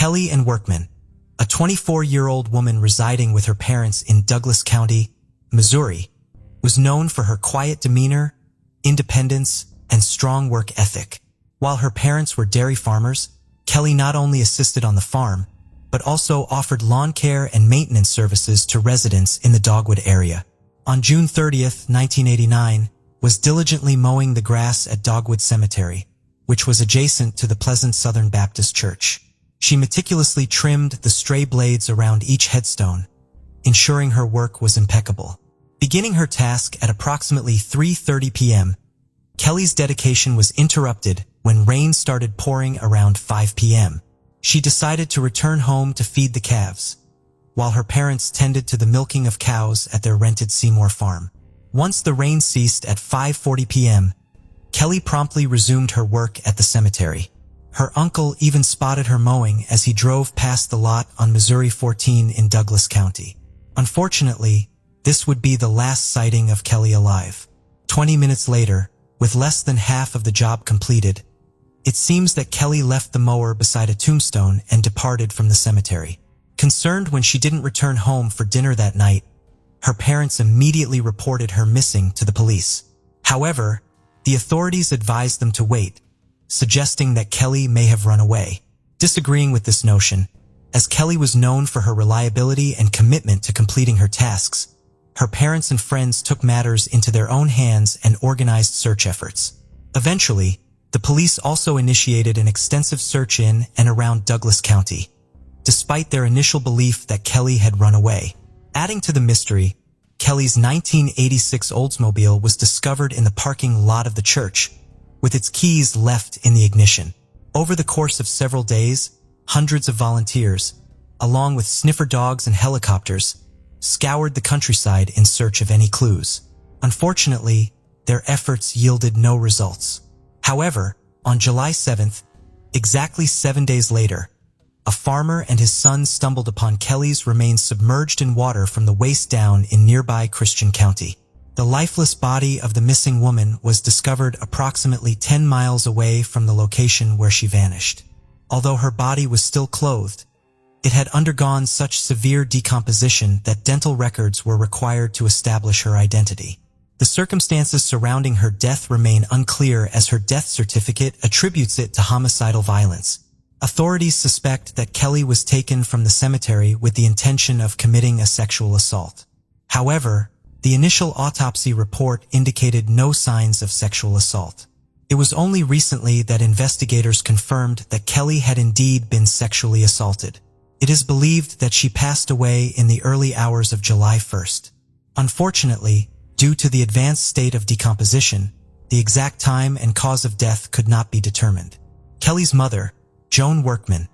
Kelly and Workman, a 24-year-old woman residing with her parents in Douglas County, Missouri, was known for her quiet demeanor, independence, and strong work ethic. While her parents were dairy farmers, Kelly not only assisted on the farm, but also offered lawn care and maintenance services to residents in the Dogwood area. On June 30th, 1989, was diligently mowing the grass at Dogwood Cemetery, which was adjacent to the Pleasant Southern Baptist Church. She meticulously trimmed the stray blades around each headstone, ensuring her work was impeccable. Beginning her task at approximately 3:30 p.m., Kelly's dedication was interrupted when rain started pouring around 5 p.m. She decided to return home to feed the calves, while her parents tended to the milking of cows at their rented Seymour farm. Once the rain ceased at 5:40 p.m., Kelly promptly resumed her work at the cemetery. Her uncle even spotted her mowing as he drove past the lot on Missouri 14 in Douglas County. Unfortunately, this would be the last sighting of Kelly alive. 20 minutes later, with less than half of the job completed, it seems that Kelly left the mower beside a tombstone and departed from the cemetery. Concerned when she didn't return home for dinner that night, her parents immediately reported her missing to the police. However, the authorities advised them to wait, suggesting that Kelly may have run away. Disagreeing with this notion, as Kelly was known for her reliability and commitment to completing her tasks, her parents and friends took matters into their own hands and organized search efforts. Eventually, the police also initiated an extensive search in and around Douglas County, despite their initial belief that Kelly had run away. Adding to the mystery, Kelly's 1986 Oldsmobile was discovered in the parking lot of the church, with its keys left in the ignition. Over the course of several days, hundreds of volunteers, along with sniffer dogs and helicopters, scoured the countryside in search of any clues. Unfortunately, their efforts yielded no results. However, on July 7th, exactly 7 days later, a farmer and his son stumbled upon Kelly's remains submerged in water from the waist down in nearby Christian County. The lifeless body of the missing woman was discovered approximately 10 miles away from the location where she vanished. Although her body was still clothed, it had undergone such severe decomposition that dental records were required to establish her identity. The circumstances surrounding her death remain unclear, as her death certificate attributes it to homicidal violence. Authorities suspect that Kelly was taken from the cemetery with the intention of committing a sexual assault. However, the initial autopsy report indicated no signs of sexual assault. It was only recently that investigators confirmed that Kelly had indeed been sexually assaulted. It is believed that she passed away in the early hours of July 1st. Unfortunately, due to the advanced state of decomposition, the exact time and cause of death could not be determined. Kelly's mother, Joan Workman,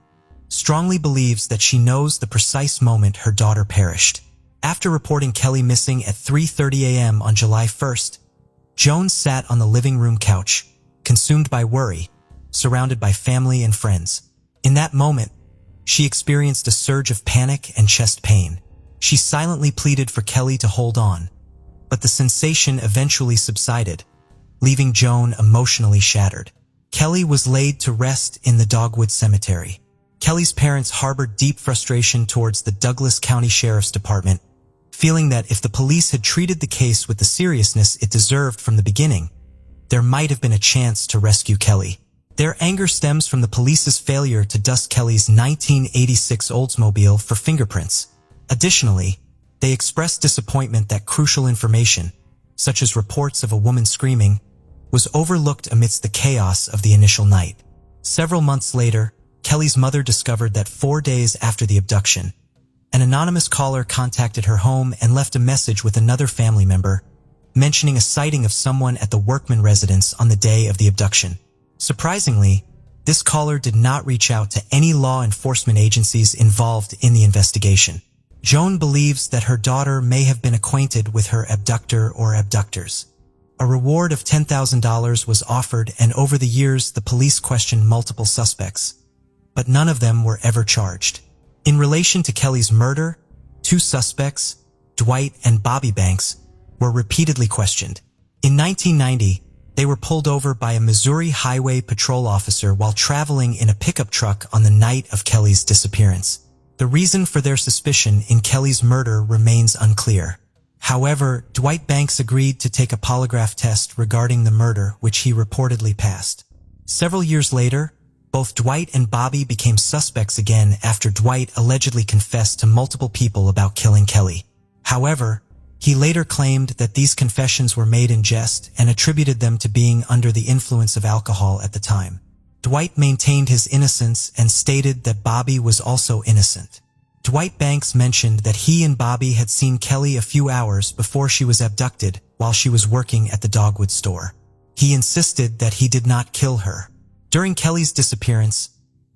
strongly believes that she knows the precise moment her daughter perished. After reporting Kelly missing at 3:30 a.m. on July 1st, Joan sat on the living room couch, consumed by worry, surrounded by family and friends. In that moment, she experienced a surge of panic and chest pain. She silently pleaded for Kelly to hold on, but the sensation eventually subsided, leaving Joan emotionally shattered. Kelly was laid to rest in the Dogwood Cemetery. Kelly's parents harbored deep frustration towards the Douglas County Sheriff's Department, feeling that if the police had treated the case with the seriousness it deserved from the beginning, there might have been a chance to rescue Kelly. Their anger stems from the police's failure to dust Kelly's 1986 Oldsmobile for fingerprints. Additionally, they expressed disappointment that crucial information, such as reports of a woman screaming, was overlooked amidst the chaos of the initial night. Several months later, Kelly's mother discovered that 4 days after the abduction, an anonymous caller contacted her home and left a message with another family member, mentioning a sighting of someone at the Workman residence on the day of the abduction. Surprisingly, this caller did not reach out to any law enforcement agencies involved in the investigation. Joan believes that her daughter may have been acquainted with her abductor or abductors. A reward of $10,000 was offered, and over the years the police questioned multiple suspects, but none of them were ever charged. In relation to Kelly's murder, 2 suspects, Dwight and Bobby Banks, were repeatedly questioned. In 1990, They were pulled over by a Missouri Highway Patrol officer while traveling in a pickup truck on the night of Kelly's disappearance. The reason for their suspicion in Kelly's murder remains unclear. However, Dwight Banks agreed to take a polygraph test regarding the murder, which he reportedly passed. Several years later, both Dwight and Bobby became suspects again after Dwight allegedly confessed to multiple people about killing Kelly. However, he later claimed that these confessions were made in jest and attributed them to being under the influence of alcohol at the time. Dwight maintained his innocence and stated that Bobby was also innocent. Dwight Banks mentioned that he and Bobby had seen Kelly a few hours before she was abducted while she was working at the dogwood store. He insisted that he did not kill her. During Kelly's disappearance,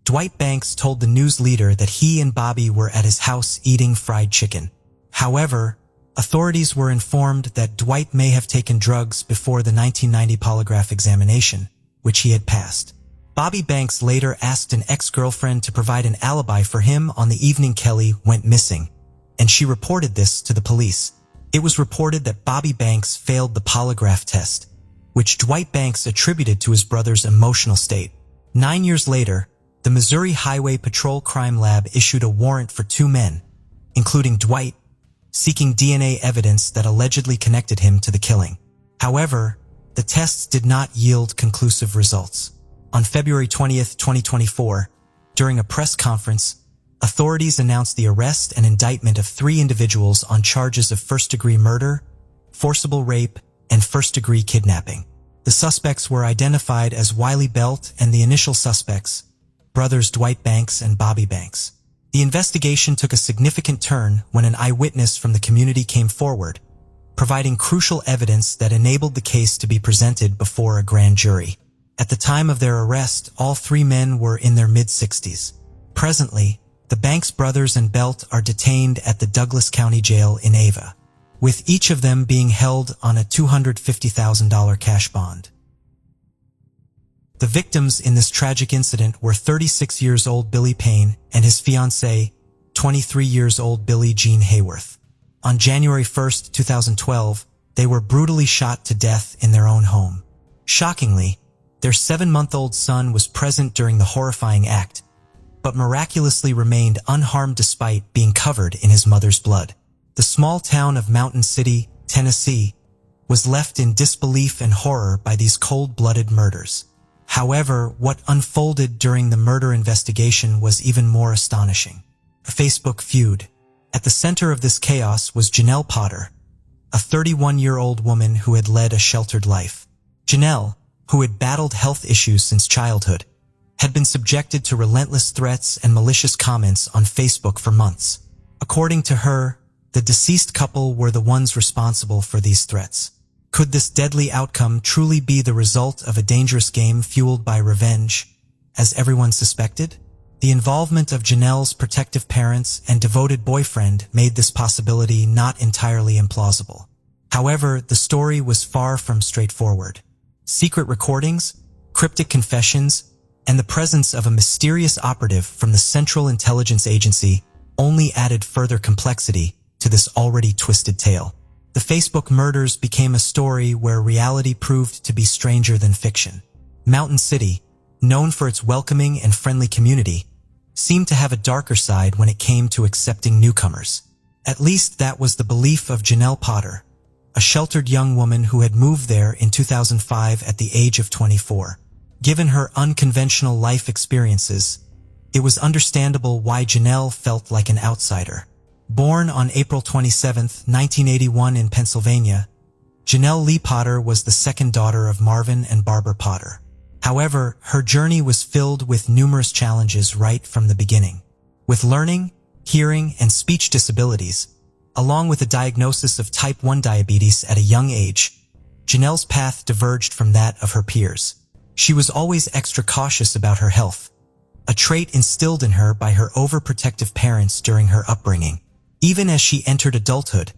Dwight Banks told the news leader that he and Bobby were at his house eating fried chicken. However, authorities were informed that Dwight may have taken drugs before the 1990 polygraph examination, which he had passed. Bobby Banks later asked an ex-girlfriend to provide an alibi for him on the evening Kelly went missing, and she reported this to the police. It was reported that Bobby Banks failed the polygraph test, which Dwight Banks attributed to his brother's emotional state. 9 years later, the Missouri Highway Patrol Crime Lab issued a warrant for 2 men, including Dwight, seeking DNA evidence that allegedly connected him to the killing. However, the tests did not yield conclusive results. On February 20, 2024, during a press conference, authorities announced the arrest and indictment of 3 individuals on charges of first-degree murder, forcible rape, and first-degree kidnapping. The suspects were identified as Wiley Belt and the initial suspects, brothers Dwight Banks and Bobby Banks. The investigation took a significant turn when an eyewitness from the community came forward, providing crucial evidence that enabled the case to be presented before a grand jury. At the time of their arrest, all 3 men were in their mid-60s. Presently, the Banks brothers and Belt are detained at the Douglas County Jail in Ava, with each of them being held on a $250,000 cash bond. The victims in this tragic incident were 36 years old Billy Payne and his fiancée, 23 years old Billie Jean Hayworth. On January 1, 2012, they were brutally shot to death in their own home. Shockingly, their 7-month-old son was present during the horrifying act, but miraculously remained unharmed despite being covered in his mother's blood. The small town of Mountain City, Tennessee, was left in disbelief and horror by these cold-blooded murders. However, what unfolded during the murder investigation was even more astonishing. A Facebook feud. At the center of this chaos was Janelle Potter, a 31-year-old woman who had led a sheltered life. Janelle, who had battled health issues since childhood, had been subjected to relentless threats and malicious comments on Facebook for months. According to her, the deceased couple were the ones responsible for these threats. Could this deadly outcome truly be the result of a dangerous game fueled by revenge, as everyone suspected? The involvement of Janelle's protective parents and devoted boyfriend made this possibility not entirely implausible. However, the story was far from straightforward. Secret recordings, cryptic confessions, and the presence of a mysterious operative from the Central Intelligence Agency only added further complexity to this already twisted tale. The Facebook murders became a story where reality proved to be stranger than fiction. Mountain City, known for its welcoming and friendly community, seemed to have a darker side when it came to accepting newcomers. At least that was the belief of Janelle Potter, a sheltered young woman who had moved there in 2005 at the age of 24. Given her unconventional life experiences, it was understandable why Janelle felt like an outsider. Born on April 27, 1981 in Pennsylvania, Janelle Lee Potter was the second daughter of Marvin and Barbara Potter. However, her journey was filled with numerous challenges right from the beginning. With learning, hearing, and speech disabilities, along with a diagnosis of type 1 diabetes at a young age, Janelle's path diverged from that of her peers. She was always extra cautious about her health, a trait instilled in her by her overprotective parents during her upbringing. Even as she entered adulthood,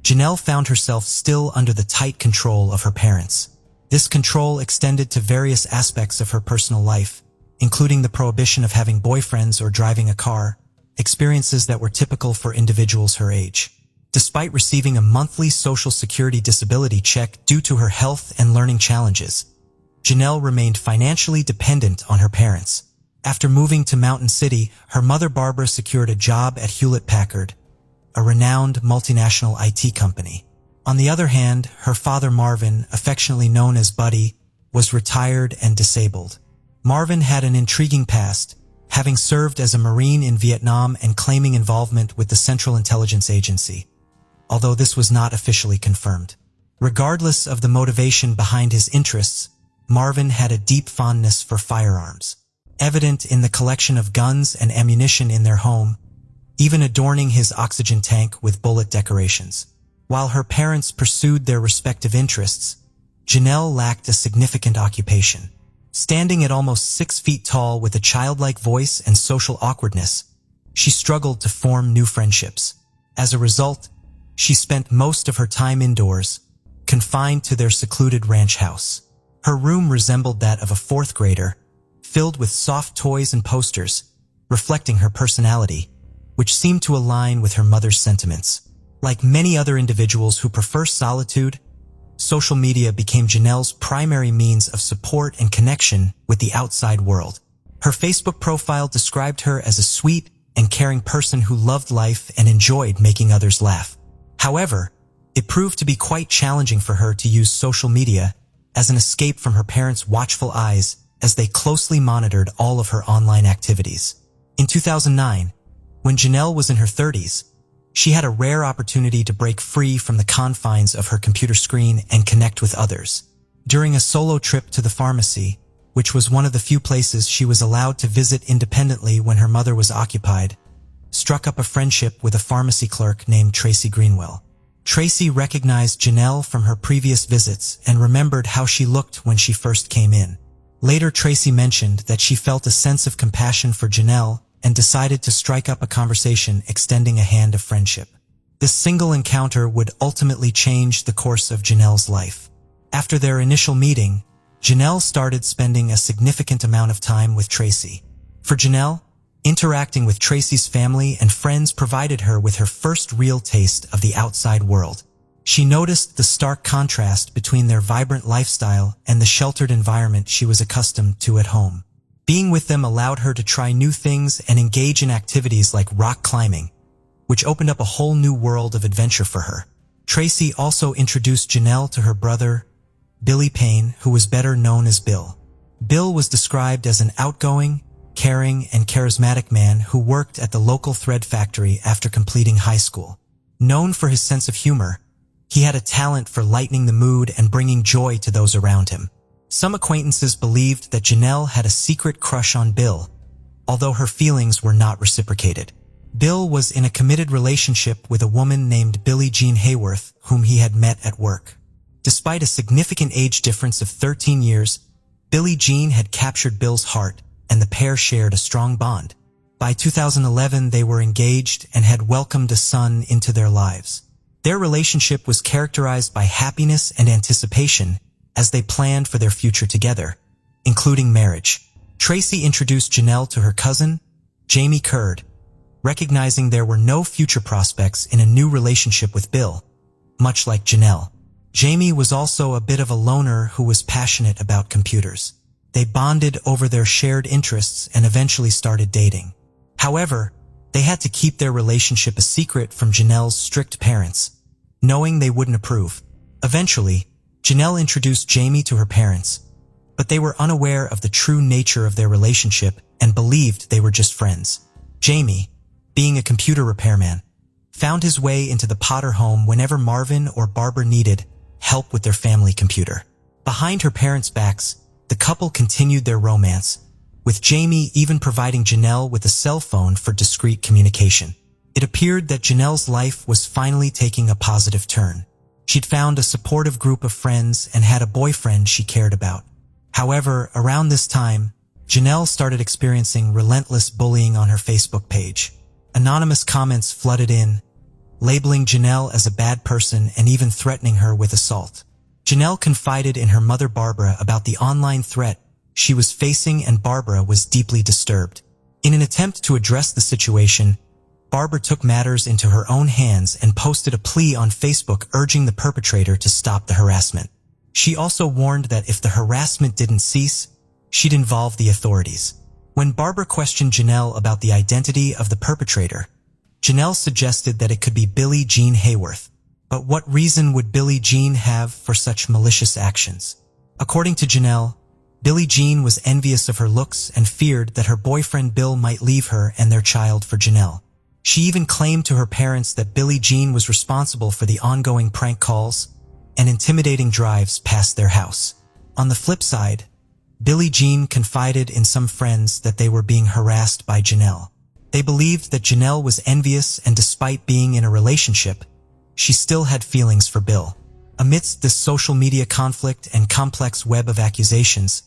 Janelle found herself still under the tight control of her parents. This control extended to various aspects of her personal life, including the prohibition of having boyfriends or driving a car, experiences that were typical for individuals her age. Despite receiving a monthly Social Security disability check due to her health and learning challenges, Janelle remained financially dependent on her parents. After moving to Mountain City, her mother Barbara secured a job at Hewlett-Packard, a renowned multinational IT company. On the other hand, her father Marvin, affectionately known as Buddy, was retired and disabled. Marvin had an intriguing past, having served as a Marine in Vietnam and claiming involvement with the Central Intelligence Agency, although this was not officially confirmed. Regardless of the motivation behind his interests, Marvin had a deep fondness for firearms, evident in the collection of guns and ammunition in their home, even adorning his oxygen tank with bullet decorations. While her parents pursued their respective interests, Janelle lacked a significant occupation. Standing at almost 6 feet tall with a childlike voice and social awkwardness, she struggled to form new friendships. As a result, she spent most of her time indoors, confined to their secluded ranch house. Her room resembled that of a 4th grader, filled with soft toys and posters, reflecting her personality, which seemed to align with her mother's sentiments. Like many other individuals who prefer solitude, social media became Janelle's primary means of support and connection with the outside world. Her Facebook profile described her as a sweet and caring person who loved life and enjoyed making others laugh. However, it proved to be quite challenging for her to use social media as an escape from her parents' watchful eyes as they closely monitored all of her online activities. In 2009, when Janelle was in her 30s, she had a rare opportunity to break free from the confines of her computer screen and connect with others. During a solo trip to the pharmacy, which was one of the few places she was allowed to visit independently when her mother was occupied, struck up a friendship with a pharmacy clerk named Tracy Greenwell. Tracy recognized Janelle from her previous visits and remembered how she looked when she first came in. Later, Tracy mentioned that she felt a sense of compassion for Janelle and decided to strike up a conversation, extending a hand of friendship. This single encounter would ultimately change the course of Janelle's life. After their initial meeting, Janelle started spending a significant amount of time with Tracy. For Janelle, interacting with Tracy's family and friends provided her with her first real taste of the outside world. She noticed the stark contrast between their vibrant lifestyle and the sheltered environment she was accustomed to at home. Being with them allowed her to try new things and engage in activities like rock climbing, which opened up a whole new world of adventure for her. Tracy also introduced Janelle to her brother, Billy Payne, who was better known as Bill. Bill was described as an outgoing, caring, and charismatic man who worked at the local thread factory after completing high school. Known for his sense of humor, he had a talent for lightening the mood and bringing joy to those around him. Some acquaintances believed that Janelle had a secret crush on Bill, although her feelings were not reciprocated. Bill was in a committed relationship with a woman named Billie Jean Hayworth, whom he had met at work. Despite a significant age difference of 13 years, Billie Jean had captured Bill's heart, and the pair shared a strong bond. By 2011, they were engaged and had welcomed a son into their lives. Their relationship was characterized by happiness and anticipation as they planned for their future together, including marriage. Tracy introduced Janelle to her cousin, Jamie Curd, recognizing there were no future prospects in a new relationship with Bill, much like Janelle. Jamie was also a bit of a loner who was passionate about computers. They bonded over their shared interests and eventually started dating. However, they had to keep their relationship a secret from Janelle's strict parents, knowing they wouldn't approve. Eventually, Janelle introduced Jamie to her parents, but they were unaware of the true nature of their relationship and believed they were just friends. Jamie, being a computer repairman, found his way into the Potter home whenever Marvin or Barbara needed help with their family computer. Behind her parents' backs, the couple continued their romance, with Jamie even providing Janelle with a cell phone for discreet communication. It appeared that Janelle's life was finally taking a positive turn. She'd found a supportive group of friends and had a boyfriend she cared about. However, around this time, Janelle started experiencing relentless bullying on her Facebook page. Anonymous comments flooded in, labeling Janelle as a bad person and even threatening her with assault. Janelle confided in her mother Barbara about the online threat she was facing, and Barbara was deeply disturbed. In an attempt to address the situation, Barbara took matters into her own hands and posted a plea on Facebook urging the perpetrator to stop the harassment. She also warned that if the harassment didn't cease, she'd involve the authorities. When Barbara questioned Janelle about the identity of the perpetrator, Janelle suggested that it could be Billie Jean Hayworth. But what reason would Billie Jean have for such malicious actions? According to Janelle, Billie Jean was envious of her looks and feared that her boyfriend Bill might leave her and their child for Janelle. She even claimed to her parents that Billie Jean was responsible for the ongoing prank calls and intimidating drives past their house. On the flip side, Billie Jean confided in some friends that they were being harassed by Janelle. They believed that Janelle was envious, and despite being in a relationship, she still had feelings for Bill. Amidst this social media conflict and complex web of accusations,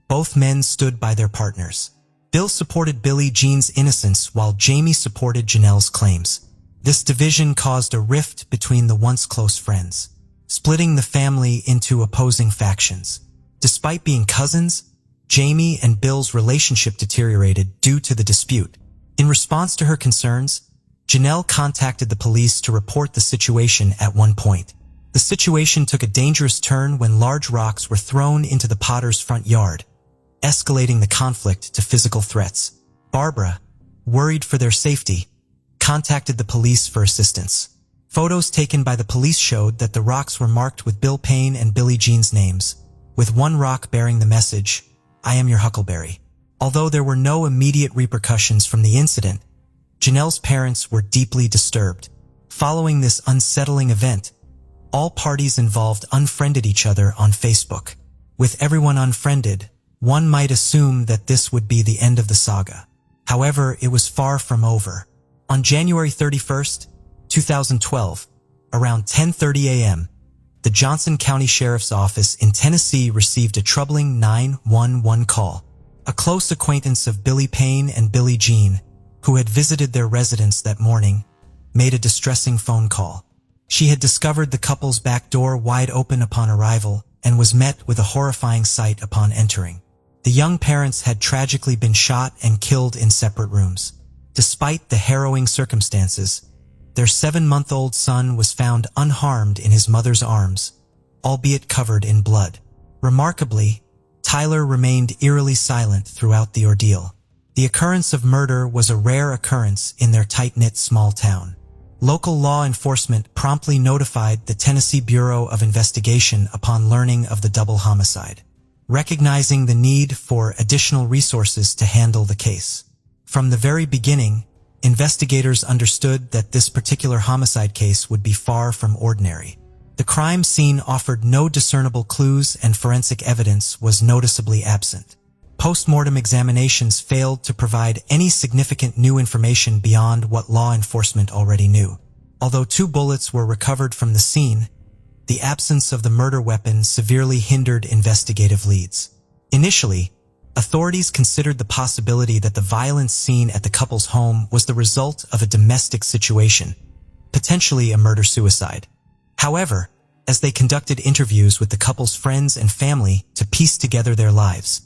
both men stood by their partners. Bill supported Billie Jean's innocence while Jamie supported Janelle's claims. This division caused a rift between the once close friends, splitting the family into opposing factions. Despite being cousins, Jamie and Bill's relationship deteriorated due to the dispute. In response to her concerns, Janelle contacted the police to report the situation at one point. The situation took a dangerous turn when large rocks were thrown into the Potters' front yard, escalating the conflict to physical threats. Barbara, worried for their safety, contacted the police for assistance. Photos taken by the police showed that the rocks were marked with Bill Payne and Billie Jean's names, with one rock bearing the message, "I am your Huckleberry." Although there were no immediate repercussions from the incident, Janelle's parents were deeply disturbed. Following this unsettling event, all parties involved unfriended each other on Facebook. With everyone unfriended, one might assume that this would be the end of the saga. However, it was far from over. On January 31st, 2012, around 10:30 a.m., the Johnson County Sheriff's Office in Tennessee received a troubling 911 call. A close acquaintance of Billy Payne and Billie Jean, who had visited their residence that morning, made a distressing phone call. She had discovered the couple's back door wide open upon arrival and was met with a horrifying sight upon entering. The young parents had tragically been shot and killed in separate rooms. Despite the harrowing circumstances, their 7-month-old son was found unharmed in his mother's arms, albeit covered in blood. Remarkably, Tyler remained eerily silent throughout the ordeal. The occurrence of murder was a rare occurrence in their tight-knit small town. Local law enforcement promptly notified the Tennessee Bureau of Investigation upon learning of the double homicide, recognizing the need for additional resources to handle the case. From the very beginning, investigators understood that this particular homicide case would be far from ordinary. The crime scene offered no discernible clues and forensic evidence was noticeably absent. Post-mortem examinations failed to provide any significant new information beyond what law enforcement already knew. Although 2 bullets were recovered from the scene, the absence of the murder weapon severely hindered investigative leads. Initially, authorities considered the possibility that the violence seen at the couple's home was the result of a domestic situation, potentially a murder-suicide. However, as they conducted interviews with the couple's friends and family to piece together their lives,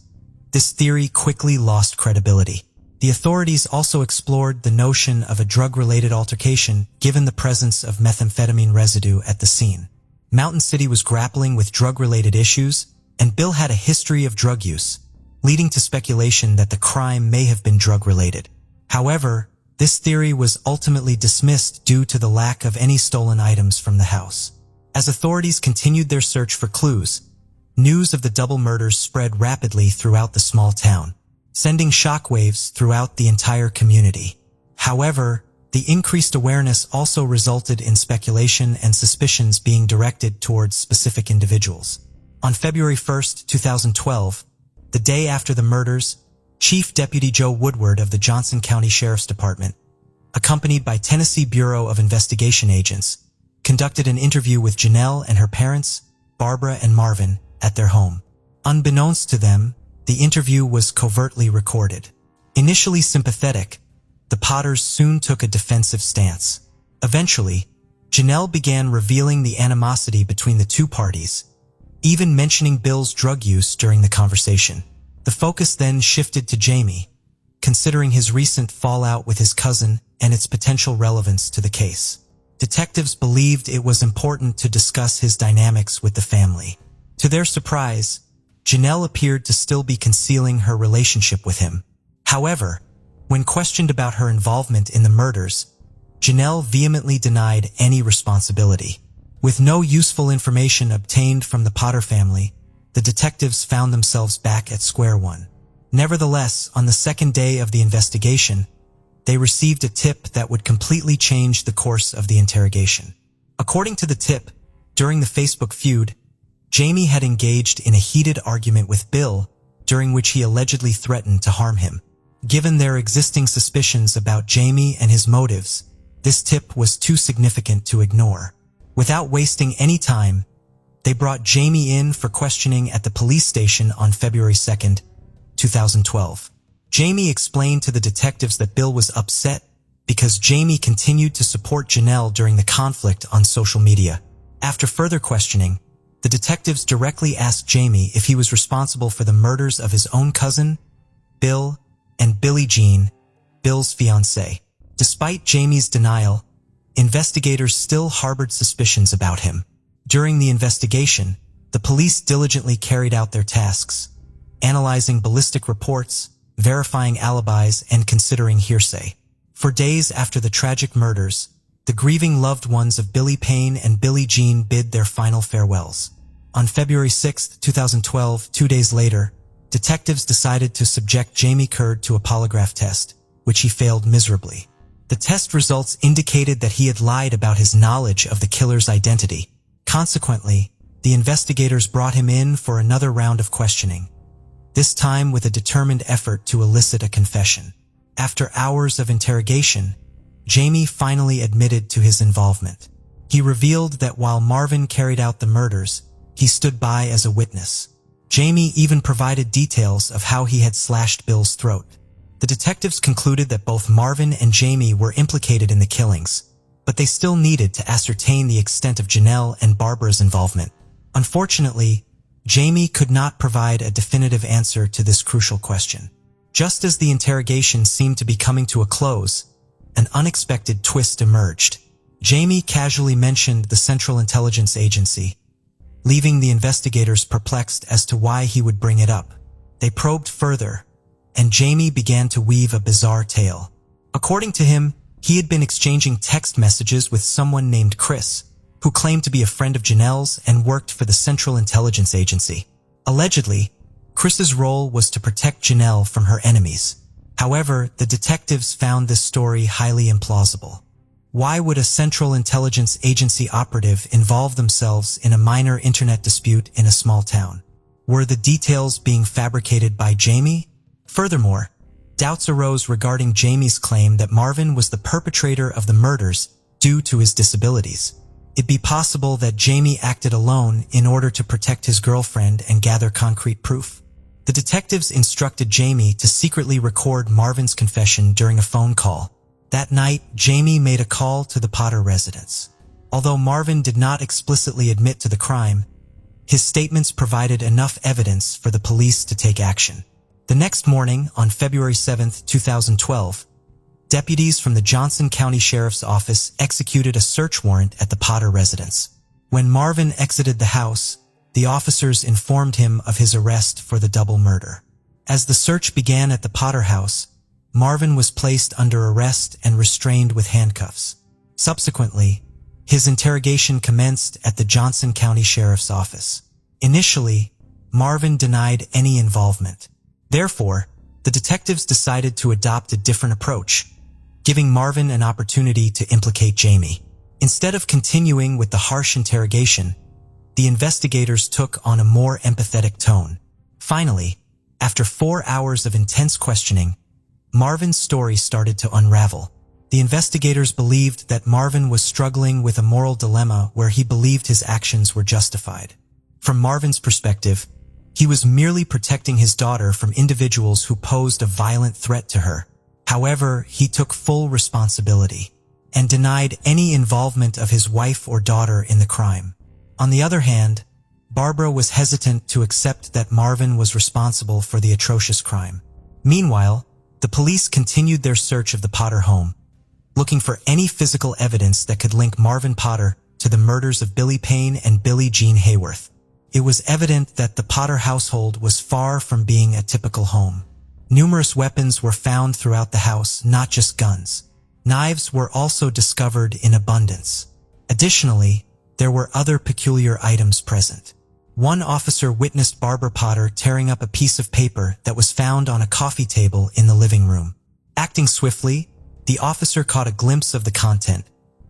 this theory quickly lost credibility. The authorities also explored the notion of a drug-related altercation given the presence of methamphetamine residue at the scene. Mountain City was grappling with drug-related issues, and Bill had a history of drug use, leading to speculation that the crime may have been drug-related. However, this theory was ultimately dismissed due to the lack of any stolen items from the house. As authorities continued their search for clues, news of the double murders spread rapidly throughout the small town, sending shockwaves throughout the entire community. However, the increased awareness also resulted in speculation and suspicions being directed towards specific individuals. On February 1st, 2012, the day after the murders, Chief Deputy Joe Woodward of the Johnson County Sheriff's Department, accompanied by Tennessee Bureau of Investigation agents, conducted an interview with Janelle and her parents, Barbara and Marvin, at their home. Unbeknownst to them, the interview was covertly recorded. Initially sympathetic, the Potters soon took a defensive stance. Eventually, Janelle began revealing the animosity between the two parties, even mentioning Bill's drug use during the conversation. The focus then shifted to Jamie, considering his recent fallout with his cousin and its potential relevance to the case. Detectives believed it was important to discuss his dynamics with the family. To their surprise, Janelle appeared to still be concealing her relationship with him. However, when questioned about her involvement in the murders, Janelle vehemently denied any responsibility. With no useful information obtained from the Potter family, the detectives found themselves back at square one. Nevertheless, on the second day of the investigation, they received a tip that would completely change the course of the interrogation. According to the tip, during the Facebook feud, Jamie had engaged in a heated argument with Bill, during which he allegedly threatened to harm him. Given their existing suspicions about Jamie and his motives, this tip was too significant to ignore. Without wasting any time, they brought Jamie in for questioning at the police station on February 2nd, 2012. Jamie explained to the detectives that Bill was upset because Jamie continued to support Janelle during the conflict on social media. After further questioning, the detectives directly asked Jamie if he was responsible for the murders of his own cousin, Bill, and Billie Jean, Bill's fiancée. Despite Jamie's denial, investigators still harbored suspicions about him. During the investigation, the police diligently carried out their tasks, analyzing ballistic reports, verifying alibis, and considering hearsay. For days after the tragic murders, the grieving loved ones of Billy Payne and Billie Jean bid their final farewells. On February 6, 2012, 2 days later, detectives decided to subject Jamie Curd to a polygraph test, which he failed miserably. The test results indicated that he had lied about his knowledge of the killer's identity. Consequently, the investigators brought him in for another round of questioning, this time with a determined effort to elicit a confession. After hours of interrogation, Jamie finally admitted to his involvement. He revealed that while Marvin carried out the murders, he stood by as a witness. Jamie even provided details of how he had slashed Bill's throat. The detectives concluded that both Marvin and Jamie were implicated in the killings, but they still needed to ascertain the extent of Janelle and Barbara's involvement. Unfortunately, Jamie could not provide a definitive answer to this crucial question. Just as the interrogation seemed to be coming to a close, an unexpected twist emerged. Jamie casually mentioned the Central Intelligence Agency, leaving the investigators perplexed as to why he would bring it up. They probed further, and Jamie began to weave a bizarre tale. According to him, he had been exchanging text messages with someone named Chris, who claimed to be a friend of Janelle's and worked for the Central Intelligence Agency. Allegedly, Chris's role was to protect Janelle from her enemies. However, the detectives found this story highly implausible. Why would a Central Intelligence Agency operative involve themselves in a minor internet dispute in a small town? Were the details being fabricated by Jamie? Furthermore, doubts arose regarding Jamie's claim that Marvin was the perpetrator of the murders due to his disabilities. It'd be possible that Jamie acted alone in order to protect his girlfriend and gather concrete proof. The detectives instructed Jamie to secretly record Marvin's confession during a phone call. That night, Jamie made a call to the Potter residence. Although Marvin did not explicitly admit to the crime, his statements provided enough evidence for the police to take action. The next morning, on February 7, 2012, deputies from the Johnson County Sheriff's Office executed a search warrant at the Potter residence. When Marvin exited the house, the officers informed him of his arrest for the double murder. As the search began at the Potter house, Marvin was placed under arrest and restrained with handcuffs. Subsequently, his interrogation commenced at the Johnson County Sheriff's Office. Initially, Marvin denied any involvement. Therefore, the detectives decided to adopt a different approach, giving Marvin an opportunity to implicate Jamie. Instead of continuing with the harsh interrogation, the investigators took on a more empathetic tone. Finally, after 4 hours of intense questioning, Marvin's story started to unravel. The investigators believed that Marvin was struggling with a moral dilemma where he believed his actions were justified. From Marvin's perspective, he was merely protecting his daughter from individuals who posed a violent threat to her. However, he took full responsibility and denied any involvement of his wife or daughter in the crime. On the other hand, Barbara was hesitant to accept that Marvin was responsible for the atrocious crime. Meanwhile, the police continued their search of the Potter home, looking for any physical evidence that could link Marvin Potter to the murders of Billy Payne and Billie Jean Hayworth. It was evident that the Potter household was far from being a typical home. Numerous weapons were found throughout the house, not just guns. Knives were also discovered in abundance. Additionally, there were other peculiar items present. One officer witnessed Barbara Potter tearing up a piece of paper that was found on a coffee table in the living room. Acting swiftly, the officer caught a glimpse of the content,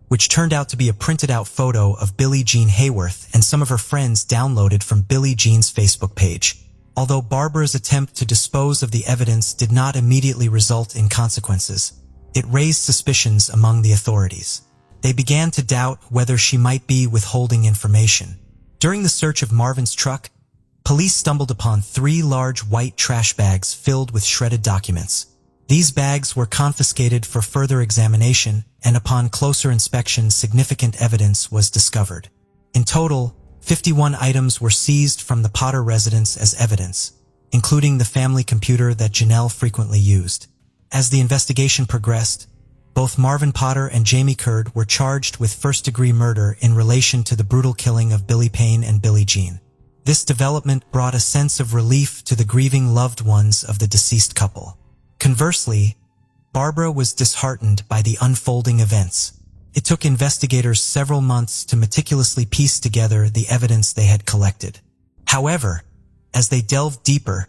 which turned out to be a printed-out photo of Billie Jean Hayworth and some of her friends downloaded from Billie Jean's Facebook page. Although Barbara's attempt to dispose of the evidence did not immediately result in consequences, it raised suspicions among the authorities. They began to doubt whether she might be withholding information. During the search of Marvin's truck, police stumbled upon 3 large white trash bags filled with shredded documents. These bags were confiscated for further examination, and upon closer inspection, significant evidence was discovered. In total, 51 items were seized from the Potter residence as evidence, including the family computer that Janelle frequently used. As the investigation progressed, both Marvin Potter and Jamie Curd were charged with first-degree murder in relation to the brutal killing of Billy Payne and Billie Jean. This development brought a sense of relief to the grieving loved ones of the deceased couple. Conversely, Barbara was disheartened by the unfolding events. It took investigators several months to meticulously piece together the evidence they had collected. However, as they delved deeper,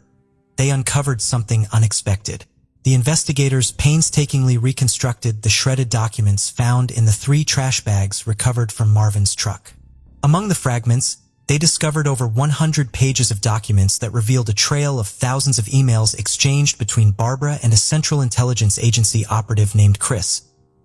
they uncovered something unexpected. The investigators painstakingly reconstructed the shredded documents found in the 3 trash bags recovered from Marvin's truck. Among the fragments, they discovered over 100 pages of documents that revealed a trail of thousands of emails exchanged between Barbara and a Central Intelligence Agency operative named Chris,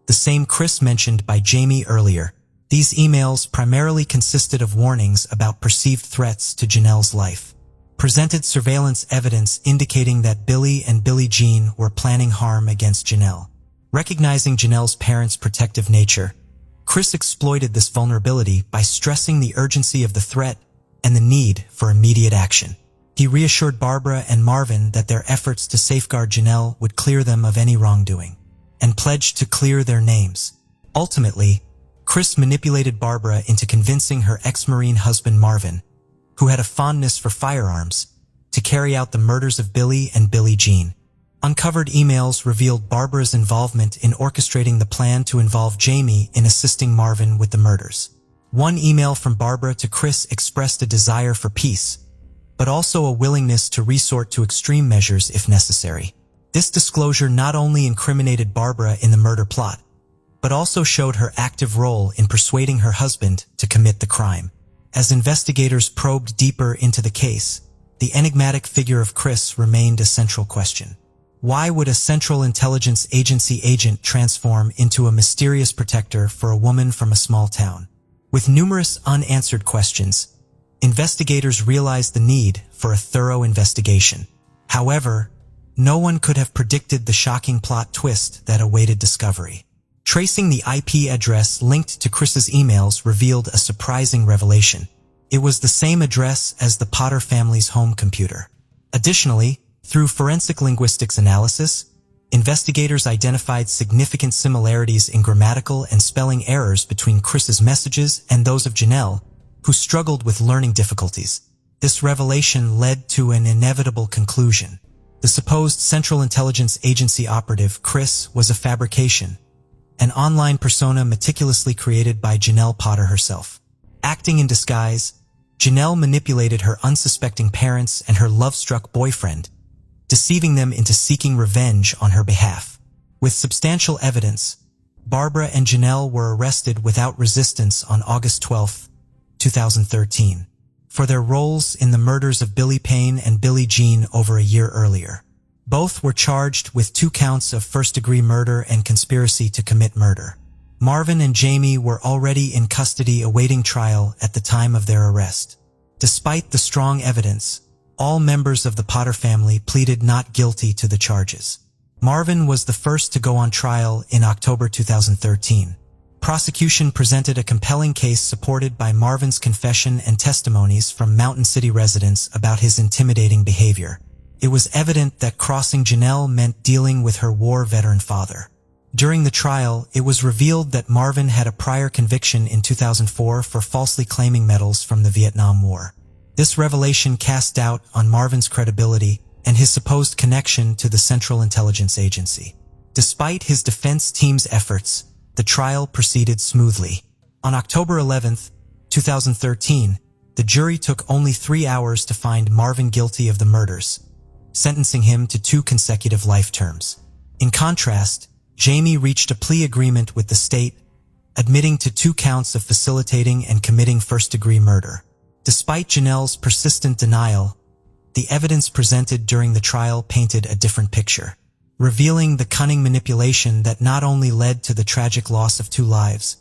the same Chris mentioned by Jamie earlier. These emails primarily consisted of warnings about perceived threats to Janelle's life. Presented surveillance evidence indicating that Billy and Billie Jean were planning harm against Janelle. Recognizing Janelle's parents' protective nature, Chris exploited this vulnerability by stressing the urgency of the threat and the need for immediate action. He reassured Barbara and Marvin that their efforts to safeguard Janelle would clear them of any wrongdoing, and pledged to clear their names. Ultimately, Chris manipulated Barbara into convincing her ex-Marine husband Marvin, who had a fondness for firearms, to carry out the murders of Billy and Billie Jean. Uncovered emails revealed Barbara's involvement in orchestrating the plan to involve Jamie in assisting Marvin with the murders. One email from Barbara to Chris expressed a desire for peace, but also a willingness to resort to extreme measures if necessary. This disclosure not only incriminated Barbara in the murder plot, but also showed her active role in persuading her husband to commit the crime. As investigators probed deeper into the case, the enigmatic figure of Chris remained a central question. Why would a Central Intelligence Agency agent transform into a mysterious protector for a woman from a small town? With numerous unanswered questions, investigators realized the need for a thorough investigation. However, no one could have predicted the shocking plot twist that awaited discovery. Tracing the IP address linked to Chris's emails revealed a surprising revelation. It was the same address as the Potter family's home computer. Additionally, through forensic linguistics analysis, investigators identified significant similarities in grammatical and spelling errors between Chris's messages and those of Janelle, who struggled with learning difficulties. This revelation led to an inevitable conclusion. The supposed Central Intelligence Agency operative, Chris, was a fabrication, an online persona meticulously created by Janelle Potter herself. Acting in disguise, Janelle manipulated her unsuspecting parents and her love-struck boyfriend, deceiving them into seeking revenge on her behalf. With substantial evidence, Barbara and Janelle were arrested without resistance on August 12, 2013, for their roles in the murders of Billy Payne and Billie Jean over a year earlier. Both were charged with 2 counts of first-degree murder and conspiracy to commit murder. Marvin and Jamie were already in custody awaiting trial at the time of their arrest. Despite the strong evidence, all members of the Potter family pleaded not guilty to the charges. Marvin was the first to go on trial in October 2013. Prosecution presented a compelling case supported by Marvin's confession and testimonies from Mountain City residents about his intimidating behavior. It was evident that crossing Janelle meant dealing with her war veteran father. During the trial, it was revealed that Marvin had a prior conviction in 2004 for falsely claiming medals from the Vietnam War. This revelation cast doubt on Marvin's credibility and his supposed connection to the Central Intelligence Agency. Despite his defense team's efforts, the trial proceeded smoothly. On October 11, 2013, the jury took only 3 hours to find Marvin guilty of the murders, sentencing him to 2 consecutive life terms. In contrast, Jamie reached a plea agreement with the state, admitting to 2 counts of facilitating and committing first-degree murder. Despite Janelle's persistent denial, the evidence presented during the trial painted a different picture, revealing the cunning manipulation that not only led to the tragic loss of 2 lives,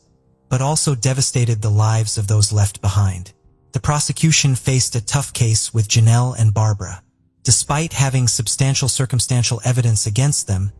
but also devastated the lives of those left behind. The prosecution faced a tough case with Janelle and Barbara. Despite having substantial circumstantial evidence against them,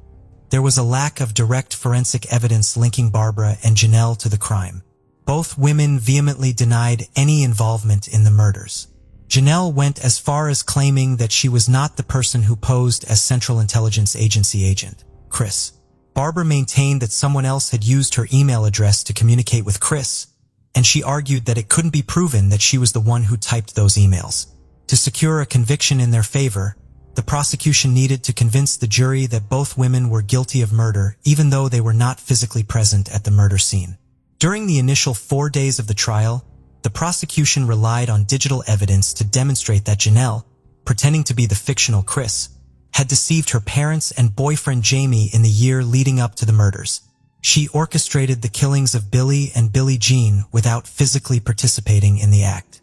there was a lack of direct forensic evidence linking Barbara and Janelle to the crime. Both women vehemently denied any involvement in the murders. Janelle went as far as claiming that she was not the person who posed as Central Intelligence Agency agent, Chris. Barbara maintained that someone else had used her email address to communicate with Chris, and she argued that it couldn't be proven that she was the one who typed those emails. To secure a conviction in their favor, the prosecution needed to convince the jury that both women were guilty of murder, even though they were not physically present at the murder scene. During the initial 4 days of the trial, the prosecution relied on digital evidence to demonstrate that Janelle, pretending to be the fictional Chris, had deceived her parents and boyfriend Jamie in the year leading up to the murders. She orchestrated the killings of Billy and Billie Jean without physically participating in the act.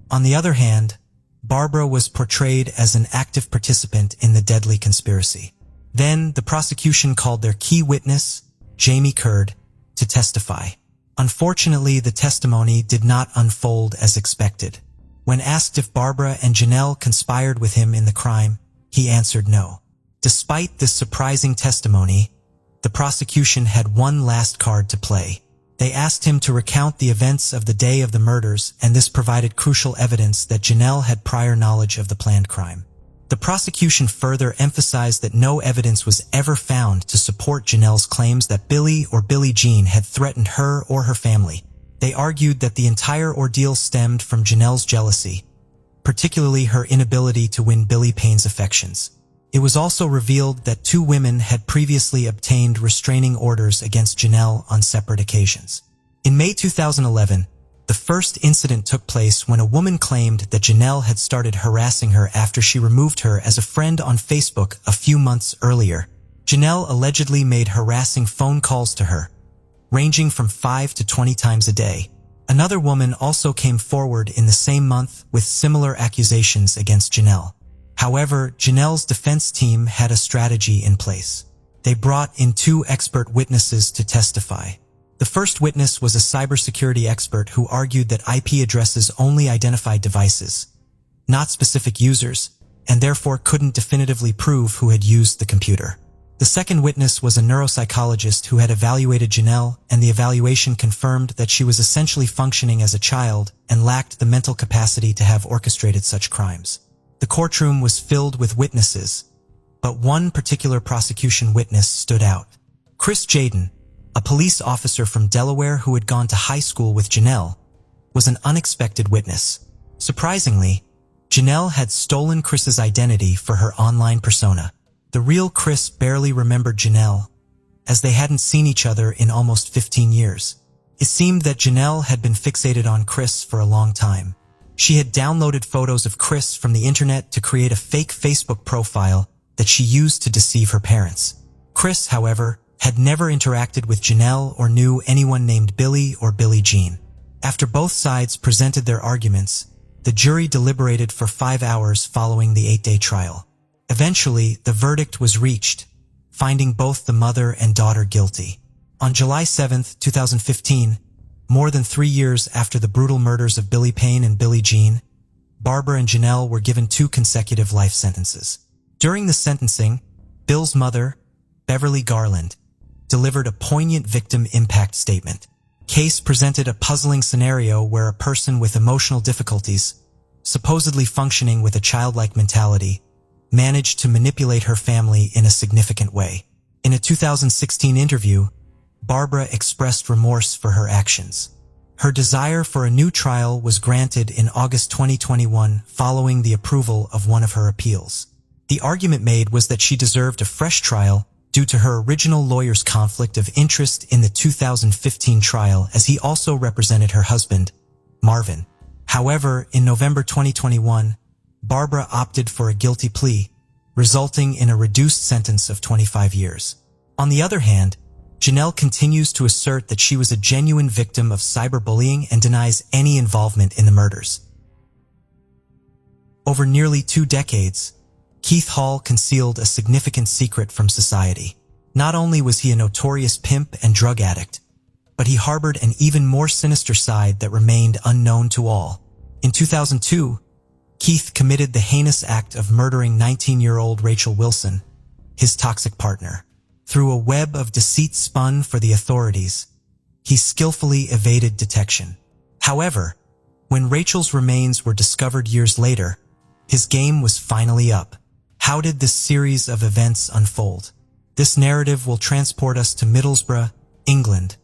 On the other hand, Barbara was portrayed as an active participant in the deadly conspiracy. Then, the prosecution called their key witness, Jamie Curd, to testify. Unfortunately, the testimony did not unfold as expected. When asked if Barbara and Janelle conspired with him in the crime, he answered no. Despite this surprising testimony, the prosecution had one last card to play. They asked him to recount the events of the day of the murders, and this provided crucial evidence that Janelle had prior knowledge of the planned crime. The prosecution further emphasized that no evidence was ever found to support Janelle's claims that Billy or Billie Jean had threatened her or her family. They argued that the entire ordeal stemmed from Janelle's jealousy, particularly her inability to win Billy Payne's affections. It was also revealed that 2 women had previously obtained restraining orders against Janelle on separate occasions. In May 2011, the first incident took place when a woman claimed that Janelle had started harassing her after she removed her as a friend on Facebook a few months earlier. Janelle allegedly made harassing phone calls to her, ranging from 5 to 20 times a day. Another woman also came forward in the same month with similar accusations against Janelle. However, Janelle's defense team had a strategy in place. They brought in 2 expert witnesses to testify. The first witness was a cybersecurity expert who argued that IP addresses only identified devices, not specific users, and therefore couldn't definitively prove who had used the computer. The second witness was a neuropsychologist who had evaluated Janelle, and the evaluation confirmed that she was essentially functioning as a child and lacked the mental capacity to have orchestrated such crimes. The courtroom was filled with witnesses, but one particular prosecution witness stood out. Chris Jaden, a police officer from Delaware who had gone to high school with Janelle, was an unexpected witness. Surprisingly, Janelle had stolen Chris's identity for her online persona. The real Chris barely remembered Janelle, as they hadn't seen each other in almost 15 years. It seemed that Janelle had been fixated on Chris for a long time. She had downloaded photos of Chris from the internet to create a fake Facebook profile that she used to deceive her parents. Chris, however, had never interacted with Janelle or knew anyone named Billy or Billie Jean. After both sides presented their arguments, the jury deliberated for 5 hours following the 8-day trial. Eventually, the verdict was reached, finding both the mother and daughter guilty. On July 7, 2015, more than 3 years after the brutal murders of Billy Payne and Billie Jean, Barbara and Janelle were given 2 consecutive life sentences. During the sentencing, Bill's mother, Beverly Garland, delivered a poignant victim impact statement. Case presented a puzzling scenario where a person with emotional difficulties, supposedly functioning with a childlike mentality, managed to manipulate her family in a significant way. In a 2016 interview, Barbara expressed remorse for her actions. Her desire for a new trial was granted in August 2021 following the approval of one of her appeals. The argument made was that she deserved a fresh trial due to her original lawyer's conflict of interest in the 2015 trial, as he also represented her husband, Marvin. However, in November 2021, Barbara opted for a guilty plea, resulting in a reduced sentence of 25 years. On the other hand, Janelle continues to assert that she was a genuine victim of cyberbullying and denies any involvement in the murders. Over nearly 2 decades, Keith Hall concealed a significant secret from society. Not only was he a notorious pimp and drug addict, but he harbored an even more sinister side that remained unknown to all. In 2002, Keith committed the heinous act of murdering 19-year-old Rachel Wilson, his toxic partner. Through a web of deceit spun for the authorities, he skillfully evaded detection. However, when Rachel's remains were discovered years later, his game was finally up. How did this series of events unfold? This narrative will transport us to Middlesbrough, England,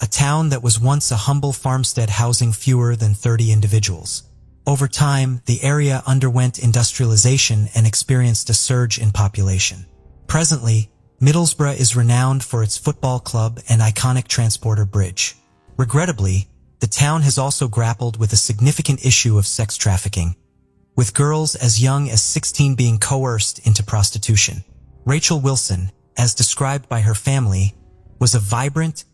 a town that was once a humble farmstead housing fewer than 30 individuals. Over time, the area underwent industrialization and experienced a surge in population. Presently, Middlesbrough is renowned for its football club and iconic transporter bridge. Regrettably, the town has also grappled with a significant issue of sex trafficking, with girls as young as 16 being coerced into prostitution. Rachel Wilson, as described by her family, was a vibrant,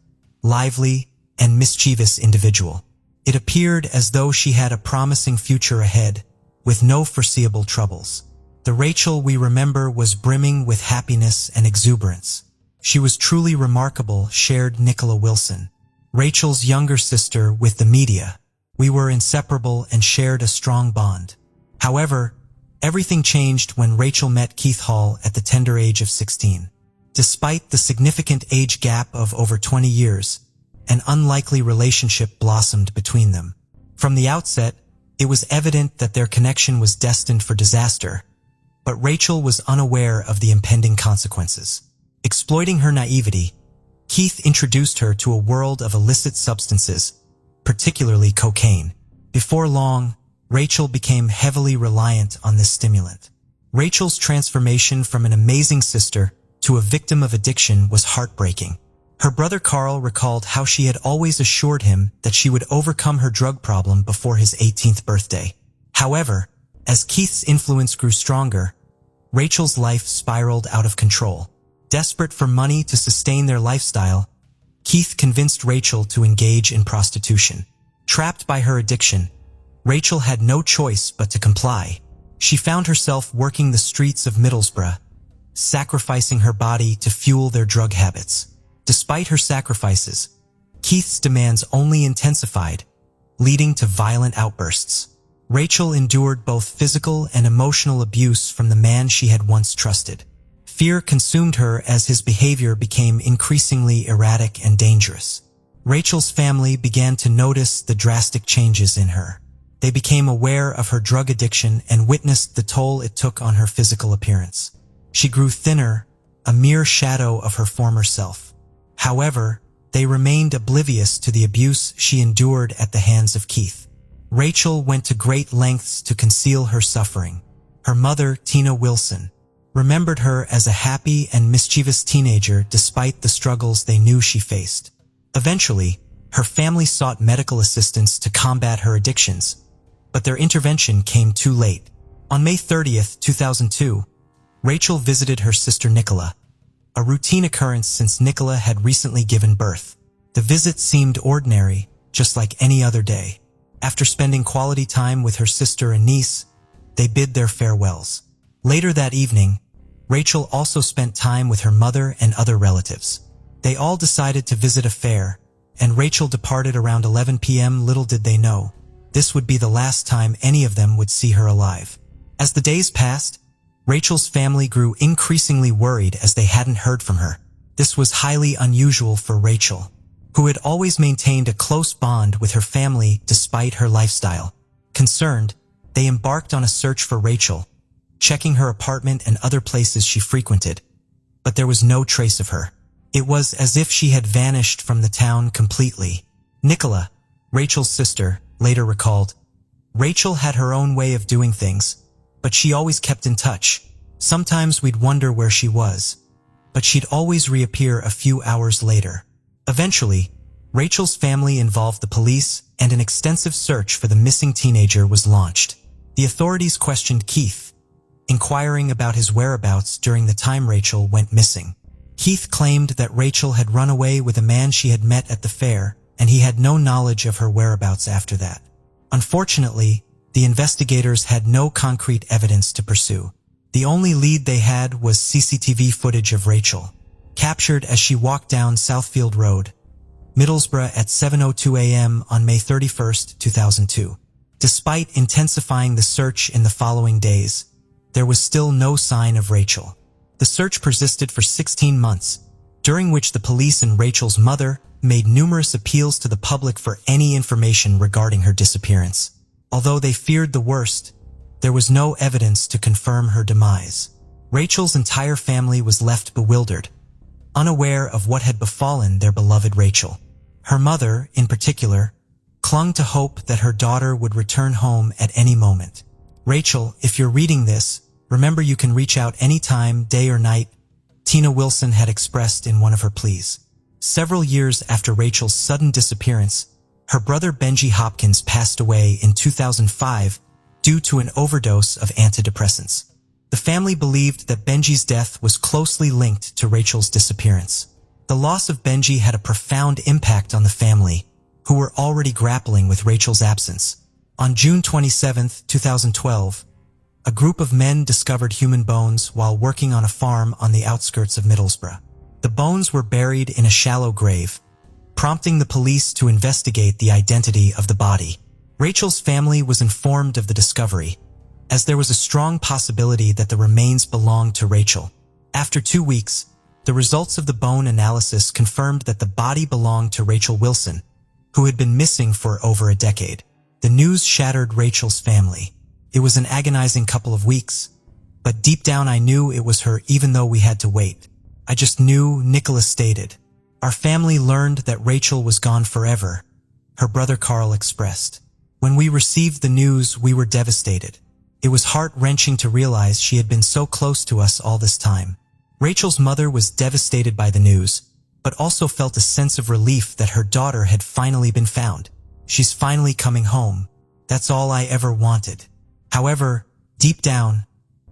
lively, and mischievous individual. It appeared as though she had a promising future ahead, with no foreseeable troubles. The Rachel we remember was brimming with happiness and exuberance. She was truly remarkable, shared Nicola Wilson, Rachel's younger sister, with the media. We were inseparable and shared a strong bond. However, everything changed when Rachel met Keith Hall at the tender age of 16. Despite the significant age gap of over 20 years, an unlikely relationship blossomed between them. From the outset, it was evident that their connection was destined for disaster, but Rachel was unaware of the impending consequences. Exploiting her naivety, Keith introduced her to a world of illicit substances, particularly cocaine. Before long, Rachel became heavily reliant on this stimulant. Rachel's transformation from an amazing sister to a victim of addiction was heartbreaking. Her brother Carl recalled how she had always assured him that she would overcome her drug problem before his 18th birthday. However, as Keith's influence grew stronger, Rachel's life spiraled out of control. Desperate for money to sustain their lifestyle, Keith convinced Rachel to engage in prostitution. Trapped by her addiction, Rachel had no choice but to comply. She found herself working the streets of Middlesbrough, sacrificing her body to fuel their drug habits. Despite her sacrifices, Keith's demands only intensified, leading to violent outbursts. Rachel endured both physical and emotional abuse from the man she had once trusted. Fear consumed her as his behavior became increasingly erratic and dangerous. Rachel's family began to notice the drastic changes in her. They became aware of her drug addiction and witnessed the toll it took on her physical appearance. She grew thinner, a mere shadow of her former self. However, they remained oblivious to the abuse she endured at the hands of Keith. Rachel went to great lengths to conceal her suffering. Her mother, Tina Wilson, remembered her as a happy and mischievous teenager despite the struggles they knew she faced. Eventually, her family sought medical assistance to combat her addictions, but their intervention came too late. On May 30th, 2002, Rachel visited her sister Nicola, a routine occurrence since Nicola had recently given birth. The visit seemed ordinary, just like any other day. After spending quality time with her sister and niece, they bid their farewells. Later that evening, Rachel also spent time with her mother and other relatives. They all decided to visit a fair, and Rachel departed around 11 p.m. Little did they know, this would be the last time any of them would see her alive. As the days passed, Rachel's family grew increasingly worried as they hadn't heard from her. This was highly unusual for Rachel, who had always maintained a close bond with her family despite her lifestyle. Concerned, they embarked on a search for Rachel, checking her apartment and other places she frequented. but there was no trace of her. It was as if she had vanished from the town completely. Nicola, Rachel's sister, later recalled, "Rachel had her own way of doing things, but she always kept in touch. Sometimes we'd wonder where she was, but she'd always reappear a few hours later." Eventually, Rachel's family involved the police, and an extensive search for the missing teenager was launched. The authorities questioned Keith, inquiring about his whereabouts during the time Rachel went missing. Keith claimed that Rachel had run away with a man she had met at the fair, and he had no knowledge of her whereabouts after that. Unfortunately, the investigators had no concrete evidence to pursue. The only lead they had was CCTV footage of Rachel, captured as she walked down Southfield Road, Middlesbrough at 7:02 a.m. on May 31, 2002. Despite intensifying the search in the following days, there was still no sign of Rachel. The search persisted for 16 months, during which the police and Rachel's mother made numerous appeals to the public for any information regarding her disappearance. Although they feared the worst, there was no evidence to confirm her demise. Rachel's entire family was left bewildered, unaware of what had befallen their beloved Rachel. Her mother, in particular, clung to hope that her daughter would return home at any moment. "Rachel, if you're reading this, remember you can reach out anytime, day or night," Tina Wilson had expressed in one of her pleas. Several years after Rachel's sudden disappearance, her brother Benji Hopkins passed away in 2005 due to an overdose of antidepressants. The family believed that Benji's death was closely linked to Rachel's disappearance. The loss of Benji had a profound impact on the family, who were already grappling with Rachel's absence. On June 27, 2012, a group of men discovered human bones while working on a farm on the outskirts of Middlesbrough. The bones were buried in a shallow grave, prompting the police to investigate the identity of the body. Rachel's family was informed of the discovery, as there was a strong possibility that the remains belonged to Rachel. After 2 weeks, the results of the bone analysis confirmed that the body belonged to Rachel Wilson, who had been missing for over a decade. The news shattered Rachel's family. It was an agonizing couple of weeks, but deep down I knew it was her even though we had to wait. "I just knew," Nicholas stated. "Our family learned that Rachel was gone forever," her brother Carl expressed. "When we received the news, we were devastated. It was heart-wrenching to realize she had been so close to us all this time." Rachel's mother was devastated by the news, but also felt a sense of relief that her daughter had finally been found. "She's finally coming home. That's all I ever wanted." However, deep down,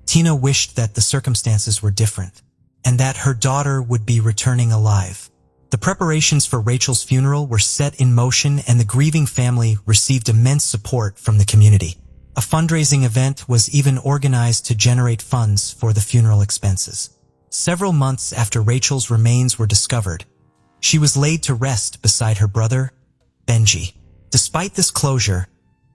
Tina wished that the circumstances were different, and that her daughter would be returning alive. The preparations for Rachel's funeral were set in motion, and the grieving family received immense support from the community. A fundraising event was even organized to generate funds for the funeral expenses. Several months after Rachel's remains were discovered, she was laid to rest beside her brother, Benji. Despite this closure,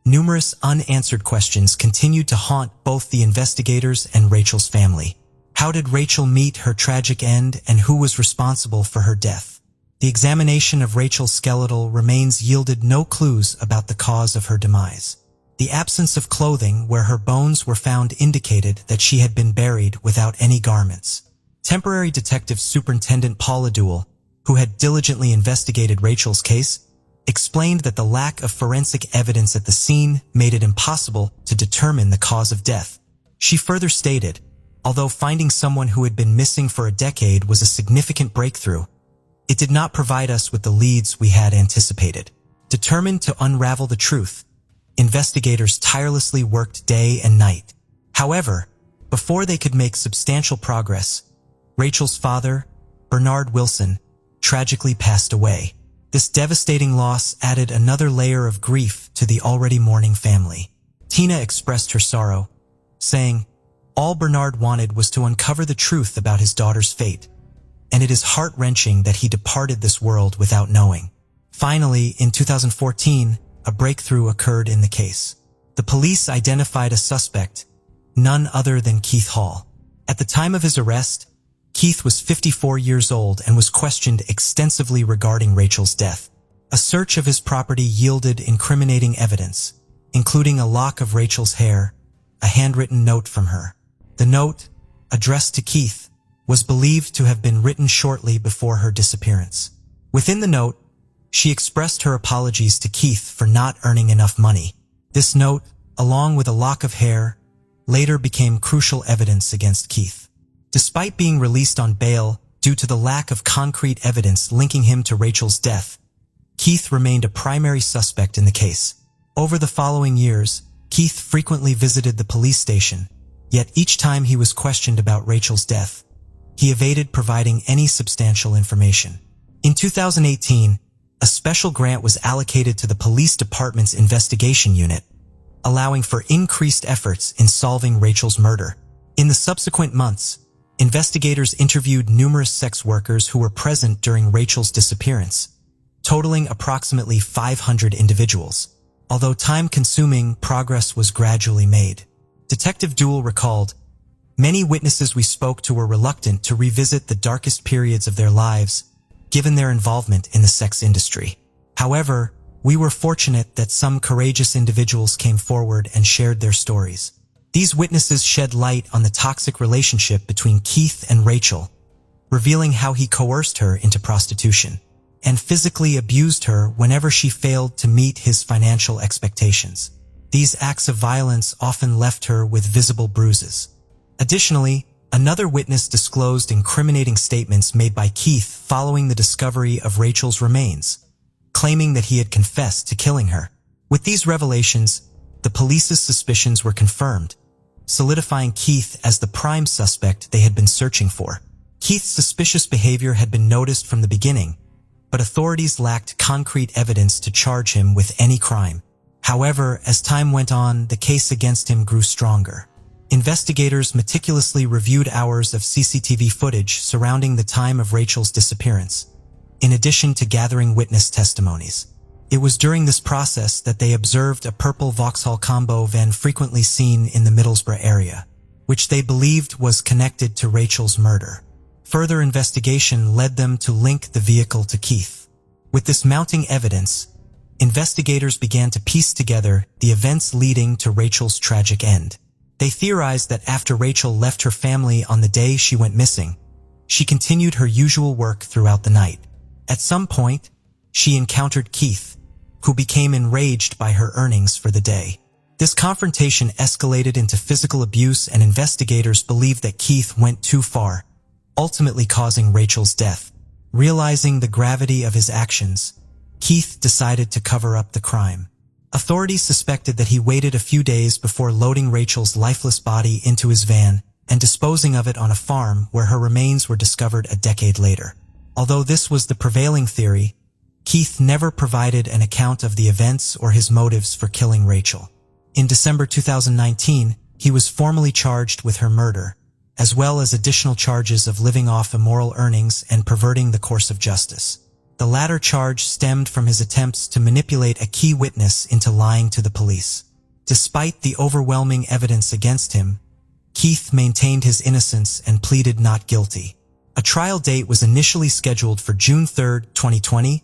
numerous unanswered questions continued to haunt both the investigators and Rachel's family. How did Rachel meet her tragic end, and who was responsible for her death? The examination of Rachel's skeletal remains yielded no clues about the cause of her demise. The absence of clothing where her bones were found indicated that she had been buried without any garments. Temporary Detective Superintendent Paula Duell, who had diligently investigated Rachel's case, explained that the lack of forensic evidence at the scene made it impossible to determine the cause of death. She further stated, although finding someone who had been missing for a decade was a significant breakthrough, it did not provide us with the leads we had anticipated. Determined to unravel the truth, investigators tirelessly worked day and night. However, before they could make substantial progress, Rachel's father, Bernard Wilson, tragically passed away. This devastating loss added another layer of grief to the already mourning family. Tina expressed her sorrow, saying, "All Bernard wanted was to uncover the truth about his daughter's fate, and it is heart-wrenching that he departed this world without knowing." Finally, in 2014, a breakthrough occurred in the case. The police identified a suspect, none other than Keith Hall. At the time of his arrest, Keith was 54 years old and was questioned extensively regarding Rachel's death. A search of his property yielded incriminating evidence, including a lock of Rachel's hair, a handwritten note from her. The note, addressed to Keith, was believed to have been written shortly before her disappearance. Within the note, she expressed her apologies to Keith for not earning enough money. This note, along with a lock of hair, later became crucial evidence against Keith. Despite being released on bail due to the lack of concrete evidence linking him to Rachel's death, Keith remained a primary suspect in the case. Over the following years, Keith frequently visited the police station, yet each time he was questioned about Rachel's death, he evaded providing any substantial information. In 2018, a special grant was allocated to the police department's investigation unit, allowing for increased efforts in solving Rachel's murder. In the subsequent months, investigators interviewed numerous sex workers who were present during Rachel's disappearance, totaling approximately 500 individuals. Although time-consuming, progress was gradually made. Detective Duell recalled, "Many witnesses we spoke to were reluctant to revisit the darkest periods of their lives, given their involvement in the sex industry. However, we were fortunate that some courageous individuals came forward and shared their stories. These witnesses shed light on the toxic relationship between Keith and Rachel, revealing how he coerced her into prostitution and physically abused her whenever she failed to meet his financial expectations. These acts of violence often left her with visible bruises." Additionally, another witness disclosed incriminating statements made by Keith following the discovery of Rachel's remains, claiming that he had confessed to killing her. With these revelations, the police's suspicions were confirmed, solidifying Keith as the prime suspect they had been searching for. Keith's suspicious behavior had been noticed from the beginning, but authorities lacked concrete evidence to charge him with any crime. However, as time went on, the case against him grew stronger. Investigators meticulously reviewed hours of CCTV footage surrounding the time of Rachel's disappearance, in addition to gathering witness testimonies. It was during this process that they observed a purple Vauxhall combo van frequently seen in the Middlesbrough area, which they believed was connected to Rachel's murder. Further investigation led them to link the vehicle to Keith. With this mounting evidence, investigators began to piece together the events leading to Rachel's tragic end. They theorized that after Rachel left her family on the day she went missing, she continued her usual work throughout the night. At some point, she encountered Keith, who became enraged by her earnings for the day. This confrontation escalated into physical abuse, and investigators believed that Keith went too far, ultimately causing Rachel's death. Realizing the gravity of his actions, Keith decided to cover up the crime. Authorities suspected that he waited a few days before loading Rachel's lifeless body into his van and disposing of it on a farm where her remains were discovered a decade later. Although this was the prevailing theory, Keith never provided an account of the events or his motives for killing Rachel. In December 2019, he was formally charged with her murder, as well as additional charges of living off immoral earnings and perverting the course of justice. The latter charge stemmed from his attempts to manipulate a key witness into lying to the police. Despite the overwhelming evidence against him, Keith maintained his innocence and pleaded not guilty. A trial date was initially scheduled for June 3, 2020,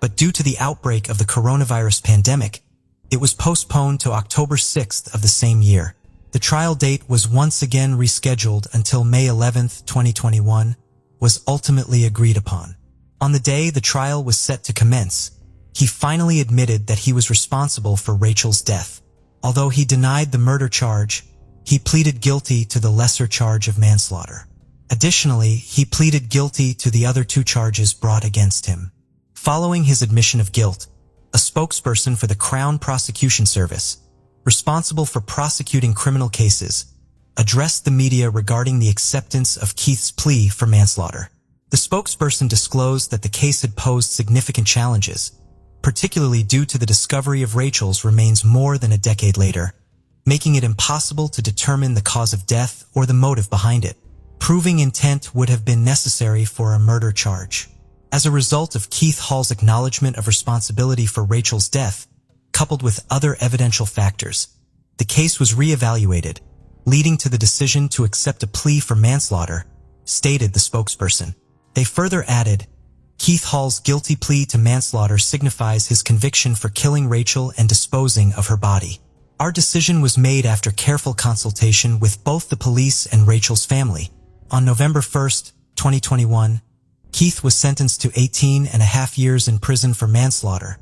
but due to the outbreak of the coronavirus pandemic, it was postponed to October 6th of the same year. The trial date was once again rescheduled until May 11, 2021, was ultimately agreed upon. On the day the trial was set to commence, he finally admitted that he was responsible for Rachel's death. Although he denied the murder charge, he pleaded guilty to the lesser charge of manslaughter. Additionally, he pleaded guilty to the other two charges brought against him. Following his admission of guilt, a spokesperson for the Crown Prosecution Service, responsible for prosecuting criminal cases, addressed the media regarding the acceptance of Keith's plea for manslaughter. The spokesperson disclosed that the case had posed significant challenges, particularly due to the discovery of Rachel's remains more than a decade later, making it impossible to determine the cause of death or the motive behind it. Proving intent would have been necessary for a murder charge. As a result of Keith Hall's acknowledgement of responsibility for Rachel's death, coupled with other evidential factors, the case was re-evaluated, leading to the decision to accept a plea for manslaughter, stated the spokesperson. They further added, Keith Hall's guilty plea to manslaughter signifies his conviction for killing Rachel and disposing of her body. Our decision was made after careful consultation with both the police and Rachel's family, On November 1st, 2021, Keith was sentenced to 18.5 years in prison for manslaughter,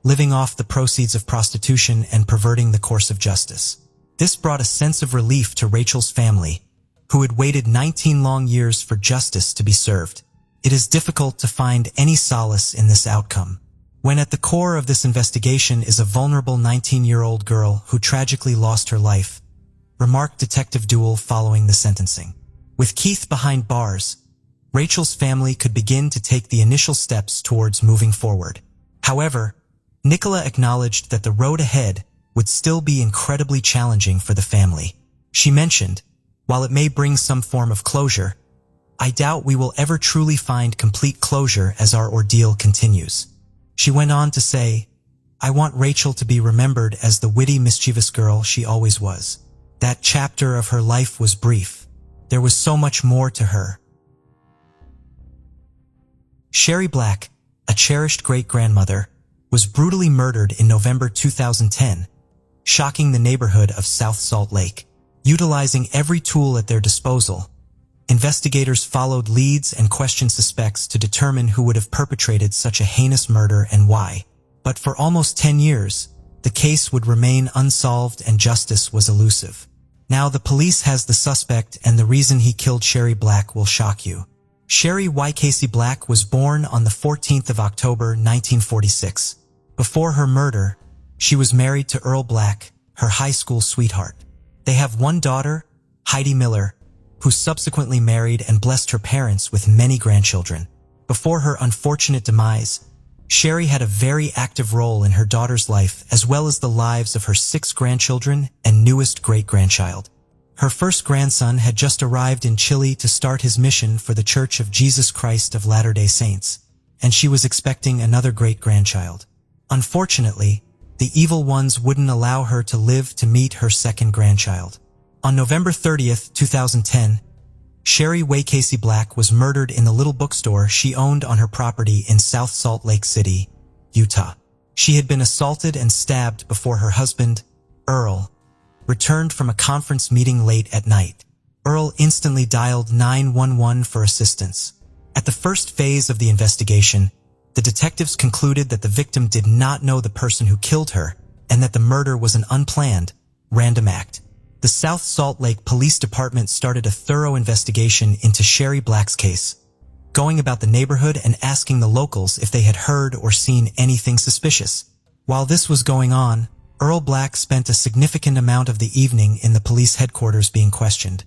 living off the proceeds of prostitution and perverting the course of justice. This brought a sense of relief to Rachel's family, who had waited 19 long years for justice to be served. It is difficult to find any solace in this outcome, when at the core of this investigation is a vulnerable 19-year-old girl who tragically lost her life, remarked Detective Duell following the sentencing. With Keith behind bars, Rachel's family could begin to take the initial steps towards moving forward. However, Nicola acknowledged that the road ahead would still be incredibly challenging for the family. She mentioned, "While it may bring some form of closure, I doubt we will ever truly find complete closure as our ordeal continues." She went on to say, "I want Rachel to be remembered as the witty, mischievous girl she always was. That chapter of her life was brief. There was so much more to her." Sherry Black, a cherished great-grandmother, was brutally murdered in November 2010, shocking the neighborhood of South Salt Lake. Utilizing every tool at their disposal, investigators followed leads and questioned suspects to determine who would have perpetrated such a heinous murder and why. But for almost 10 years, the case would remain unsolved and justice was elusive. Now the police has the suspect, and the reason he killed Sherry Black will shock you. Sherry Casey Black was born on the 14th of October 1946. Before her murder, she was married to Earl Black, her high school sweetheart. They have one daughter, Heidi Miller, who subsequently married and blessed her parents with many grandchildren. Before her unfortunate demise, Sherry had a very active role in her daughter's life as well as the lives of her 6 grandchildren and newest great-grandchild. Her first grandson had just arrived in Chile to start his mission for the Church of Jesus Christ of Latter-day Saints, and she was expecting another great-grandchild. Unfortunately, the evil ones wouldn't allow her to live to meet her second grandchild. On November 30th, 2010, Sherry Casey Black was murdered in the little bookstore she owned on her property in South Salt Lake City, Utah. She had been assaulted and stabbed before her husband, Earl, returned from a conference meeting late at night. Earl instantly dialed 911 for assistance. At the first phase of the investigation, the detectives concluded that the victim did not know the person who killed her and that the murder was an unplanned, random act. The South Salt Lake Police Department started a thorough investigation into Sherry Black's case, going about the neighborhood and asking the locals if they had heard or seen anything suspicious. While this was going on, Earl Black spent a significant amount of the evening in the police headquarters being questioned,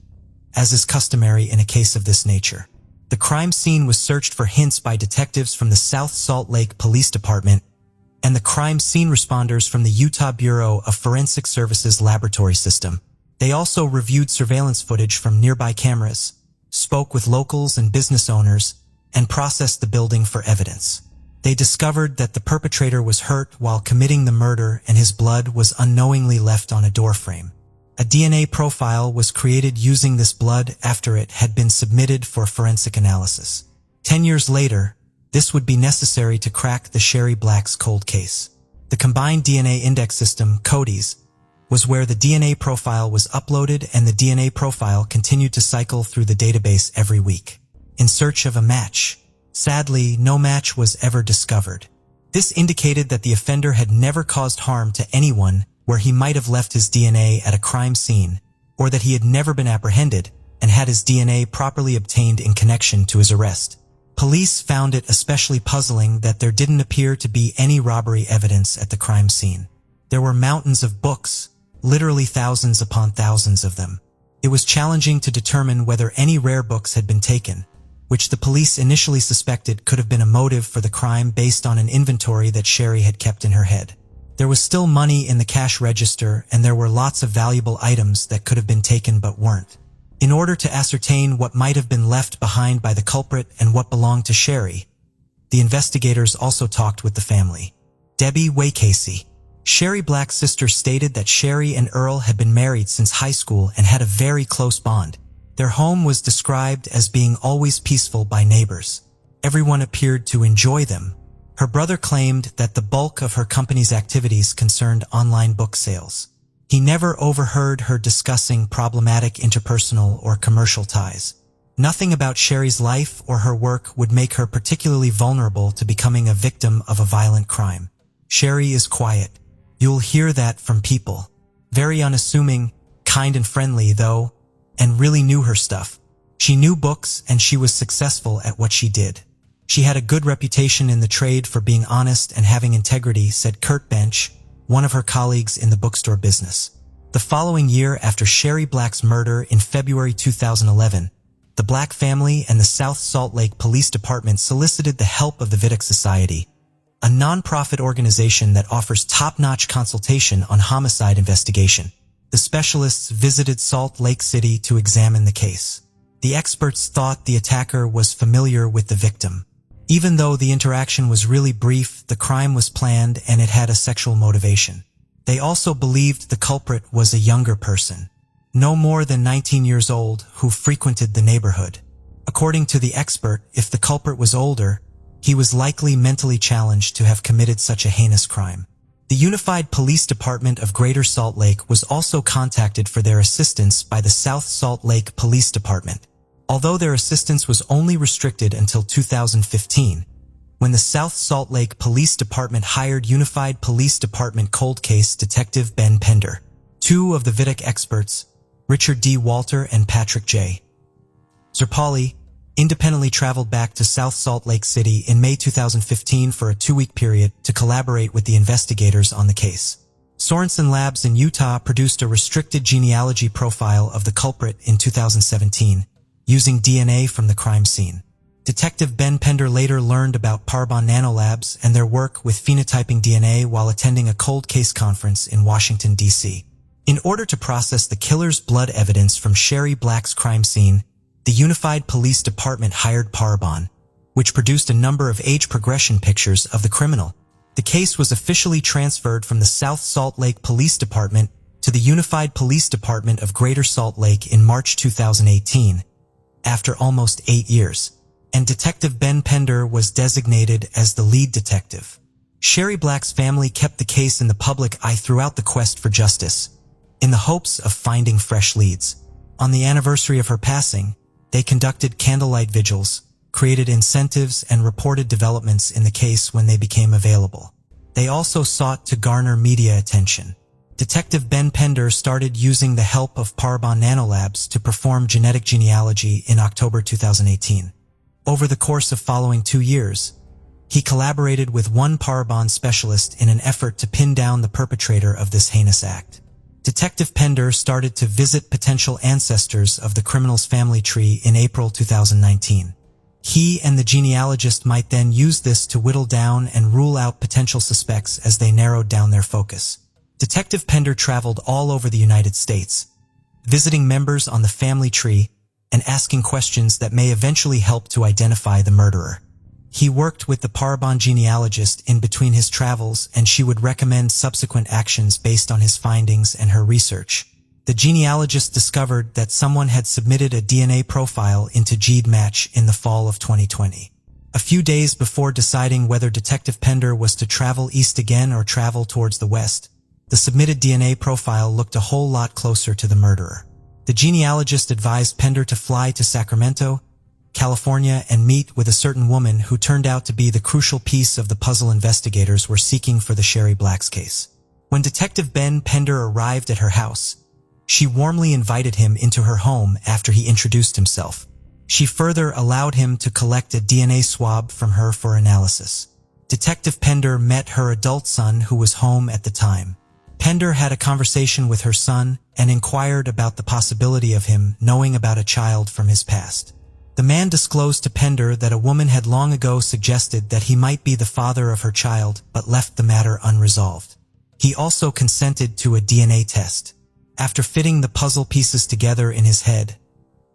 as is customary in a case of this nature. The crime scene was searched for hints by detectives from the South Salt Lake Police Department and the crime scene responders from the Utah Bureau of Forensic Services laboratory system. They also reviewed surveillance footage from nearby cameras, spoke with locals and business owners, and processed the building for evidence. They discovered that the perpetrator was hurt while committing the murder and his blood was unknowingly left on a doorframe. A DNA profile was created using this blood after it had been submitted for forensic analysis. 10 years later, this would be necessary to crack the Sherry Black's cold case. The Combined DNA Index System, CODIS, was where the DNA profile was uploaded and the DNA profile continued to cycle through the database every week, in search of a match. Sadly, no match was ever discovered. This indicated that the offender had never caused harm to anyone where he might have left his DNA at a crime scene, or that he had never been apprehended and had his DNA properly obtained in connection to his arrest. Police found it especially puzzling that there didn't appear to be any robbery evidence at the crime scene. There were mountains of books, literally thousands upon thousands of them. It was challenging to determine whether any rare books had been taken, which the police initially suspected could have been a motive for the crime based on an inventory that Sherry had kept in her head. There was still money in the cash register, and there were lots of valuable items that could have been taken but weren't. In order to ascertain what might have been left behind by the culprit and what belonged to Sherry, the investigators also talked with the family. Debbie Casey, Sherry Black's sister, stated that Sherry and Earl had been married since high school and had a very close bond. Their home was described as being always peaceful by neighbors. Everyone appeared to enjoy them. Her brother claimed that the bulk of her company's activities concerned online book sales. He never overheard her discussing problematic interpersonal or commercial ties. Nothing about Sherry's life or her work would make her particularly vulnerable to becoming a victim of a violent crime. Sherry is quiet. You'll hear that from people. Very unassuming, kind and friendly, though, and really knew her stuff. She knew books and she was successful at what she did. She had a good reputation in the trade for being honest and having integrity, said Kurt Bench, one of her colleagues in the bookstore business. The following year, after Sherry Black's murder in February 2011, the Black family and the South Salt Lake Police Department solicited the help of the Vidic Society, a non-profit organization that offers top-notch consultation on homicide investigation. The specialists visited Salt Lake City to examine the case. The experts thought the attacker was familiar with the victim. Even though the interaction was really brief, the crime was planned and it had a sexual motivation. They also believed the culprit was a younger person, no more than 19 years old, who frequented the neighborhood. According to the expert, if the culprit was older, he was likely mentally challenged to have committed such a heinous crime. The Unified Police Department of Greater Salt Lake was also contacted for their assistance by the South Salt Lake Police Department, although their assistance was only restricted until 2015, when the South Salt Lake Police Department hired Unified Police Department cold case detective Ben Pender. Two of the Vidic experts, Richard D. Walter and Patrick J. Zerpali, independently traveled back to South Salt Lake City in May 2015 for a 2-week period to collaborate with the investigators on the case. Sorensen Labs in Utah produced a restricted genealogy profile of the culprit in 2017, using DNA from the crime scene. Detective Ben Pender later learned about Parabon Nanolabs and their work with phenotyping DNA while attending a cold case conference in Washington, D.C. In order to process the killer's blood evidence from Sherry Black's crime scene, the Unified Police Department hired Parabon, which produced a number of age progression pictures of the criminal. The case was officially transferred from the South Salt Lake Police Department to the Unified Police Department of Greater Salt Lake in March 2018, after almost 8 years, and Detective Ben Pender was designated as the lead detective. Sherry Black's family kept the case in the public eye throughout the quest for justice, in the hopes of finding fresh leads. On the anniversary of her passing, they conducted candlelight vigils, created incentives, and reported developments in the case when they became available. They also sought to garner media attention. Detective Ben Pender started using the help of Parabon Nanolabs to perform genetic genealogy in October 2018. Over the course of following 2 years, he collaborated with one Parabon specialist in an effort to pin down the perpetrator of this heinous act. Detective Pender started to visit potential ancestors of the criminal's family tree in April 2019. He and the genealogist might then use this to whittle down and rule out potential suspects as they narrowed down their focus. Detective Pender traveled all over the United States, visiting members on the family tree and asking questions that may eventually help to identify the murderer. He worked with the Parabon genealogist in between his travels, and she would recommend subsequent actions based on his findings and her research. The genealogist discovered that someone had submitted a DNA profile into GeneMatch in the fall of 2020. A few days before deciding whether Detective Pender was to travel east again or travel towards the west, the submitted DNA profile looked a whole lot closer to the murderer. The genealogist advised Pender to fly to Sacramento, California, and meet with a certain woman who turned out to be the crucial piece of the puzzle investigators were seeking for the Sherry Black's case. When Detective Ben Pender arrived at her house, she warmly invited him into her home after he introduced himself. She further allowed him to collect a DNA swab from her for analysis. Detective Pender met her adult son, who was home at the time. Pender had a conversation with her son and inquired about the possibility of him knowing about a child from his past. The man disclosed to Pender that a woman had long ago suggested that he might be the father of her child, but left the matter unresolved. He also consented to a DNA test. After fitting the puzzle pieces together in his head,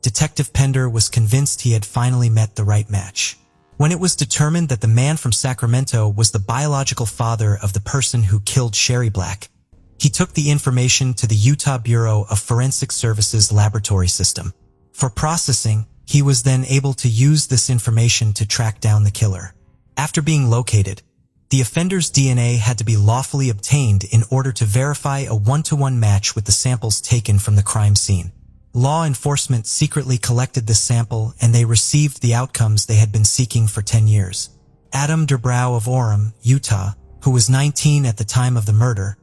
Detective Pender was convinced he had finally met the right match. When it was determined that the man from Sacramento was the biological father of the person who killed Sherry Black, he took the information to the Utah Bureau of Forensic Services laboratory system. For processing, he was then able to use this information to track down the killer. After being located, the offender's DNA had to be lawfully obtained in order to verify a one-to-one match with the samples taken from the crime scene. Law enforcement secretly collected this sample and they received the outcomes they had been seeking for 10 years. Adam Durbrow of Orem, Utah, who was 19 at the time of the murder,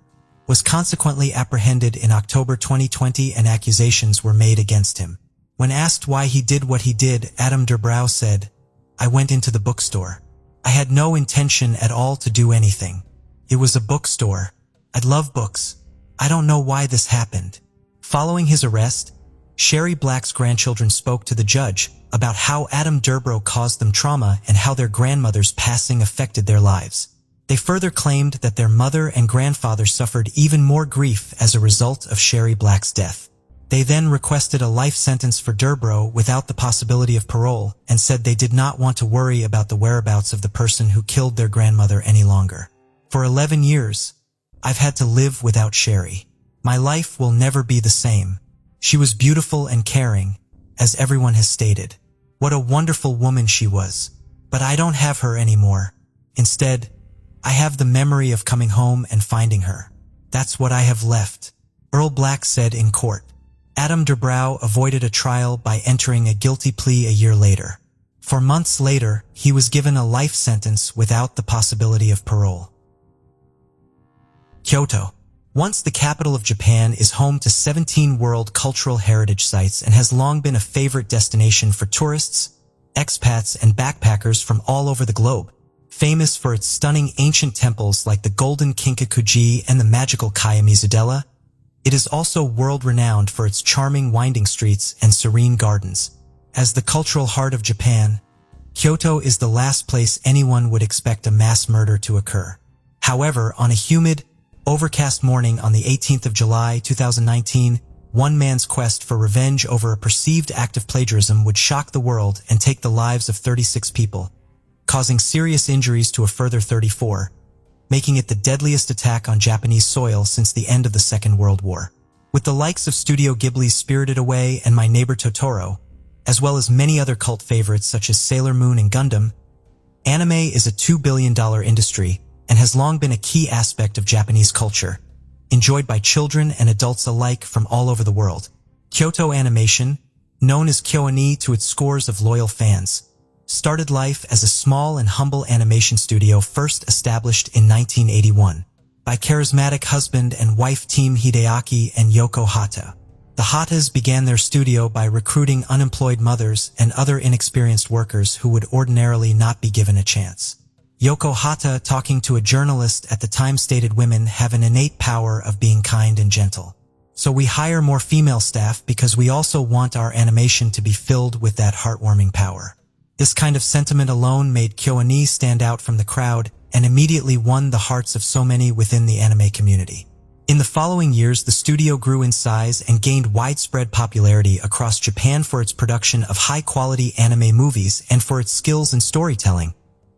was consequently apprehended in October 2020 and accusations were made against him. When asked why he did what he did, Adam Durbrow said, "I went into the bookstore. I had no intention at all to do anything. It was a bookstore. I love books. I don't know why this happened." Following his arrest, Sherry Black's grandchildren spoke to the judge about how Adam Durbrow caused them trauma and how their grandmother's passing affected their lives. They further claimed that their mother and grandfather suffered even more grief as a result of Sherry Black's death. They then requested a life sentence for Durbrow without the possibility of parole and said they did not want to worry about the whereabouts of the person who killed their grandmother any longer. "For 11 years, I've had to live without Sherry. My life will never be the same. She was beautiful and caring, as everyone has stated. What a wonderful woman she was. But I don't have her anymore. Instead, I have the memory of coming home and finding her. That's what I have left," Earl Black said in court. Adam Durbrow avoided a trial by entering a guilty plea a year later. For months later, he was given a life sentence without the possibility of parole. Kyoto. Once the capital of Japan, is home to 17 World Cultural Heritage Sites and has long been a favorite destination for tourists, expats, and backpackers from all over the globe. Famous for its stunning ancient temples like the Golden Kinkakuji and the magical Kaya-Mizudela, it is also world-renowned for its charming winding streets and serene gardens. As the cultural heart of Japan, Kyoto is the last place anyone would expect a mass murder to occur. However, on a humid, overcast morning on the 18th of July 2019, one man's quest for revenge over a perceived act of plagiarism would shock the world and take the lives of 36 people, causing serious injuries to a further 34, making it the deadliest attack on Japanese soil since the end of the Second World War. With the likes of Studio Ghibli's Spirited Away and My Neighbor Totoro, as well as many other cult favorites such as Sailor Moon and Gundam, anime is a $2 billion industry and has long been a key aspect of Japanese culture, enjoyed by children and adults alike from all over the world. Kyoto Animation, known as KyoAni to its scores of loyal fans, started life as a small and humble animation studio first established in 1981 by charismatic husband and wife team Hideaki and Yoko Hata. The Hatas began their studio by recruiting unemployed mothers and other inexperienced workers who would ordinarily not be given a chance. Yoko Hata, talking to a journalist at the time, stated, "Women have an innate power of being kind and gentle. So we hire more female staff because we also want our animation to be filled with that heartwarming power." This kind of sentiment alone made KyoAni stand out from the crowd and immediately won the hearts of so many within the anime community. In the following years, the studio grew in size and gained widespread popularity across Japan for its production of high-quality anime movies and for its skills in storytelling,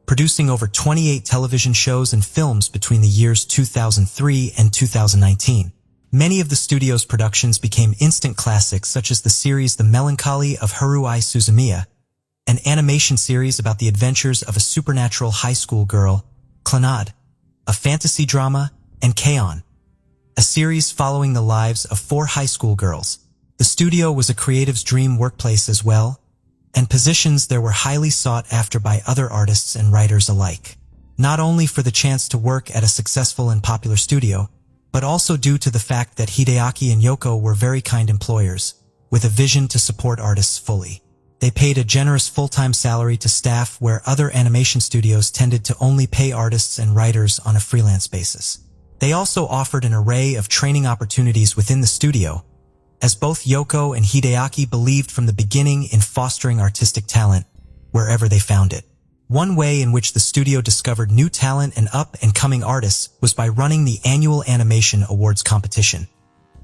producing over 28 television shows and films between the years 2003 and 2019. Many of the studio's productions became instant classics, such as the series The Melancholy of Haruhi Suzumiya, an animation series about the adventures of a supernatural high school girl, Clannad, a fantasy drama, and K-On!, a series following the lives of 4 high school girls. The studio was a creative's dream workplace as well, and positions there were highly sought after by other artists and writers alike. Not only for the chance to work at a successful and popular studio, but also due to the fact that Hideaki and Yoko were very kind employers, with a vision to support artists fully. They paid a generous full-time salary to staff where other animation studios tended to only pay artists and writers on a freelance basis. They also offered an array of training opportunities within the studio, as both Yoko and Hideaki believed from the beginning in fostering artistic talent wherever they found it. One way in which the studio discovered new talent and up-and-coming artists was by running the annual Animation Awards competition,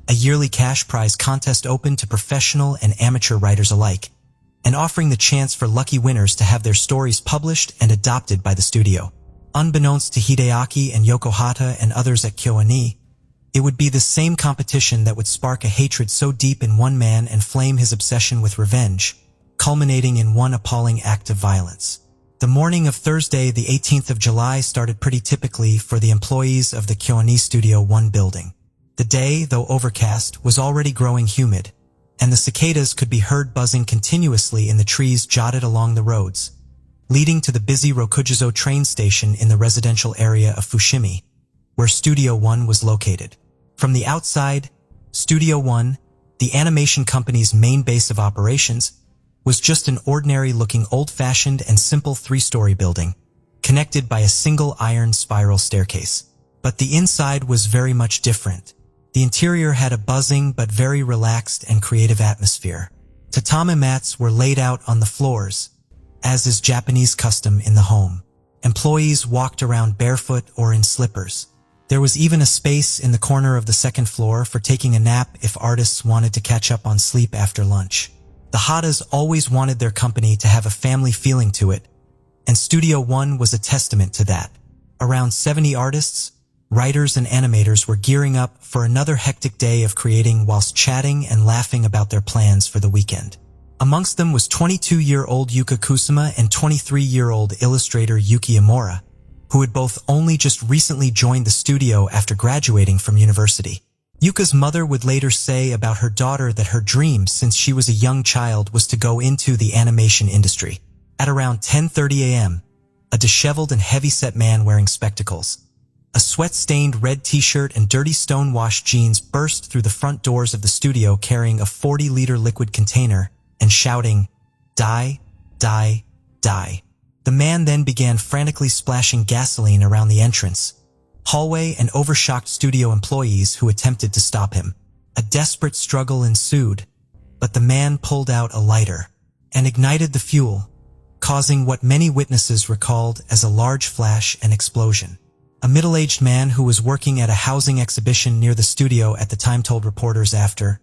a yearly cash prize contest open to professional and amateur writers alike, and offering the chance for lucky winners to have their stories published and adopted by the studio. Unbeknownst to Hideaki and Yoko Hata and others at KyoAni, it would be the same competition that would spark a hatred so deep in one man and flame his obsession with revenge, culminating in one appalling act of violence. The morning of Thursday, the 18th of July, started pretty typically for the employees of the KyoAni Studio 1 building. The day, though overcast, was already growing humid, and the cicadas could be heard buzzing continuously in the trees dotted along the roads, leading to the busy Rokujizo train station in the residential area of Fushimi, where Studio One was located. From the outside, Studio One, the animation company's main base of operations, was just an ordinary-looking old-fashioned and simple three-story building, connected by a single iron spiral staircase. But the inside was very much different. The interior had a buzzing but very relaxed and creative atmosphere. Tatami mats were laid out on the floors, as is Japanese custom in the home. Employees walked around barefoot or in slippers. There was even a space in the corner of the second floor for taking a nap if artists wanted to catch up on sleep after lunch. The Hadas always wanted their company to have a family feeling to it, and Studio One was a testament to that. Around 70 artists, writers and animators were gearing up for another hectic day of creating whilst chatting and laughing about their plans for the weekend. Amongst them was 22-year-old Yuka Kusuma and 23-year-old illustrator Yuki Imura, who had both only just recently joined the studio after graduating from university. Yuka's mother would later say about her daughter that her dream since she was a young child was to go into the animation industry. At around 10:30 a.m., a disheveled and heavy-set man wearing spectacles, a sweat-stained red t-shirt and dirty stone-washed jeans burst through the front doors of the studio carrying a 40-liter liquid container and shouting, "Die, die, die." The man then began frantically splashing gasoline around the entrance, hallway, and overshocked studio employees who attempted to stop him. A desperate struggle ensued, but the man pulled out a lighter and ignited the fuel, causing what many witnesses recalled as a large flash and explosion. A middle-aged man who was working at a housing exhibition near the studio at the time told reporters after,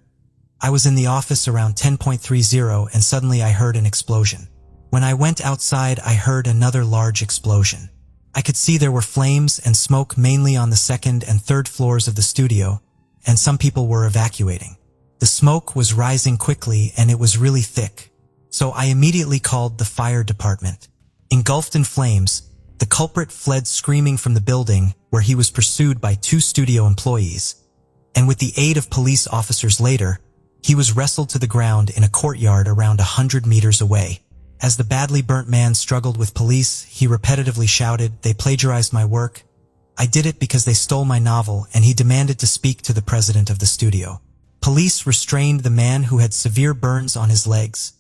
"I was in the office around 10:30 and suddenly I heard an explosion. When I went outside, I heard another large explosion. I could see there were flames and smoke mainly on the second and third floors of the studio, and some people were evacuating. The smoke was rising quickly and it was really thick, so I immediately called the fire department." Engulfed in flames, the culprit fled screaming from the building where he was pursued by 2 studio employees, and with the aid of police officers later, he was wrestled to the ground in a courtyard around 100 meters away. As the badly burnt man struggled with police, he repetitively shouted, "They plagiarized my work. I did it because they stole my novel," and he demanded to speak to the president of the studio. Police restrained the man who had severe burns on his legs,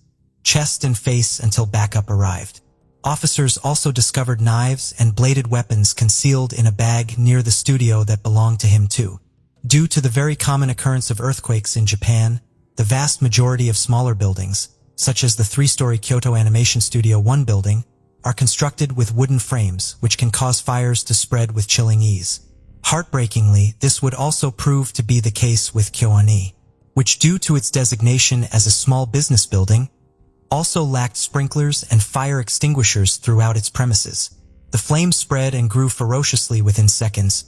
chest and face until backup arrived. Officers also discovered knives and bladed weapons concealed in a bag near the studio that belonged to him too. Due to the very common occurrence of earthquakes in Japan, the vast majority of smaller buildings, such as the 3-story Kyoto Animation Studio 1 building, are constructed with wooden frames, which can cause fires to spread with chilling ease. Heartbreakingly, this would also prove to be the case with Kyoani, which due to its designation as a small business building, also lacked sprinklers and fire extinguishers throughout its premises. The flames spread and grew ferociously within seconds,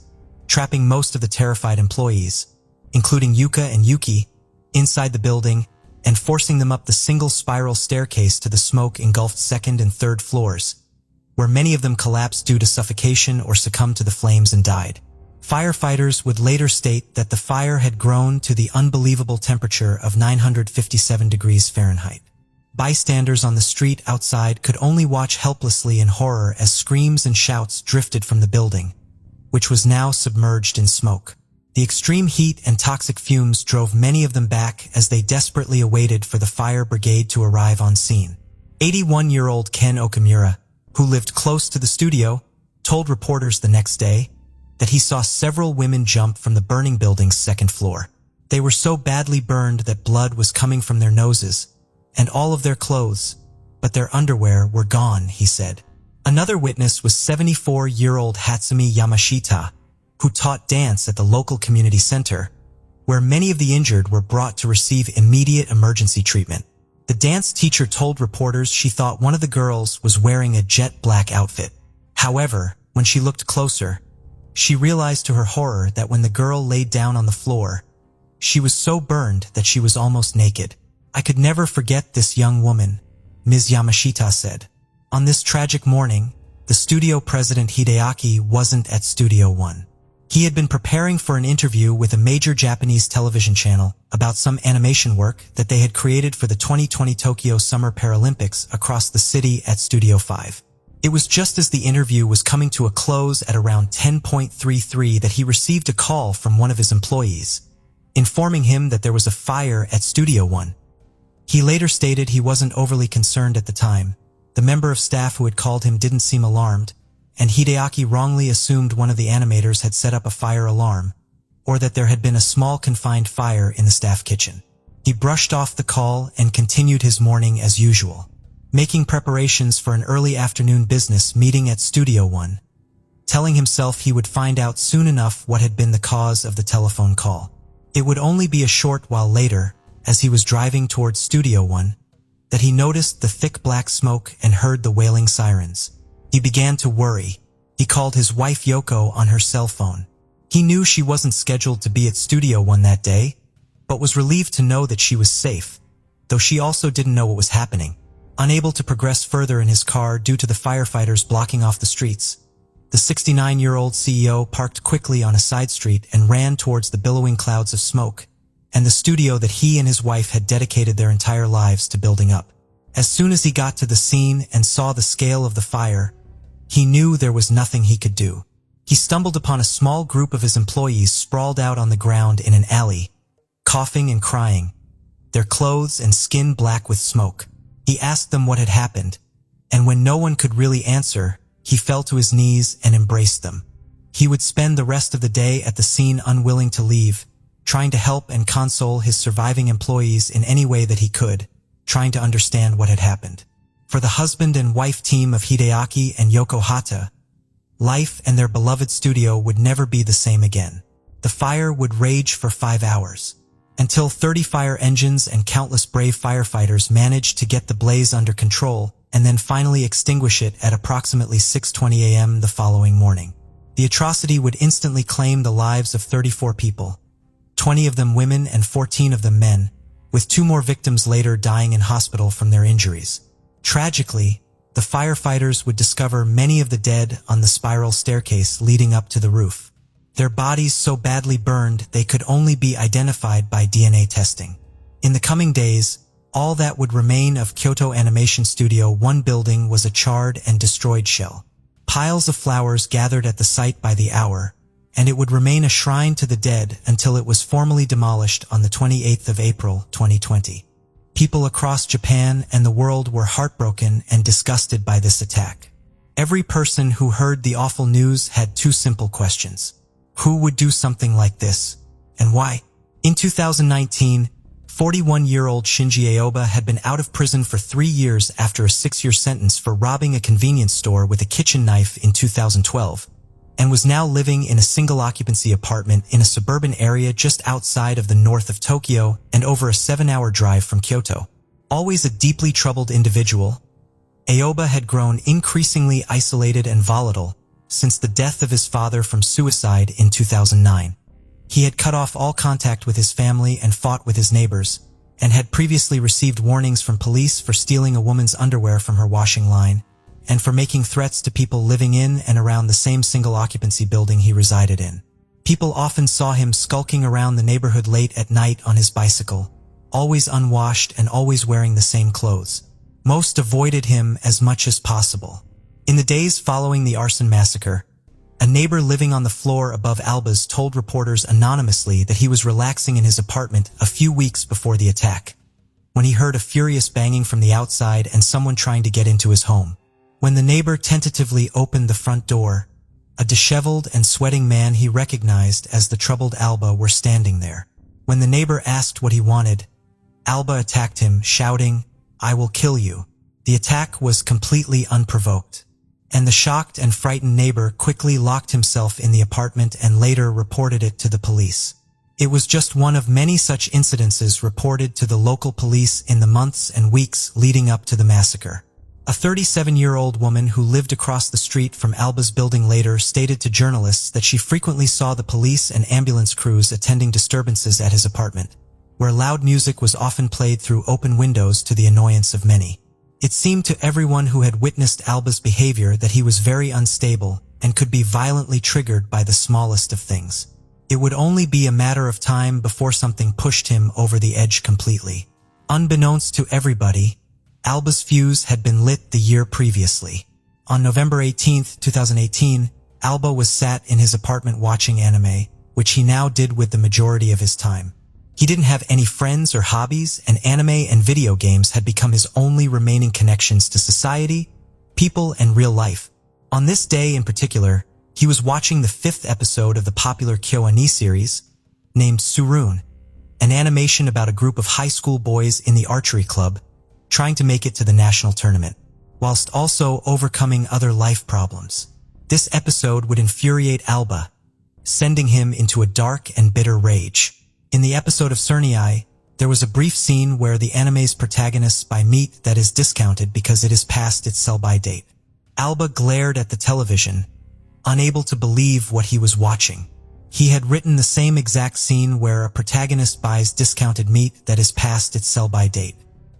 trapping most of the terrified employees, including Yuka and Yuki, inside the building, and forcing them up the single spiral staircase to the smoke-engulfed second and third floors, where many of them collapsed due to suffocation or succumbed to the flames and died. Firefighters would later state that the fire had grown to the unbelievable temperature of 957 degrees Fahrenheit. Bystanders on the street outside could only watch helplessly in horror as screams and shouts drifted from the building, which was now submerged in smoke. The extreme heat and toxic fumes drove many of them back as they desperately awaited for the fire brigade to arrive on scene. 81-year-old Ken Okamura, who lived close to the studio, told reporters the next day that he saw several women jump from the burning building's second floor. They were so badly burned that blood was coming from their noses and all of their clothes, but their underwear were gone, he said. Another witness was 74-year-old Hatsumi Yamashita, who taught dance at the local community center, where many of the injured were brought to receive immediate emergency treatment. The dance teacher told reporters she thought one of the girls was wearing a jet black outfit. However, when she looked closer, she realized to her horror that when the girl laid down on the floor, she was so burned that she was almost naked. "I could never forget this young woman," Ms. Yamashita said. On this tragic morning, the studio president Hideaki wasn't at Studio One. He had been preparing for an interview with a major Japanese television channel about some animation work that they had created for the 2020 Tokyo Summer Paralympics across the city at Studio 5. It was just as the interview was coming to a close at around 10:33 that he received a call from one of his employees, informing him that there was a fire at Studio 1. He later stated he wasn't overly concerned at the time. The member of staff who had called him didn't seem alarmed, and Hideaki wrongly assumed one of the animators had set up a fire alarm, or that there had been a small confined fire in the staff kitchen. He brushed off the call and continued his morning as usual, making preparations for an early afternoon business meeting at Studio 1, telling himself he would find out soon enough what had been the cause of the telephone call. It would only be a short while later, as he was driving towards Studio 1, that he noticed the thick black smoke and heard the wailing sirens. He began to worry. He called his wife Yoko on her cell phone. He knew she wasn't scheduled to be at Studio 1 that day, but was relieved to know that she was safe, though she also didn't know what was happening. Unable to progress further in his car due to the firefighters blocking off the streets, the 69-year-old CEO parked quickly on a side street and ran towards the billowing clouds of smoke, and the studio that he and his wife had dedicated their entire lives to building up. As soon as he got to the scene and saw the scale of the fire, he knew there was nothing he could do. He stumbled upon a small group of his employees sprawled out on the ground in an alley, coughing and crying, their clothes and skin black with smoke. He asked them what had happened, and when no one could really answer, he fell to his knees and embraced them. He would spend the rest of the day at the scene unwilling to leave, trying to help and console his surviving employees in any way that he could, trying to understand what had happened. For the husband and wife team of Hideaki and Yoko Hata, life and their beloved studio would never be the same again. The fire would rage for 5 hours, until 30 fire engines and countless brave firefighters managed to get the blaze under control and then finally extinguish it at approximately 6:20 a.m. the following morning. The atrocity would instantly claim the lives of 34 people, 20 of them women and 14 of them men, with 2 more victims later dying in hospital from their injuries. Tragically, the firefighters would discover many of the dead on the spiral staircase leading up to the roof. Their bodies so badly burned they could only be identified by DNA testing. In the coming days, all that would remain of Kyoto Animation Studio 1 building was a charred and destroyed shell. Piles of flowers gathered at the site by the hour, and it would remain a shrine to the dead until it was formally demolished on the 28th of April, 2020. People across Japan and the world were heartbroken and disgusted by this attack. Every person who heard the awful news had 2 simple questions. Who would do something like this, and why? In 2019, 41-year-old Shinji Aoba had been out of prison for 3 years after a 6-year sentence for robbing a convenience store with a kitchen knife in 2012, and was now living in a single-occupancy apartment in a suburban area just outside of the north of Tokyo and over a 7-hour drive from Kyoto. Always a deeply troubled individual, Aoba had grown increasingly isolated and volatile since the death of his father from suicide in 2009. He had cut off all contact with his family and fought with his neighbors, and had previously received warnings from police for stealing a woman's underwear from her washing line, and for making threats to people living in and around the same single-occupancy building he resided in. People often saw him skulking around the neighborhood late at night on his bicycle, always unwashed and always wearing the same clothes. Most avoided him as much as possible. In the days following the arson massacre, a neighbor living on the floor above Alba's told reporters anonymously that he was relaxing in his apartment a few weeks before the attack, when he heard a furious banging from the outside and someone trying to get into his home. When the neighbor tentatively opened the front door, a disheveled and sweating man he recognized as the troubled Alba were standing there. When the neighbor asked what he wanted, Alba attacked him, shouting, "I will kill you." The attack was completely unprovoked, and the shocked and frightened neighbor quickly locked himself in the apartment and later reported it to the police. It was just one of many such incidences reported to the local police in the months and weeks leading up to the massacre. A 37-year-old woman who lived across the street from Alba's building later stated to journalists that she frequently saw the police and ambulance crews attending disturbances at his apartment, where loud music was often played through open windows to the annoyance of many. It seemed to everyone who had witnessed Alba's behavior that he was very unstable and could be violently triggered by the smallest of things. It would only be a matter of time before something pushed him over the edge completely. Unbeknownst to everybody, Alba's fuse had been lit the year previously. On November 18, 2018, Alba was sat in his apartment watching anime, which he now did with the majority of his time. He didn't have any friends or hobbies, and anime and video games had become his only remaining connections to society, people, and real life. On this day in particular, he was watching the 5th episode of the popular KyoAni series, named Surun, an animation about a group of high school boys in the archery club trying to make it to the national tournament, whilst also overcoming other life problems. This episode would infuriate Alba, sending him into a dark and bitter rage. In the episode of Surnei, there was a brief scene where the anime's protagonist buy meat that is discounted because it is past its sell-by date. Alba glared at the television, unable to believe what he was watching. He had written the same exact scene where a protagonist buys discounted meat that is past its sell-by date,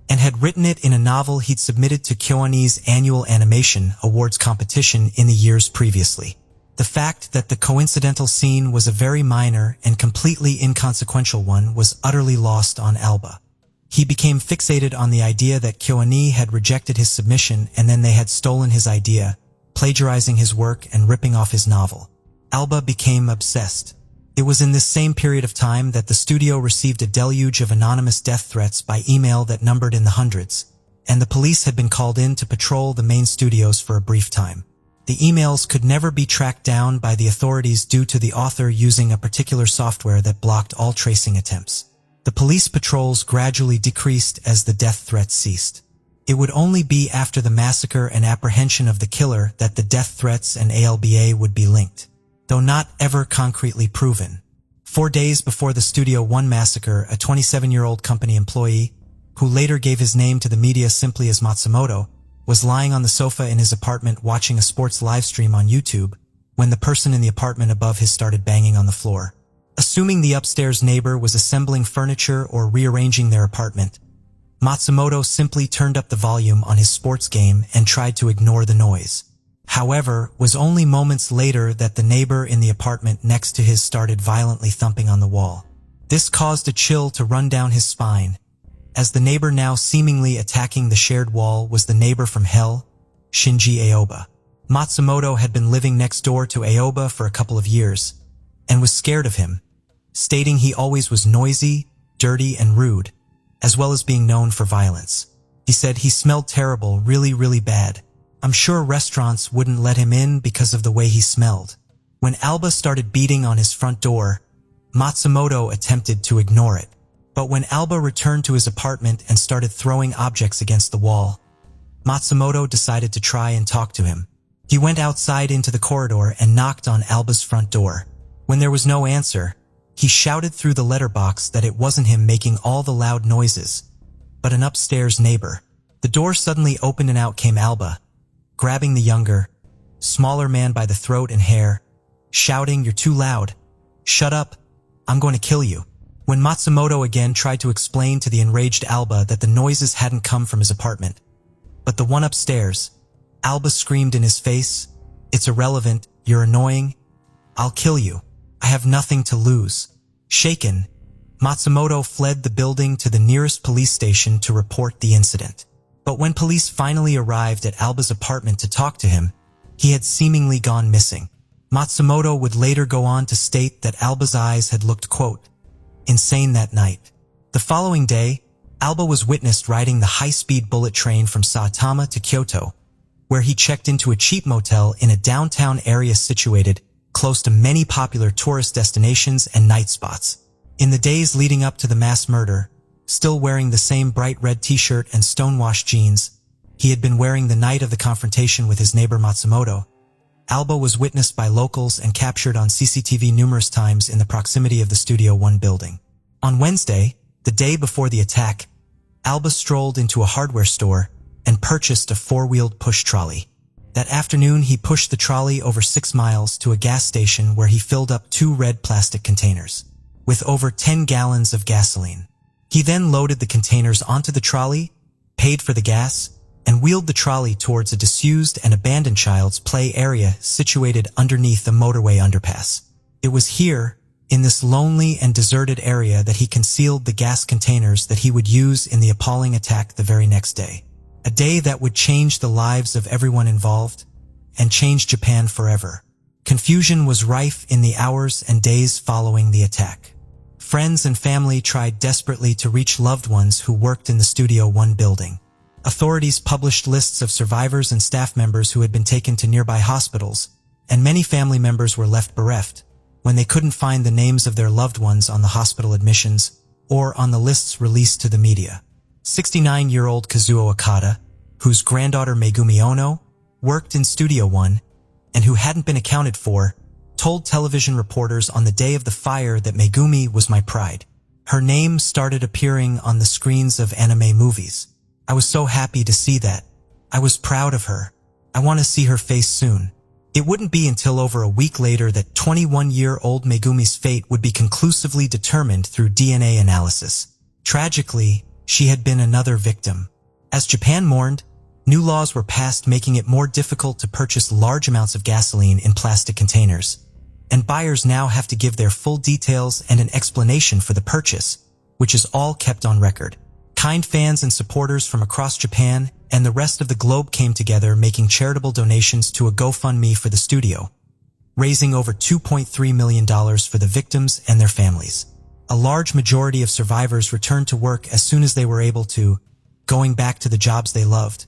and had written it in a novel he'd submitted to KyoAni's annual animation awards competition in the years previously. The fact that the coincidental scene was a very minor and completely inconsequential one was utterly lost on Alba. He became fixated on the idea that KyoAni had rejected his submission and then they had stolen his idea, plagiarizing his work and ripping off his novel. Alba became obsessed. It was in this same period of time that the studio received a deluge of anonymous death threats by email that numbered in the hundreds, and the police had been called in to patrol the main studios for a brief time. The emails could never be tracked down by the authorities due to the author using a particular software that blocked all tracing attempts. The police patrols gradually decreased as the death threats ceased. It would only be after the massacre and apprehension of the killer that the death threats and ALBA would be linked, though not ever concretely proven. 4 days before the Studio One massacre, a 27-year-old company employee, who later gave his name to the media simply as Matsumoto, was lying on the sofa in his apartment watching a sports live stream on YouTube when the person in the apartment above his started banging on the floor. Assuming the upstairs neighbor was assembling furniture or rearranging their apartment, Matsumoto simply turned up the volume on his sports game and tried to ignore the noise. However, it was only moments later that the neighbor in the apartment next to his started violently thumping on the wall. This caused a chill to run down his spine, as the neighbor now seemingly attacking the shared wall was the neighbor from hell, Shinji Aoba. Matsumoto had been living next door to Aoba for a couple of years, and was scared of him, stating he always was noisy, dirty, and rude, as well as being known for violence. He said he smelled terrible, really bad. I'm sure restaurants wouldn't let him in because of the way he smelled. When Alba started beating on his front door, Matsumoto attempted to ignore it. But when Alba returned to his apartment and started throwing objects against the wall, Matsumoto decided to try and talk to him. He went outside into the corridor and knocked on Alba's front door. When there was no answer, he shouted through the letterbox that it wasn't him making all the loud noises, but an upstairs neighbor. The door suddenly opened and out came Alba, grabbing the younger, smaller man by the throat and hair, shouting, "You're too loud. Shut up. I'm going to kill you." When Matsumoto again tried to explain to the enraged Alba that the noises hadn't come from his apartment, but the one upstairs, Alba screamed in his face, "It's irrelevant. You're annoying. I'll kill you. I have nothing to lose." Shaken, Matsumoto fled the building to the nearest police station to report the incident. But when police finally arrived at Alba's apartment to talk to him, he had seemingly gone missing. Matsumoto would later go on to state that Alba's eyes had looked, quote, insane that night. The following day, Alba was witnessed riding the high-speed bullet train from Saitama to Kyoto, where he checked into a cheap motel in a downtown area situated close to many popular tourist destinations and night spots. In the days leading up to the mass murder, still wearing the same bright red t-shirt and stonewashed jeans he had been wearing the night of the confrontation with his neighbor Matsumoto, Alba was witnessed by locals and captured on CCTV numerous times in the proximity of the Studio One building. On Wednesday, the day before the attack, Alba strolled into a hardware store and purchased a 4-wheeled push trolley. That afternoon, he pushed the trolley over 6 miles to a gas station where he filled up 2 red plastic containers with over 10 gallons of gasoline. He then loaded the containers onto the trolley, paid for the gas, and wheeled the trolley towards a disused and abandoned child's play area situated underneath a motorway underpass. It was here, in this lonely and deserted area, that he concealed the gas containers that he would use in the appalling attack the very next day. A day that would change the lives of everyone involved and change Japan forever. Confusion was rife in the hours and days following the attack. Friends and family tried desperately to reach loved ones who worked in the Studio One building. Authorities published lists of survivors and staff members who had been taken to nearby hospitals, and many family members were left bereft when they couldn't find the names of their loved ones on the hospital admissions or on the lists released to the media. 69-year-old Kazuo Okada, whose granddaughter Megumi Ono worked in Studio One and who hadn't been accounted for, told television reporters on the day of the fire that Megumi was my pride. Her name started appearing on the screens of anime movies. I was so happy to see that. I was proud of her. I want to see her face soon. It wouldn't be until over a week later that 21-year-old Megumi's fate would be conclusively determined through DNA analysis. Tragically, she had been another victim. As Japan mourned, new laws were passed making it more difficult to purchase large amounts of gasoline in plastic containers, and buyers now have to give their full details and an explanation for the purchase, which is all kept on record. Kind fans and supporters from across Japan and the rest of the globe came together, making charitable donations to a GoFundMe for the studio, raising over $2.3 million for the victims and their families. A large majority of survivors returned to work as soon as they were able to, going back to the jobs they loved,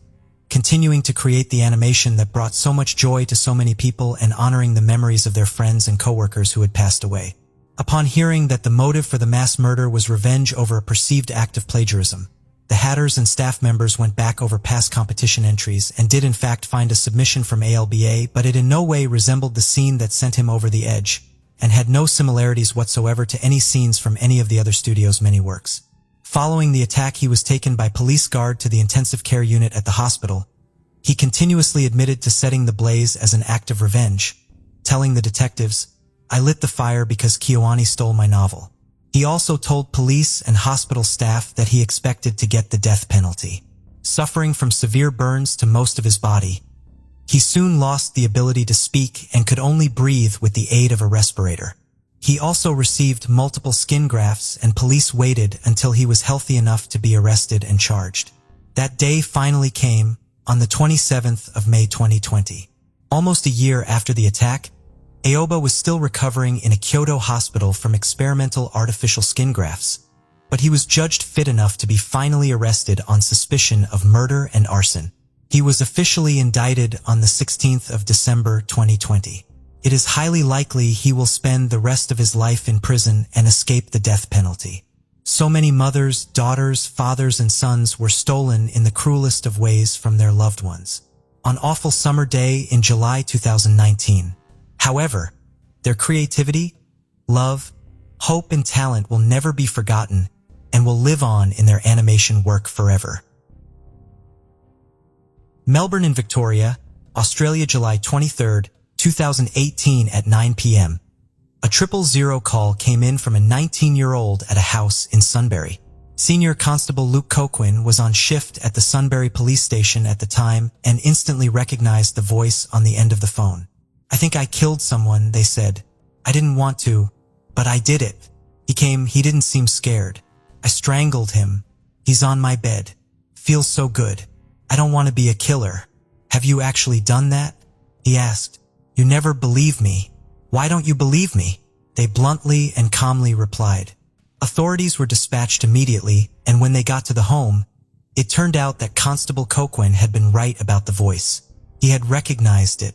continuing to create the animation that brought so much joy to so many people and honoring the memories of their friends and coworkers who had passed away. Upon hearing that the motive for the mass murder was revenge over a perceived act of plagiarism, the Hatters and staff members went back over past competition entries and did in fact find a submission from ALBA, but it in no way resembled the scene that sent him over the edge, and had no similarities whatsoever to any scenes from any of the other studio's many works. Following the attack, he was taken by police guard to the intensive care unit at the hospital. He continuously admitted to setting the blaze as an act of revenge, telling the detectives, "I lit the fire because Kiyoani stole my novel." He also told police and hospital staff that he expected to get the death penalty. Suffering from severe burns to most of his body, he soon lost the ability to speak and could only breathe with the aid of a respirator. He also received multiple skin grafts, and police waited until he was healthy enough to be arrested and charged. That day finally came on the 27th of May 2020. Almost a year after the attack, Aoba was still recovering in a Kyoto hospital from experimental artificial skin grafts, but he was judged fit enough to be finally arrested on suspicion of murder and arson. He was officially indicted on the 16th of December 2020. It is highly likely he will spend the rest of his life in prison and escape the death penalty. So many mothers, daughters, fathers, and sons were stolen in the cruelest of ways from their loved ones. On awful summer day in July 2019. However, their creativity, love, hope, and talent will never be forgotten and will live on in their animation work forever. Melbourne and Victoria, Australia, July 23, 2018 at 9 p.m. A 000 call came in from a 19-year-old at a house in Sunbury. Senior Constable Luke Coquin was on shift at the Sunbury police station at the time and instantly recognized the voice on the end of the phone. "I think I killed someone," they said. "I didn't want to, but I did it." He didn't seem scared. "I strangled him. He's on my bed. Feels so good. I don't want to be a killer." "Have you actually done that?" he asked. "You never believe me. Why don't you believe me?" They bluntly and calmly replied. Authorities were dispatched immediately, and when they got to the home, it turned out that Constable Coquin had been right about the voice. He had recognized it.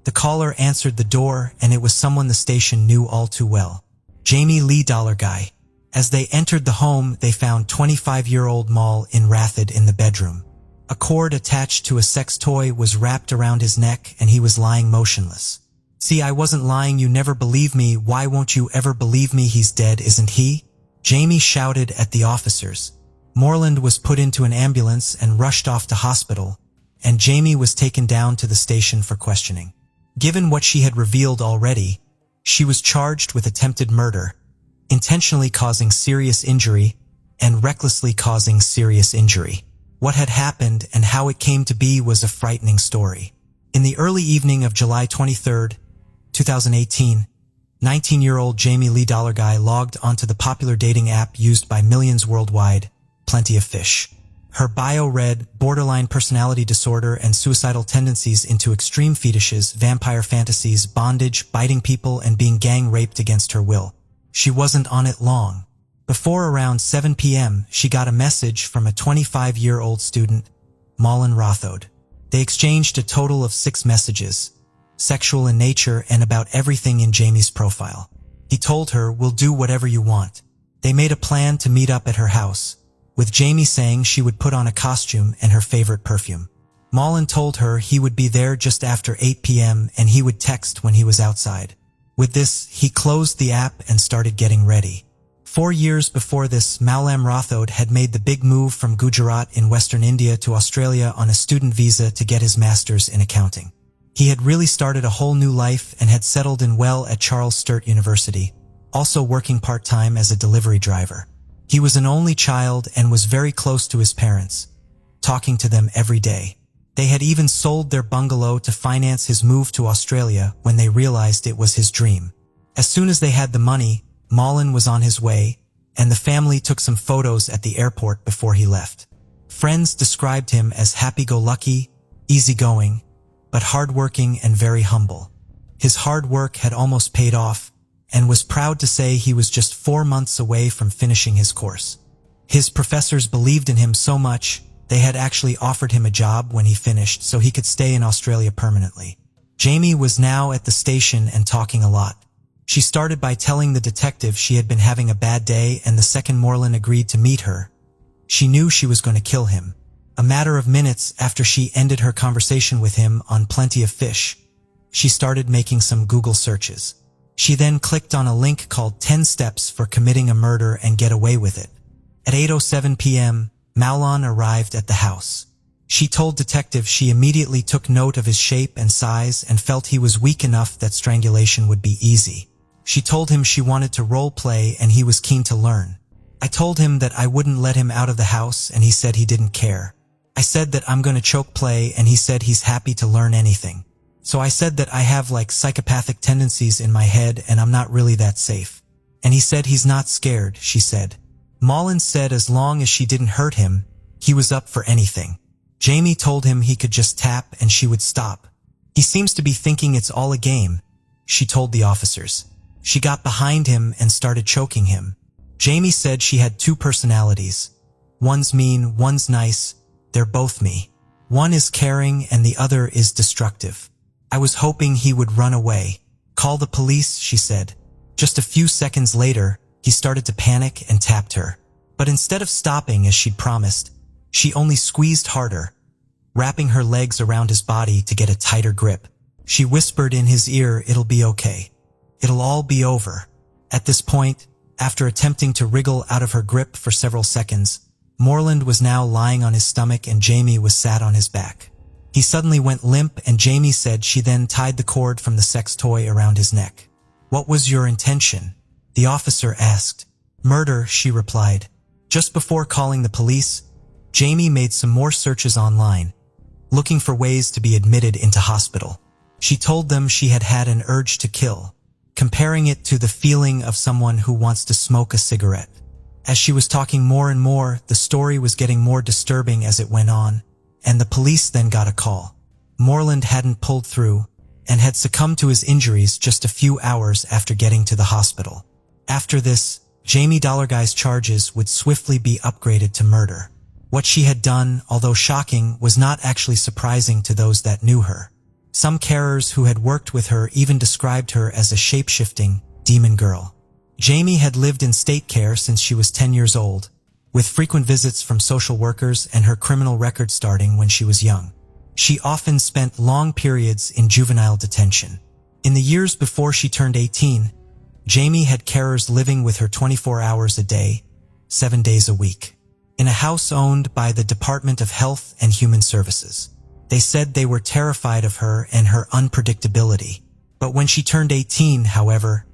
The caller answered the door, and it was someone the station knew all too well. Jamie Lee Dollar Guy. As they entered the home, they found 25-year-old Mal enwrathed in the bedroom. A cord attached to a sex toy was wrapped around his neck, and he was lying motionless. "See, I wasn't lying. You never believe me. Why won't you ever believe me? He's dead, isn't he?" Jamie shouted at the officers. Moreland was put into an ambulance and rushed off to hospital, and Jamie was taken down to the station for questioning. Given what she had revealed already, she was charged with attempted murder, intentionally causing serious injury, and recklessly causing serious injury. What had happened and how it came to be was a frightening story. In the early evening of July 23, 2018, 19-year-old Jamie Lee Dollarguy logged onto the popular dating app used by millions worldwide, Plenty of Fish. Her bio read borderline personality disorder and suicidal tendencies into extreme fetishes, vampire fantasies, bondage, biting people, and being gang raped against her will. She wasn't on it long. Before around 7 p.m., she got a message from a 25-year-old student, Malin Rothode. They exchanged a total of 6 messages, sexual in nature and about everything in Jamie's profile. He told her, "We'll do whatever you want." They made a plan to meet up at her house, with Jamie saying she would put on a costume and her favorite perfume. Malin told her he would be there just after 8 p.m. and he would text when he was outside. With this, he closed the app and started getting ready. 4 years before this, Malin Rothode had made the big move from Gujarat in Western India to Australia on a student visa to get his master's in accounting. He had really started a whole new life and had settled in well at Charles Sturt University, also working part-time as a delivery driver. He was an only child and was very close to his parents, talking to them every day. They had even sold their bungalow to finance his move to Australia when they realized it was his dream. As soon as they had the money, Malin was on his way, and the family took some photos at the airport before he left. Friends described him as happy-go-lucky, easygoing, but hardworking and very humble. His hard work had almost paid off, and was proud to say he was just 4 months away from finishing his course. His professors believed in him so much, they had actually offered him a job when he finished so he could stay in Australia permanently. Jamie was now at the station and talking a lot. She started by telling the detective she had been having a bad day, and the second Moreland agreed to meet her, she knew she was going to kill him. A matter of minutes after she ended her conversation with him on Plenty of Fish, she started making some Google searches. She then clicked on a link called 10 Steps for Committing a Murder and Get Away with It. At 8:07 p.m., Malin arrived at the house. She told detective she immediately took note of his shape and size and felt he was weak enough that strangulation would be easy. She told him she wanted to role play and he was keen to learn. I told him that I wouldn't let him out of the house and he said he didn't care. I said that I'm going to choke play and he said he's happy to learn anything. So I said that I have like psychopathic tendencies in my head and I'm not really that safe. And he said he's not scared, she said. Malin said as long as she didn't hurt him, he was up for anything. Jamie told him he could just tap and she would stop. He seems to be thinking it's all a game, she told the officers. She got behind him and started choking him. Jamie said she had 2 personalities. One's mean, one's nice. They're both me. One is caring and the other is destructive. I was hoping he would run away. Call the police, she said. Just a few seconds later, he started to panic and tapped her. But instead of stopping as she'd promised, she only squeezed harder, wrapping her legs around his body to get a tighter grip. She whispered in his ear, "It'll be okay. It'll all be over." At this point, after attempting to wriggle out of her grip for several seconds, Moreland was now lying on his stomach and Jamie was sat on his back. He suddenly went limp and Jamie said she then tied the cord from the sex toy around his neck. "What was your intention?" the officer asked. "Murder," she replied. Just before calling the police, Jamie made some more searches online, looking for ways to be admitted into hospital. She told them she had had an urge to kill, comparing it to the feeling of someone who wants to smoke a cigarette. As she was talking more and more, the story was getting more disturbing as it went on, and the police then got a call. Moreland hadn't pulled through and had succumbed to his injuries just a few hours after getting to the hospital. After this, Jamie Dollarguy's charges would swiftly be upgraded to murder. What she had done, although shocking, was not actually surprising to those that knew her. Some carers who had worked with her even described her as a shape-shifting demon girl. Jamie had lived in state care since she was 10 years old, with frequent visits from social workers and her criminal record starting when she was young. She often spent long periods in juvenile detention. In the years before she turned 18, Jamie had carers living with her 24 hours a day, 7 days a week, in a house owned by the Department of Health and Human Services. They said they were terrified of her and her unpredictability. But when she turned 18, however,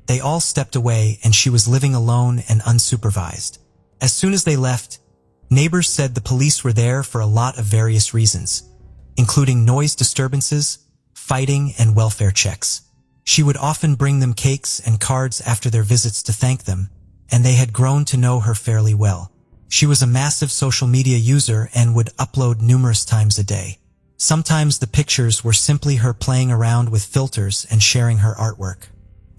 they all stepped away and she was living alone and unsupervised. As soon as they left, Neighbors said the police were there for a lot of various reasons, including noise disturbances, fighting, and welfare checks. She would often bring them cakes and cards after their visits to thank them, and they had grown to know her fairly well. She was a massive social media user and would upload numerous times a day. Sometimes the pictures were simply her playing around with filters and sharing her artwork.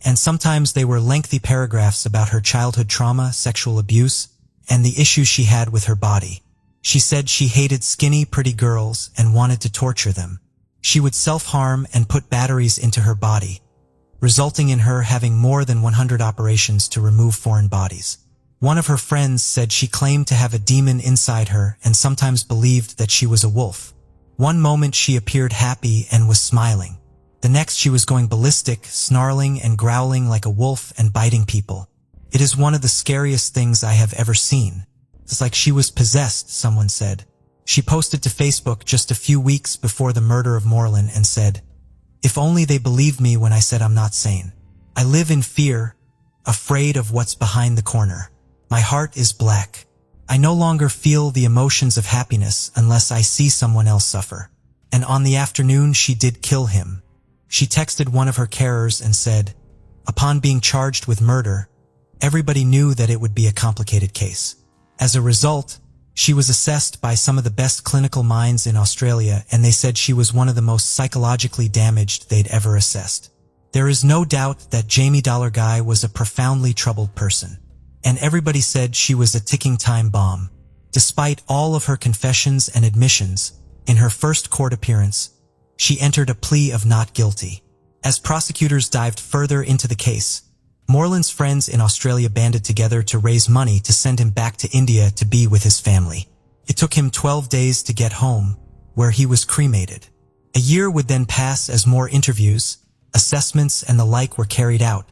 And sometimes they were lengthy paragraphs about her childhood trauma, sexual abuse, and the issues she had with her body. She said she hated skinny, pretty girls and wanted to torture them. She would self-harm and put batteries into her body, resulting in her having more than 100 operations to remove foreign bodies. One of her friends said she claimed to have a demon inside her and sometimes believed that she was a wolf. One moment she appeared happy and was smiling. The next she was going ballistic, snarling and growling like a wolf and biting people. It is one of the scariest things I have ever seen. It's like she was possessed, someone said. She posted to Facebook just a few weeks before the murder of Moreland and said, "If only they believed me when I said I'm not sane. I live in fear, afraid of what's behind the corner. My heart is black. I no longer feel the emotions of happiness unless I see someone else suffer." And on the afternoon she did kill him. She texted one of her carers and said, "Upon being charged with murder, everybody knew that it would be a complicated case. As a result, she was assessed by some of the best clinical minds in Australia, and they said she was one of the most psychologically damaged they'd ever assessed. There is no doubt that Jamie Dollar Guy was a profoundly troubled person, and everybody said she was a ticking time bomb. Despite all of her confessions and admissions, in her first court appearance, she entered a plea of not guilty. As prosecutors dived further into the case, Moreland's friends in Australia banded together to raise money to send him back to India to be with his family. It took him 12 days to get home, where he was cremated. A year would then pass as more interviews, assessments, and the like were carried out,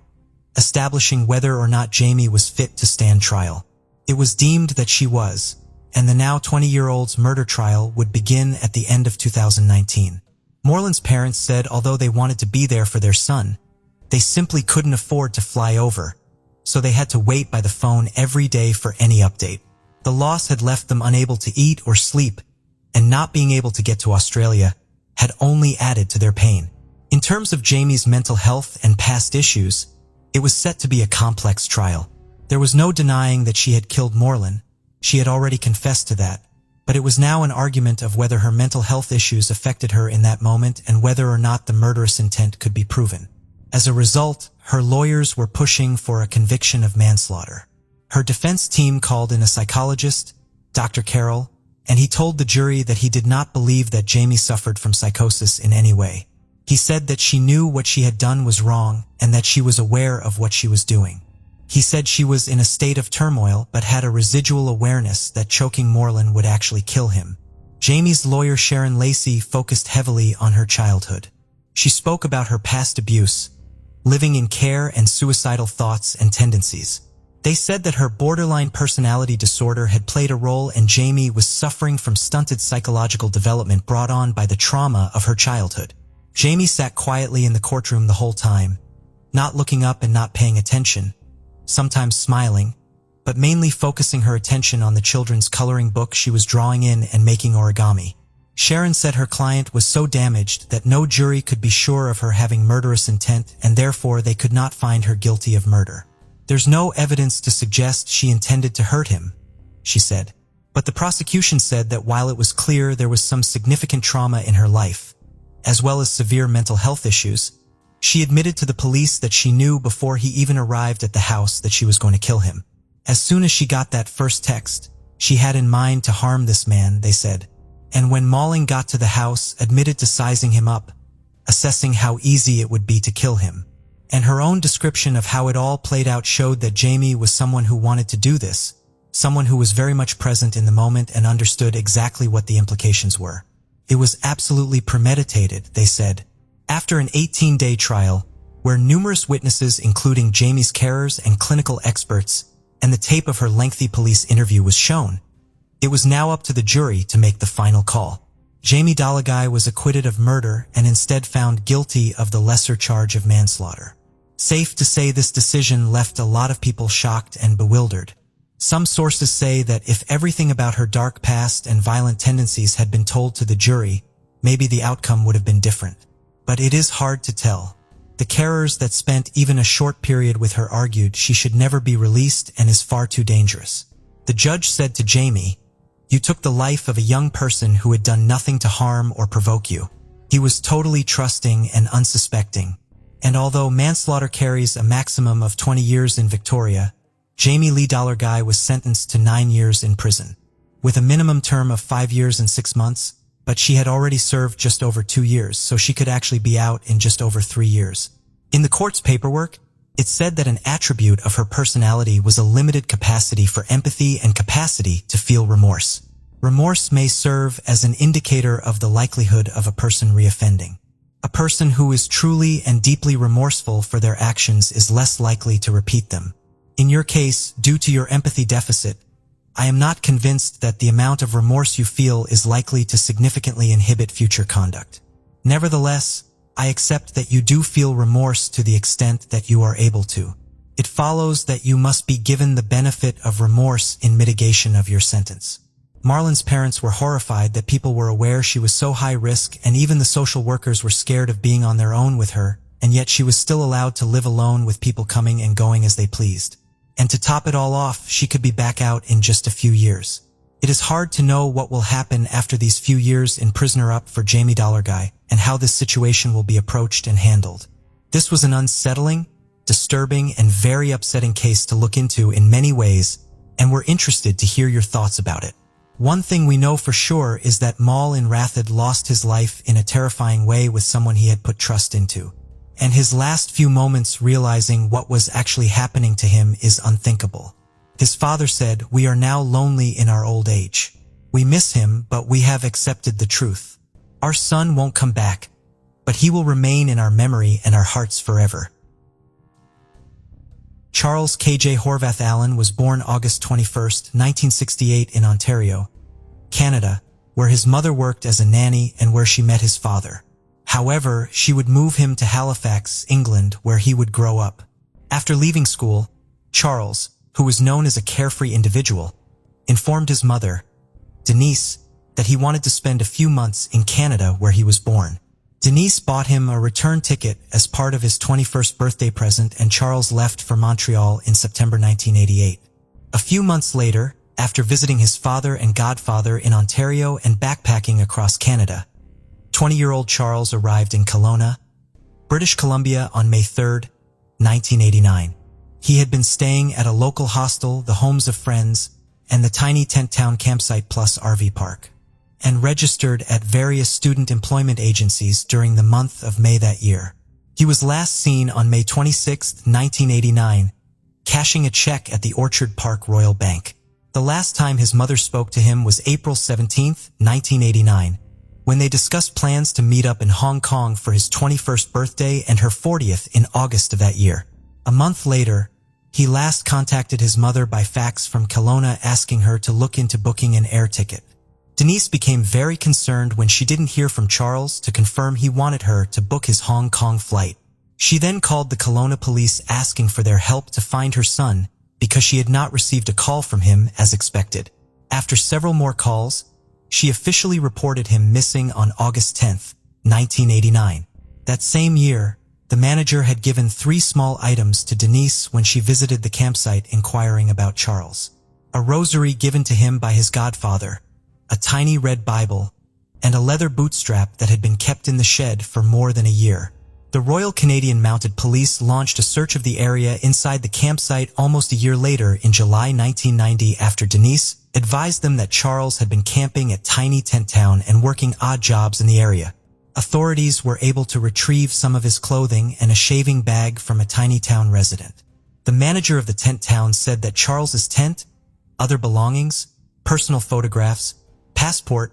establishing whether or not Jamie was fit to stand trial. It was deemed that she was, and the now 20-year-old's murder trial would begin at the end of 2019. Moreland's parents said although they wanted to be there for their son, they simply couldn't afford to fly over, so they had to wait by the phone every day for any update. The loss had left them unable to eat or sleep, and not being able to get to Australia had only added to their pain. In terms of Jamie's mental health and past issues, it was set to be a complex trial. There was no denying that she had killed Moreland. She had already confessed to that. But it was now an argument of whether her mental health issues affected her in that moment and whether or not the murderous intent could be proven. As a result, her lawyers were pushing for a conviction of manslaughter. Her defense team called in a psychologist, Dr. Carroll, and he told the jury that he did not believe that Jamie suffered from psychosis in any way. He said that she knew what she had done was wrong and that she was aware of what she was doing. He said she was in a state of turmoil but had a residual awareness that choking Moreland would actually kill him. Jamie's lawyer Sharon Lacey focused heavily on her childhood. She spoke about her past abuse, living in care, and suicidal thoughts and tendencies. They said that her borderline personality disorder had played a role and Jamie was suffering from stunted psychological development brought on by the trauma of her childhood. Jamie sat quietly in the courtroom the whole time, not looking up and not paying attention, sometimes smiling, but mainly focusing her attention on the children's coloring book she was drawing in and making origami. Sharon said her client was so damaged that no jury could be sure of her having murderous intent and therefore they could not find her guilty of murder. "There's no evidence to suggest she intended to hurt him," she said. But the prosecution said that while it was clear there was some significant trauma in her life, as well as severe mental health issues, she admitted to the police that she knew before he even arrived at the house that she was going to kill him. As soon as she got that first text, she had in mind to harm this man, they said. And when Malling got to the house, admitted to sizing him up, assessing how easy it would be to kill him. And her own description of how it all played out showed that Jamie was someone who wanted to do this, someone who was very much present in the moment and understood exactly what the implications were. It was absolutely premeditated, they said. After an 18-day trial, where numerous witnesses including Jamie's carers and clinical experts, and the tape of her lengthy police interview was shown, it was now up to the jury to make the final call. Jamie Dollar Guy was acquitted of murder and instead found guilty of the lesser charge of manslaughter. Safe to say this decision left a lot of people shocked and bewildered. Some sources say that if everything about her dark past and violent tendencies had been told to the jury, maybe the outcome would have been different. But it is hard to tell. The carers that spent even a short period with her argued she should never be released and is far too dangerous. The judge said to Jamie, "You took the life of a young person who had done nothing to harm or provoke you. He was totally trusting and unsuspecting." And although manslaughter carries a maximum of 20 years in Victoria, Jamie Lee Dollarguy was sentenced to 9 years in prison, with a minimum term of 5 years and 6 months, but she had already served just over 2 years, so she could actually be out in just over 3 years. In the court's paperwork, it said that an attribute of her personality was a limited capacity for empathy and capacity to feel remorse. Remorse may serve as an indicator of the likelihood of a person reoffending. A person who is truly and deeply remorseful for their actions is less likely to repeat them. In your case, due to your empathy deficit, I am not convinced that the amount of remorse you feel is likely to significantly inhibit future conduct. Nevertheless, I accept that you do feel remorse to the extent that you are able to. It follows that you must be given the benefit of remorse in mitigation of your sentence. Marlon's parents were horrified that people were aware she was so high risk, and even the social workers were scared of being on their own with her, and yet she was still allowed to live alone with people coming and going as they pleased. And to top it all off, she could be back out in just a few years. It is hard to know what will happen after these few years in prisoner up for Jamie Dollarguy, and how this situation will be approached and handled. This was an unsettling, disturbing, and very upsetting case to look into in many ways, and we're interested to hear your thoughts about it. One thing we know for sure is that Mal in Rathod lost his life in a terrifying way with someone he had put trust into. And his last few moments realizing what was actually happening to him is unthinkable. His father said, "We are now lonely in our old age. We miss him, but we have accepted the truth. Our son won't come back, but he will remain in our memory and our hearts forever." Charles K.J. Horvath Allen was born August 21, 1968 in Ontario, Canada, where his mother worked as a nanny and where she met his father. However, she would move him to Halifax, England, where he would grow up. After leaving school, Charles, who was known as a carefree individual, informed his mother, Denise, that he wanted to spend a few months in Canada where he was born. Denise bought him a return ticket as part of his 21st birthday present, and Charles left for Montreal in September 1988. A few months later, after visiting his father and godfather in Ontario and backpacking across Canada, 20-year-old Charles arrived in Kelowna, British Columbia on May 3, 1989. He had been staying at a local hostel, the Homes of Friends, and the tiny tent town campsite plus RV park, and registered at various student employment agencies during the month of May that year. He was last seen on May 26, 1989, cashing a check at the Orchard Park Royal Bank. The last time his mother spoke to him was April 17, 1989, when they discussed plans to meet up in Hong Kong for his 21st birthday and her 40th in August of that year. A month later, he last contacted his mother by fax from Kelowna asking her to look into booking an air ticket. Denise became very concerned when she didn't hear from Charles to confirm he wanted her to book his Hong Kong flight. She then called the Kelowna police asking for their help to find her son because she had not received a call from him as expected. After several more calls, she officially reported him missing on August 10, 1989. That same year, the manager had given 3 small items to Denise when she visited the campsite inquiring about Charles. A rosary given to him by his godfather, a tiny red Bible, and a leather bootstrap that had been kept in the shed for more than a year. The Royal Canadian Mounted Police launched a search of the area inside the campsite almost a year later in July 1990 after Denise advised them that Charles had been camping at Tiny Tent Town and working odd jobs in the area. Authorities were able to retrieve some of his clothing and a shaving bag from a Tiny Town resident. The manager of the tent town said that Charles's tent, other belongings, personal photographs, passport,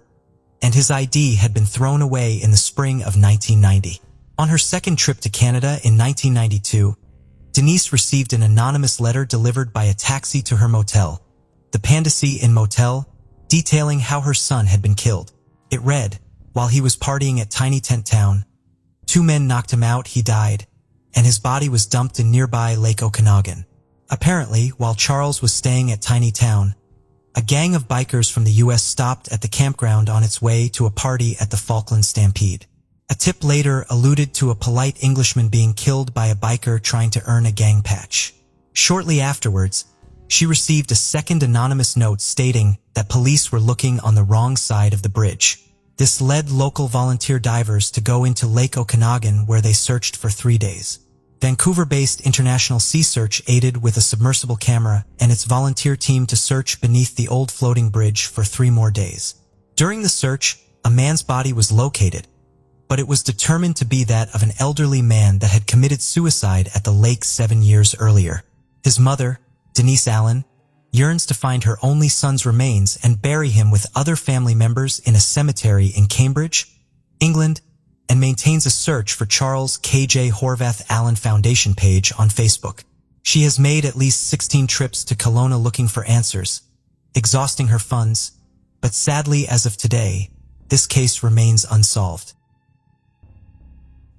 and his ID had been thrown away in the spring of 1990. On her second trip to Canada in 1992, Denise received an anonymous letter delivered by a taxi to her motel, the Pandacy Inn Motel, detailing how her son had been killed. It read, "While he was partying at Tiny Tent Town, 2 men knocked him out, he died, and his body was dumped in nearby Lake Okanagan. Apparently, while Charles was staying at Tiny Town, a gang of bikers from the US stopped at the campground on its way to a party at the Falkland Stampede. A tip later alluded to a polite Englishman being killed by a biker trying to earn a gang patch. Shortly afterwards, she received a second anonymous note stating that police were looking on the wrong side of the bridge. This led local volunteer divers to go into Lake Okanagan, where they searched for 3 days. Vancouver-based International Sea Search aided with a submersible camera and its volunteer team to search beneath the old floating bridge for 3 more days. During the search, a man's body was located, but it was determined to be that of an elderly man that had committed suicide at the lake 7 years earlier. His mother, Denise Allen, yearns to find her only son's remains and bury him with other family members in a cemetery in Cambridge, England, and maintains a search for Charles K.J. Horvath Allen Foundation page on Facebook. She has made at least 16 trips to Kelowna looking for answers, exhausting her funds, but sadly as of today, this case remains unsolved.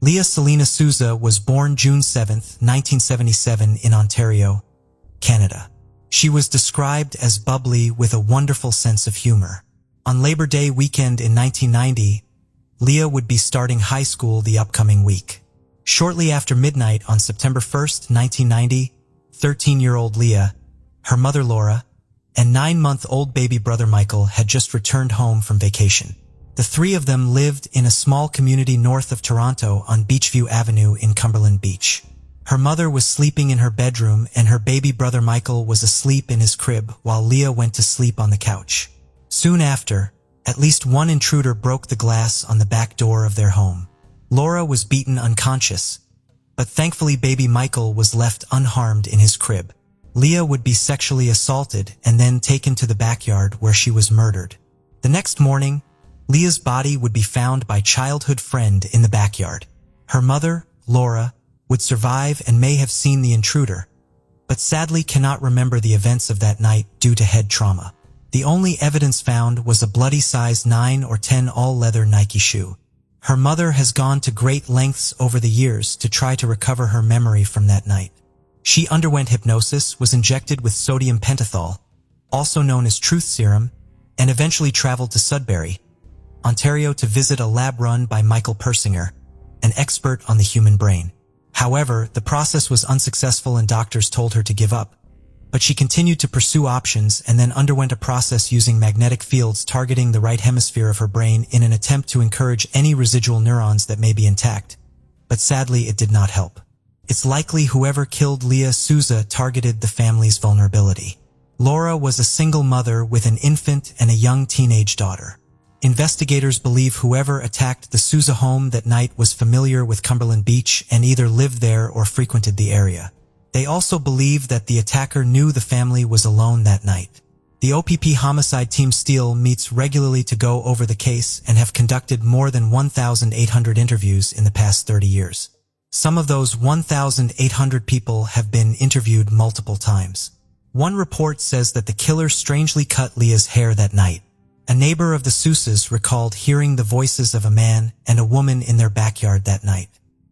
Leah Selina Souza was born June 7, 1977 in Ontario, Canada. She was described as bubbly with a wonderful sense of humor. On Labor Day weekend in 1990, Leah would be starting high school the upcoming week. Shortly after midnight on September 1, 1990, 13-year-old Leah, her mother Laura, and 9-month-old baby brother Michael had just returned home from vacation. The 3 of them lived in a small community north of Toronto on Beachview Avenue in Cumberland Beach. Her mother was sleeping in her bedroom and her baby brother Michael was asleep in his crib while Leah went to sleep on the couch. Soon after, at least one intruder broke the glass on the back door of their home. Laura was beaten unconscious, but thankfully baby Michael was left unharmed in his crib. Leah would be sexually assaulted and then taken to the backyard where she was murdered. The next morning, Leah's body would be found by childhood friend in the backyard. Her mother, Laura, would survive and may have seen the intruder, but sadly cannot remember the events of that night due to head trauma. The only evidence found was a bloody size 9 or 10 all-leather Nike shoe. Her mother has gone to great lengths over the years to try to recover her memory from that night. She underwent hypnosis, was injected with sodium pentothal, also known as truth serum, and eventually traveled to Sudbury, Ontario to visit a lab run by Michael Persinger, an expert on the human brain. However, the process was unsuccessful and doctors told her to give up. But she continued to pursue options and then underwent a process using magnetic fields targeting the right hemisphere of her brain in an attempt to encourage any residual neurons that may be intact. But sadly, it did not help. It's likely whoever killed Leah Souza targeted the family's vulnerability. Laura was a single mother with an infant and a young teenage daughter. Investigators believe whoever attacked the Souza home that night was familiar with Cumberland Beach and either lived there or frequented the area. They also believe that the attacker knew the family was alone that night. The OPP Homicide Team Steel meets regularly to go over the case and have conducted more than 1,800 interviews in the past 30 years. Some of those 1,800 people have been interviewed multiple times. One report says that the killer strangely cut Leah's hair that night. A neighbor of the Sousas recalled hearing the voices of a man and a woman in their backyard that night.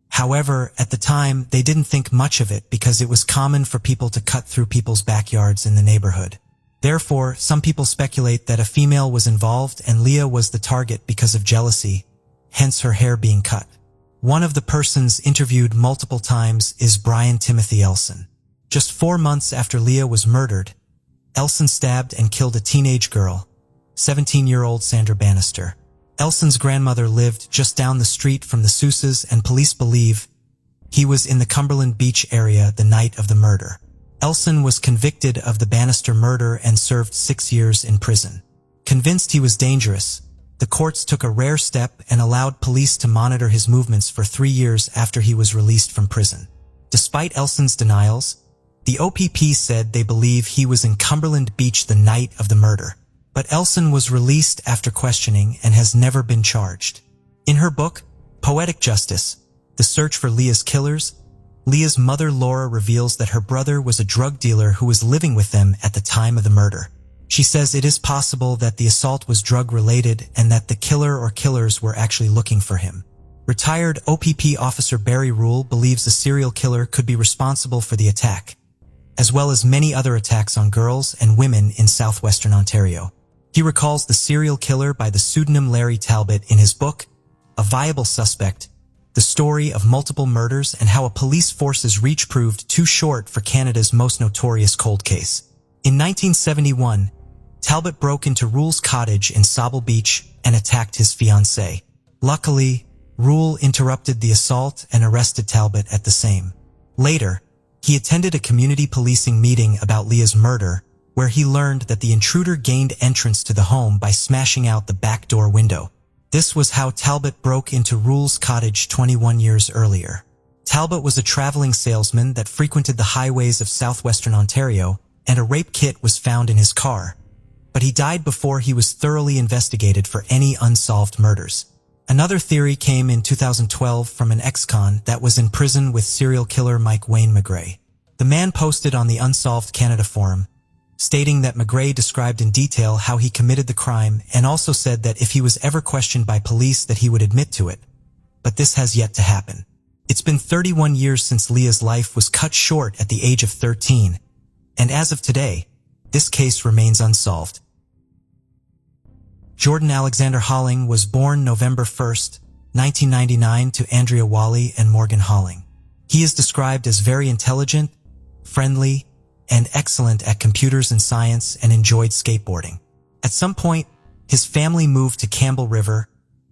However, at the time, they didn't think much of it because it was common for people to cut through people's backyards in the neighborhood. Therefore, some people speculate that a female was involved and Leah was the target because of jealousy, hence her hair being cut. One of the persons interviewed multiple times is Brian Timothy Elson. Just 4 months after Leah was murdered, Elson stabbed and killed a teenage girl, 17-year-old Sandra Bannister. Elson's grandmother lived just down the street from the Sousas and police believe he was in the Cumberland Beach area the night of the murder. Elson was convicted of the Bannister murder and served 6 years in prison. Convinced he was dangerous, the courts took a rare step and allowed police to monitor his movements for 3 years after he was released from prison. Despite Elson's denials, the OPP said they believe he was in Cumberland Beach the night of the murder. But Elson was released after questioning and has never been charged. In her book, Poetic Justice, The Search for Leah's Killers, Leah's mother Laura reveals that her brother was a drug dealer who was living with them at the time of the murder. She says it is possible that the assault was drug-related and that the killer or killers were actually looking for him. Retired OPP officer Barry Rule believes a serial killer could be responsible for the attack, as well as many other attacks on girls and women in southwestern Ontario. He recalls the serial killer by the pseudonym Larry Talbot in his book, A Viable Suspect, the story of multiple murders and how a police force's reach proved too short for Canada's most notorious cold case. In 1971, Talbot broke into Rule's cottage in Sauble Beach and attacked his fiancée. Luckily, Rule interrupted the assault and arrested Talbot at the same. Later, he attended a community policing meeting about Leah's murder, where he learned that the intruder gained entrance to the home by smashing out the back door window. This was how Talbot broke into Rule's cottage 21 years earlier. Talbot was a traveling salesman that frequented the highways of southwestern Ontario, and a rape kit was found in his car. But he died before he was thoroughly investigated for any unsolved murders. Another theory came in 2012 from an ex-con that was in prison with serial killer Mike Wayne McGray. The man posted on the Unsolved Canada forum, stating that McGray described in detail how he committed the crime and also said that if he was ever questioned by police that he would admit to it. But this has yet to happen. It's been 31 years since Leah's life was cut short at the age of 13, and as of today, this case remains unsolved. Jordan Alexander Holling was born November 1, 1999 to Andrea Wally and Morgan Holling. He is described as very intelligent, friendly, and excellent at computers and science and enjoyed skateboarding. At some point, his family moved to Campbell River,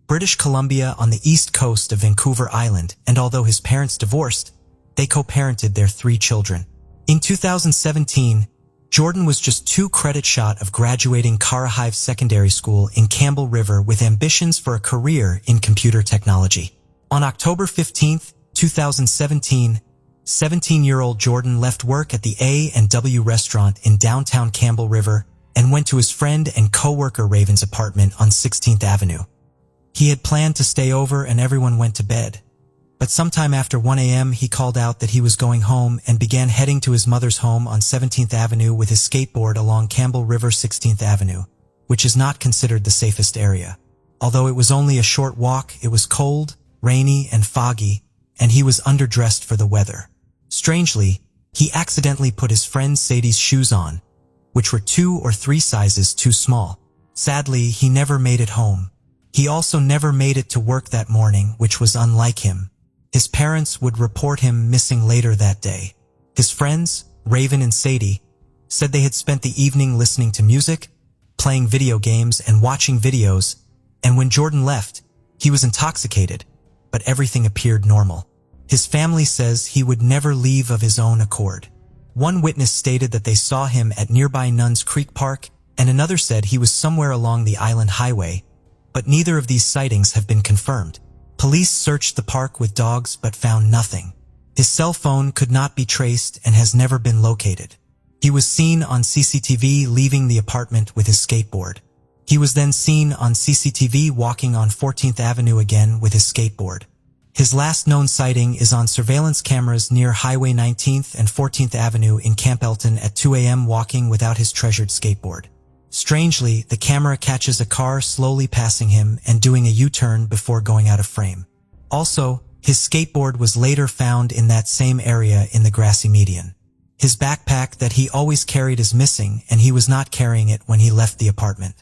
British Columbia on the east coast of Vancouver Island, and although his parents divorced, they co-parented their 3 children. In 2017, Jordan was just 2 credits shot of graduating Carahive Secondary School in Campbell River with ambitions for a career in computer technology. On October 15, 2017, 17-year-old Jordan left work at the A&W restaurant in downtown Campbell River and went to his friend and co-worker Raven's apartment on 16th Avenue. He had planned to stay over and everyone went to bed. But sometime after 1 a.m. he called out that he was going home and began heading to his mother's home on 17th Avenue with his skateboard along Campbell River 16th Avenue, which is not considered the safest area. Although it was only a short walk, it was cold, rainy, and foggy, and he was underdressed for the weather. Strangely, he accidentally put his friend Sadie's shoes on, which were 2 or 3 sizes too small. Sadly, he never made it home. He also never made it to work that morning, which was unlike him. His parents would report him missing later that day. His friends, Raven and Sadie, said they had spent the evening listening to music, playing video games, and watching videos, and when Jordan left, he was intoxicated, but everything appeared normal. His family says he would never leave of his own accord. One witness stated that they saw him at nearby Nuns Creek Park, and another said he was somewhere along the Island Highway, but neither of these sightings have been confirmed. Police searched the park with dogs but found nothing. His cell phone could not be traced and has never been located. He was seen on CCTV leaving the apartment with his skateboard. He was then seen on CCTV walking on 14th Avenue again with his skateboard. His last known sighting is on surveillance cameras near Highway 19th and 14th Avenue in Campbellton at 2 a.m. walking without his treasured skateboard. Strangely, the camera catches a car slowly passing him and doing a U-turn before going out of frame. Also, his skateboard was later found in that same area in the grassy median. His backpack that he always carried is missing, and he was not carrying it when he left the apartment.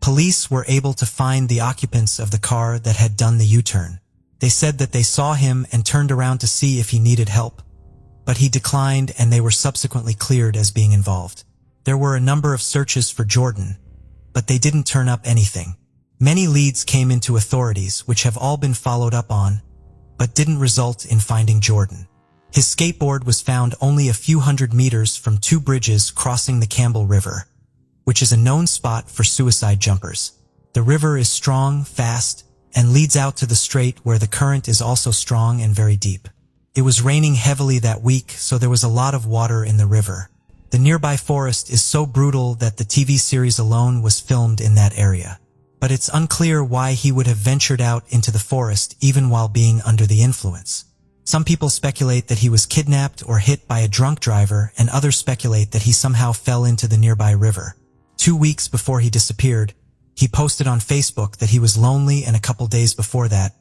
Police were able to find the occupants of the car that had done the U-turn. They said that they saw him and turned around to see if he needed help, but he declined and they were subsequently cleared as being involved. There were a number of searches for Jordan, but they didn't turn up anything. Many leads came into authorities, which have all been followed up on, but didn't result in finding Jordan. His skateboard was found only a few hundred meters from 2 bridges crossing the Campbell River, which is a known spot for suicide jumpers. The river is strong, fast, and leads out to the strait where the current is also strong and very deep. It was raining heavily that week, so there was a lot of water in the river. The nearby forest is so brutal that the TV series alone was filmed in that area. But it's unclear why he would have ventured out into the forest even while being under the influence. Some people speculate that he was kidnapped or hit by a drunk driver, and others speculate that he somehow fell into the nearby river. 2 weeks before he disappeared, he posted on Facebook that he was lonely, and a couple days before that,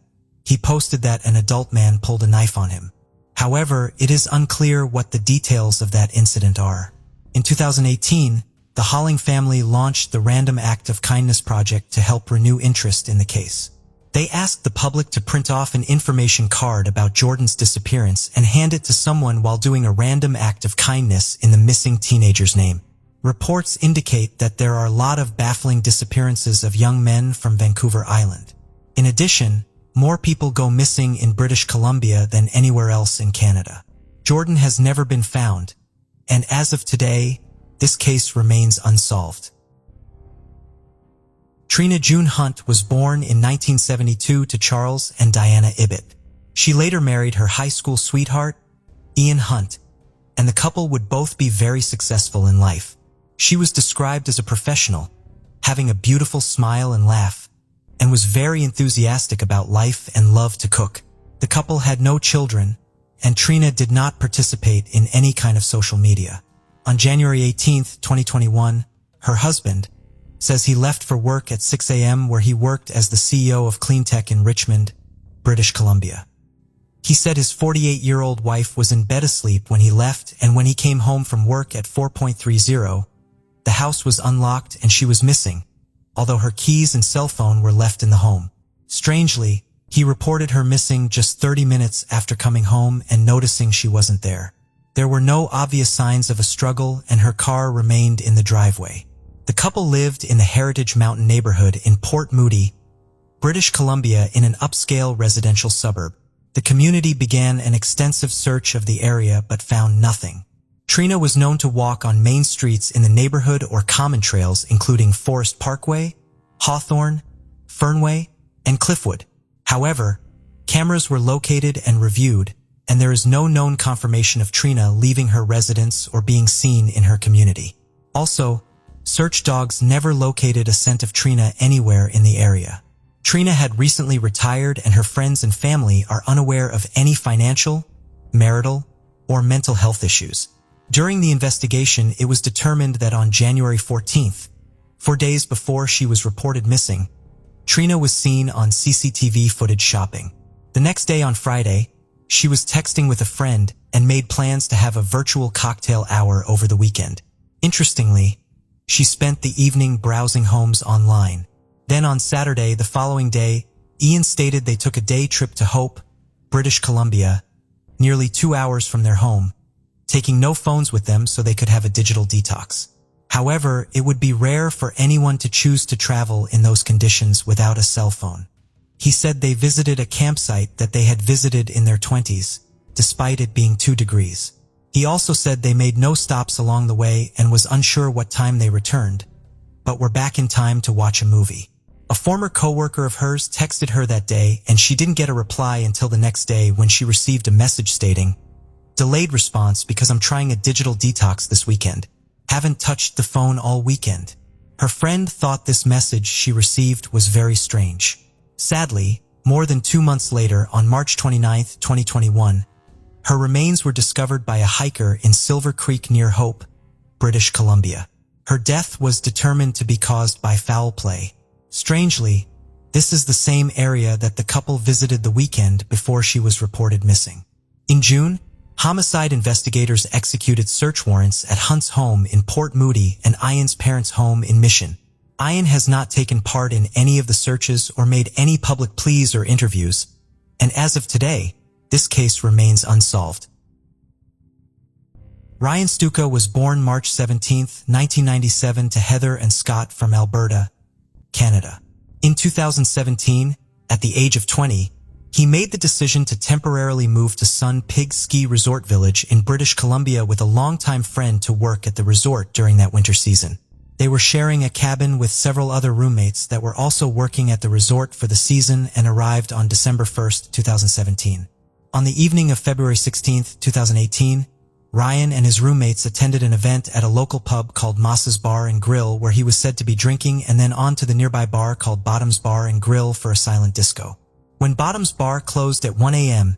he posted that an adult man pulled a knife on him. However, it is unclear what the details of that incident are. In 2018, the Holling family launched the Random Act of Kindness project to help renew interest in the case. They asked the public to print off an information card about Jordan's disappearance and hand it to someone while doing a random act of kindness in the missing teenager's name. Reports indicate that there are a lot of baffling disappearances of young men from Vancouver Island. In addition, more people go missing in British Columbia than anywhere else in Canada. Jordan has never been found, and as of today, this case remains unsolved. Trina June Hunt was born in 1972 to Charles and Diana Ibbott. She later married her high school sweetheart, Ian Hunt, and the couple would both be very successful in life. She was described as a professional, having a beautiful smile and laugh, and was very enthusiastic about life and loved to cook. The couple had no children, and Trina did not participate in any kind of social media. On January 18, 2021, her husband says he left for work at 6 a.m. where he worked as the CEO of Cleantech in Richmond, British Columbia. He said his 48-year-old wife was in bed asleep when he left, and when he came home from work at 4:30, the house was unlocked and she was missing, although her keys and cell phone were left in the home. Strangely, he reported her missing just 30 minutes after coming home and noticing she wasn't there. There were no obvious signs of a struggle, and her car remained in the driveway. The couple lived in the Heritage Mountain neighborhood in Port Moody, British Columbia, in an upscale residential suburb. The community began an extensive search of the area but found nothing. Trina was known to walk on main streets in the neighborhood or common trails including Forest Parkway, Hawthorne, Fernway, and Cliffwood. However, cameras were located and reviewed, and there is no known confirmation of Trina leaving her residence or being seen in her community. Also, search dogs never located a scent of Trina anywhere in the area. Trina had recently retired, and her friends and family are unaware of any financial, marital, or mental health issues. During the investigation, it was determined that on January 14th, 4 days before she was reported missing, Trina was seen on CCTV footage shopping. The next day, on Friday, she was texting with a friend and made plans to have a virtual cocktail hour over the weekend. Interestingly, she spent the evening browsing homes online. Then on Saturday, the following day, Ian stated they took a day trip to Hope, British Columbia, nearly 2 hours from their home, taking no phones with them so they could have a digital detox. However, it would be rare for anyone to choose to travel in those conditions without a cell phone. He said they visited a campsite that they had visited in their 20s, despite it being 2 degrees. He also said they made no stops along the way and was unsure what time they returned, but were back in time to watch a movie. A former coworker of hers texted her that day, and she didn't get a reply until the next day when she received a message stating, "Delayed response because I'm trying a digital detox this weekend. Haven't touched the phone all weekend." Her friend thought this message she received was very strange. Sadly, more than 2 months later, on March 29, 2021, her remains were discovered by a hiker in Silver Creek near Hope, British Columbia. Her death was determined to be caused by foul play. Strangely, this is the same area that the couple visited the weekend before she was reported missing. In June, homicide investigators executed search warrants at Hunt's home in Port Moody and Ian's parents' home in Mission. Ian has not taken part in any of the searches or made any public pleas or interviews, and as of today, this case remains unsolved. Ryan Stuka was born March 17, 1997 to Heather and Scott from Alberta, Canada. In 2017, at the age of 20, he made the decision to temporarily move to Sun Pig Ski Resort Village in British Columbia with a longtime friend to work at the resort during that winter season. They were sharing a cabin with several other roommates that were also working at the resort for the season and arrived on December 1, 2017. On the evening of February 16, 2018, Ryan and his roommates attended an event at a local pub called Moss's Bar and Grill where he was said to be drinking, and then on to the nearby bar called Bottom's Bar and Grill for a silent disco. When Bottom's Bar closed at 1 a.m.,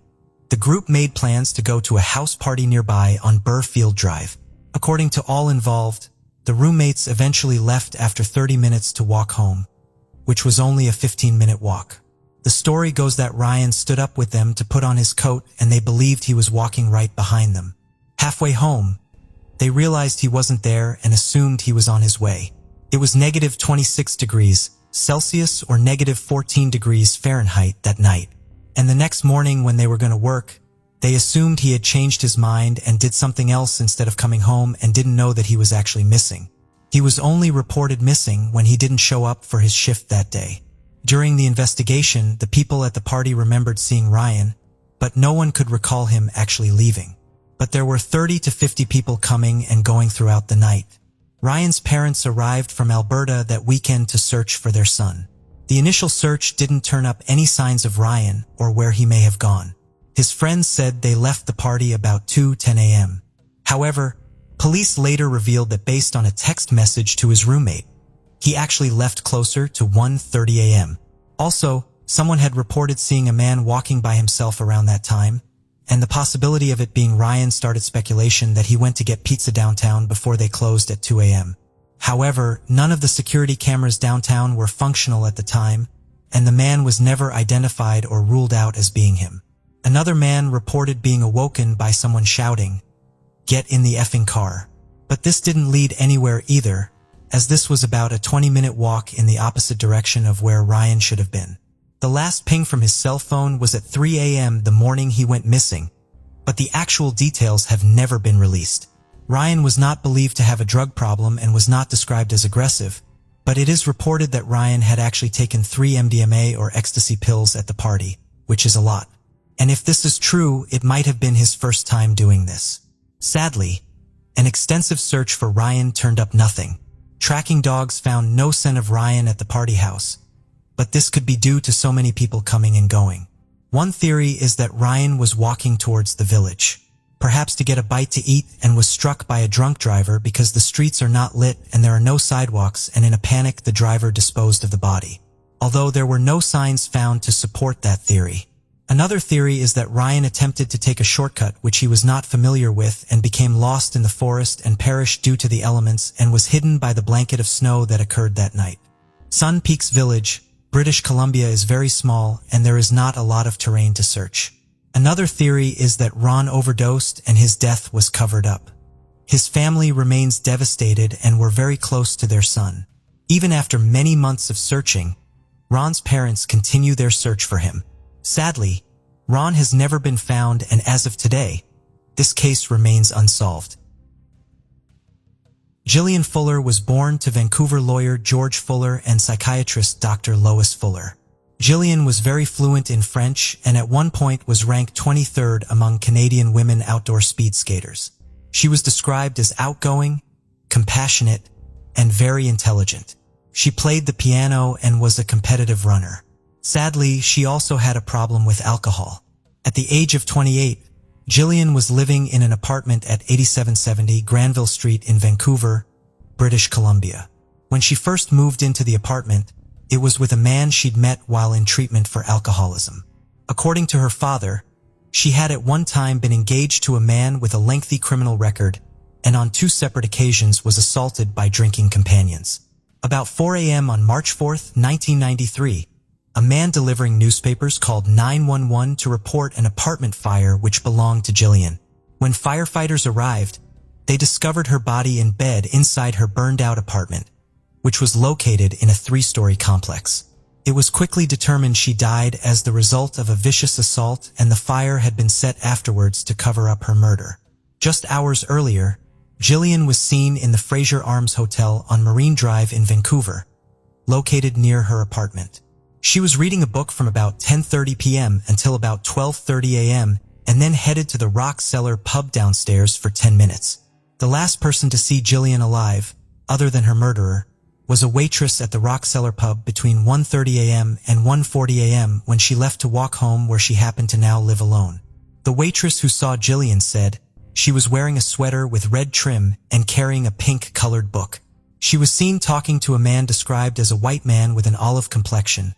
the group made plans to go to a house party nearby on Burfield Drive. According to all involved, the roommates eventually left after 30 minutes to walk home, which was only a 15-minute walk. The story goes that Ryan stood up with them to put on his coat and they believed he was walking right behind them. Halfway home, they realized he wasn't there and assumed he was on his way. It was negative 26 degrees Celsius or negative 14 degrees Fahrenheit that night. And the next morning when they were going to work, they assumed he had changed his mind and did something else instead of coming home and didn't know that he was actually missing. He was only reported missing when he didn't show up for his shift that day. During the investigation, the people at the party remembered seeing Ryan, but no one could recall him actually leaving. But there were 30 to 50 people coming and going throughout the night. Ryan's parents arrived from Alberta that weekend to search for their son. The initial search didn't turn up any signs of Ryan or where he may have gone. His friends said they left the party about 2:10 a.m. However, police later revealed that based on a text message to his roommate, he actually left closer to 1:30 a.m. Also, someone had reported seeing a man walking by himself around that time, and the possibility of it being Ryan started speculation that he went to get pizza downtown before they closed at 2 a.m. However, none of the security cameras downtown were functional at the time, and the man was never identified or ruled out as being him. Another man reported being awoken by someone shouting, "Get in the effing car." But this didn't lead anywhere either, as this was about a 20-minute walk in the opposite direction of where Ryan should have been. The last ping from his cell phone was at 3 a.m. the morning he went missing, but the actual details have never been released. Ryan was not believed to have a drug problem and was not described as aggressive, but it is reported that Ryan had actually taken 3 MDMA or ecstasy pills at the party, which is a lot. And if this is true, it might have been his first time doing this. Sadly, an extensive search for Ryan turned up nothing. Tracking dogs found no scent of Ryan at the party house, but this could be due to so many people coming and going. One theory is that Ryan was walking towards the village, perhaps to get a bite to eat, and was struck by a drunk driver because the streets are not lit and there are no sidewalks, and in a panic the driver disposed of the body. Although there were no signs found to support that theory. Another theory is that Ryan attempted to take a shortcut which he was not familiar with and became lost in the forest and perished due to the elements and was hidden by the blanket of snow that occurred that night. Sun Peaks Village, British Columbia is very small and there is not a lot of terrain to search. Another theory is that Ron overdosed and his death was covered up. His family remains devastated and were very close to their son. Even after many months of searching, Ron's parents continue their search for him. Sadly, Ron has never been found, and as of today, this case remains unsolved. Gillian Fuller was born to Vancouver lawyer George Fuller and psychiatrist Dr. Lois Fuller. Gillian was very fluent in French and at one point was ranked 23rd among Canadian women outdoor speed skaters. She was described as outgoing, compassionate, and very intelligent. She played the piano and was a competitive runner. Sadly, she also had a problem with alcohol. At the age of 28, Gillian was living in an apartment at 8770 Granville Street in Vancouver, British Columbia. When she first moved into the apartment, it was with a man she'd met while in treatment for alcoholism. According to her father, she had at one time been engaged to a man with a lengthy criminal record and on 2 separate occasions was assaulted by drinking companions. About 4 a.m. on March 4, 1993, a man delivering newspapers called 911 to report an apartment fire which belonged to Gillian. When firefighters arrived, they discovered her body in bed inside her burned-out apartment, which was located in a 3-story complex. It was quickly determined she died as the result of a vicious assault, and the fire had been set afterwards to cover up her murder. Just hours earlier, Gillian was seen in the Fraser Arms Hotel on Marine Drive in Vancouver, located near her apartment. She was reading a book from about 10:30 p.m. until about 12:30 a.m. and then headed to the Rock Cellar pub downstairs for 10 minutes. The last person to see Gillian alive, other than her murderer, was a waitress at the Rock Cellar pub between 1:30 a.m. and 1:40 a.m. when she left to walk home where she happened to now live alone. The waitress who saw Gillian said she was wearing a sweater with red trim and carrying a pink-colored book. She was seen talking to a man described as a white man with an olive complexion,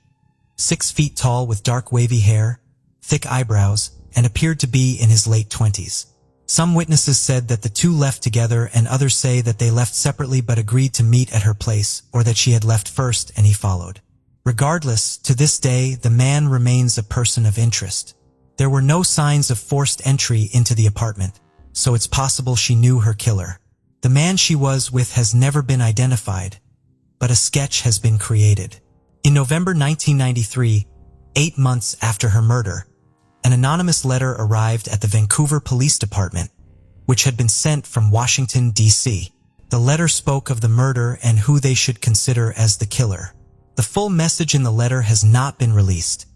6 feet tall with dark wavy hair, thick eyebrows, and appeared to be in his late 20s. Some witnesses said that the two left together and others say that they left separately but agreed to meet at her place or that she had left first and he followed. Regardless, to this day, the man remains a person of interest. There were no signs of forced entry into the apartment, so it's possible she knew her killer. The man she was with has never been identified, but a sketch has been created. In November 1993, 8 months after her murder, an anonymous letter arrived at the Vancouver Police Department, which had been sent from Washington, D.C. The letter spoke of the murder and who they should consider as the killer. The full message in the letter has not been released,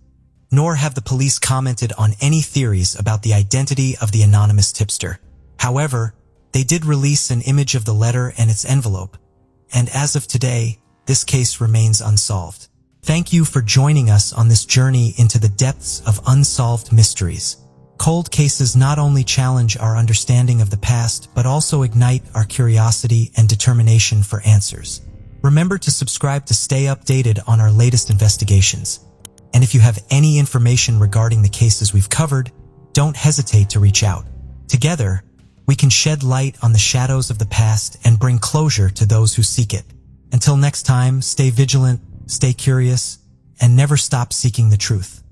nor have the police commented on any theories about the identity of the anonymous tipster. However, they did release an image of the letter and its envelope, and as of today, this case remains unsolved. Thank you for joining us on this journey into the depths of unsolved mysteries. Cold cases not only challenge our understanding of the past, but also ignite our curiosity and determination for answers. Remember to subscribe to stay updated on our latest investigations. And if you have any information regarding the cases we've covered, don't hesitate to reach out. Together, we can shed light on the shadows of the past and bring closure to those who seek it. Until next time, stay vigilant, stay curious, and never stop seeking the truth.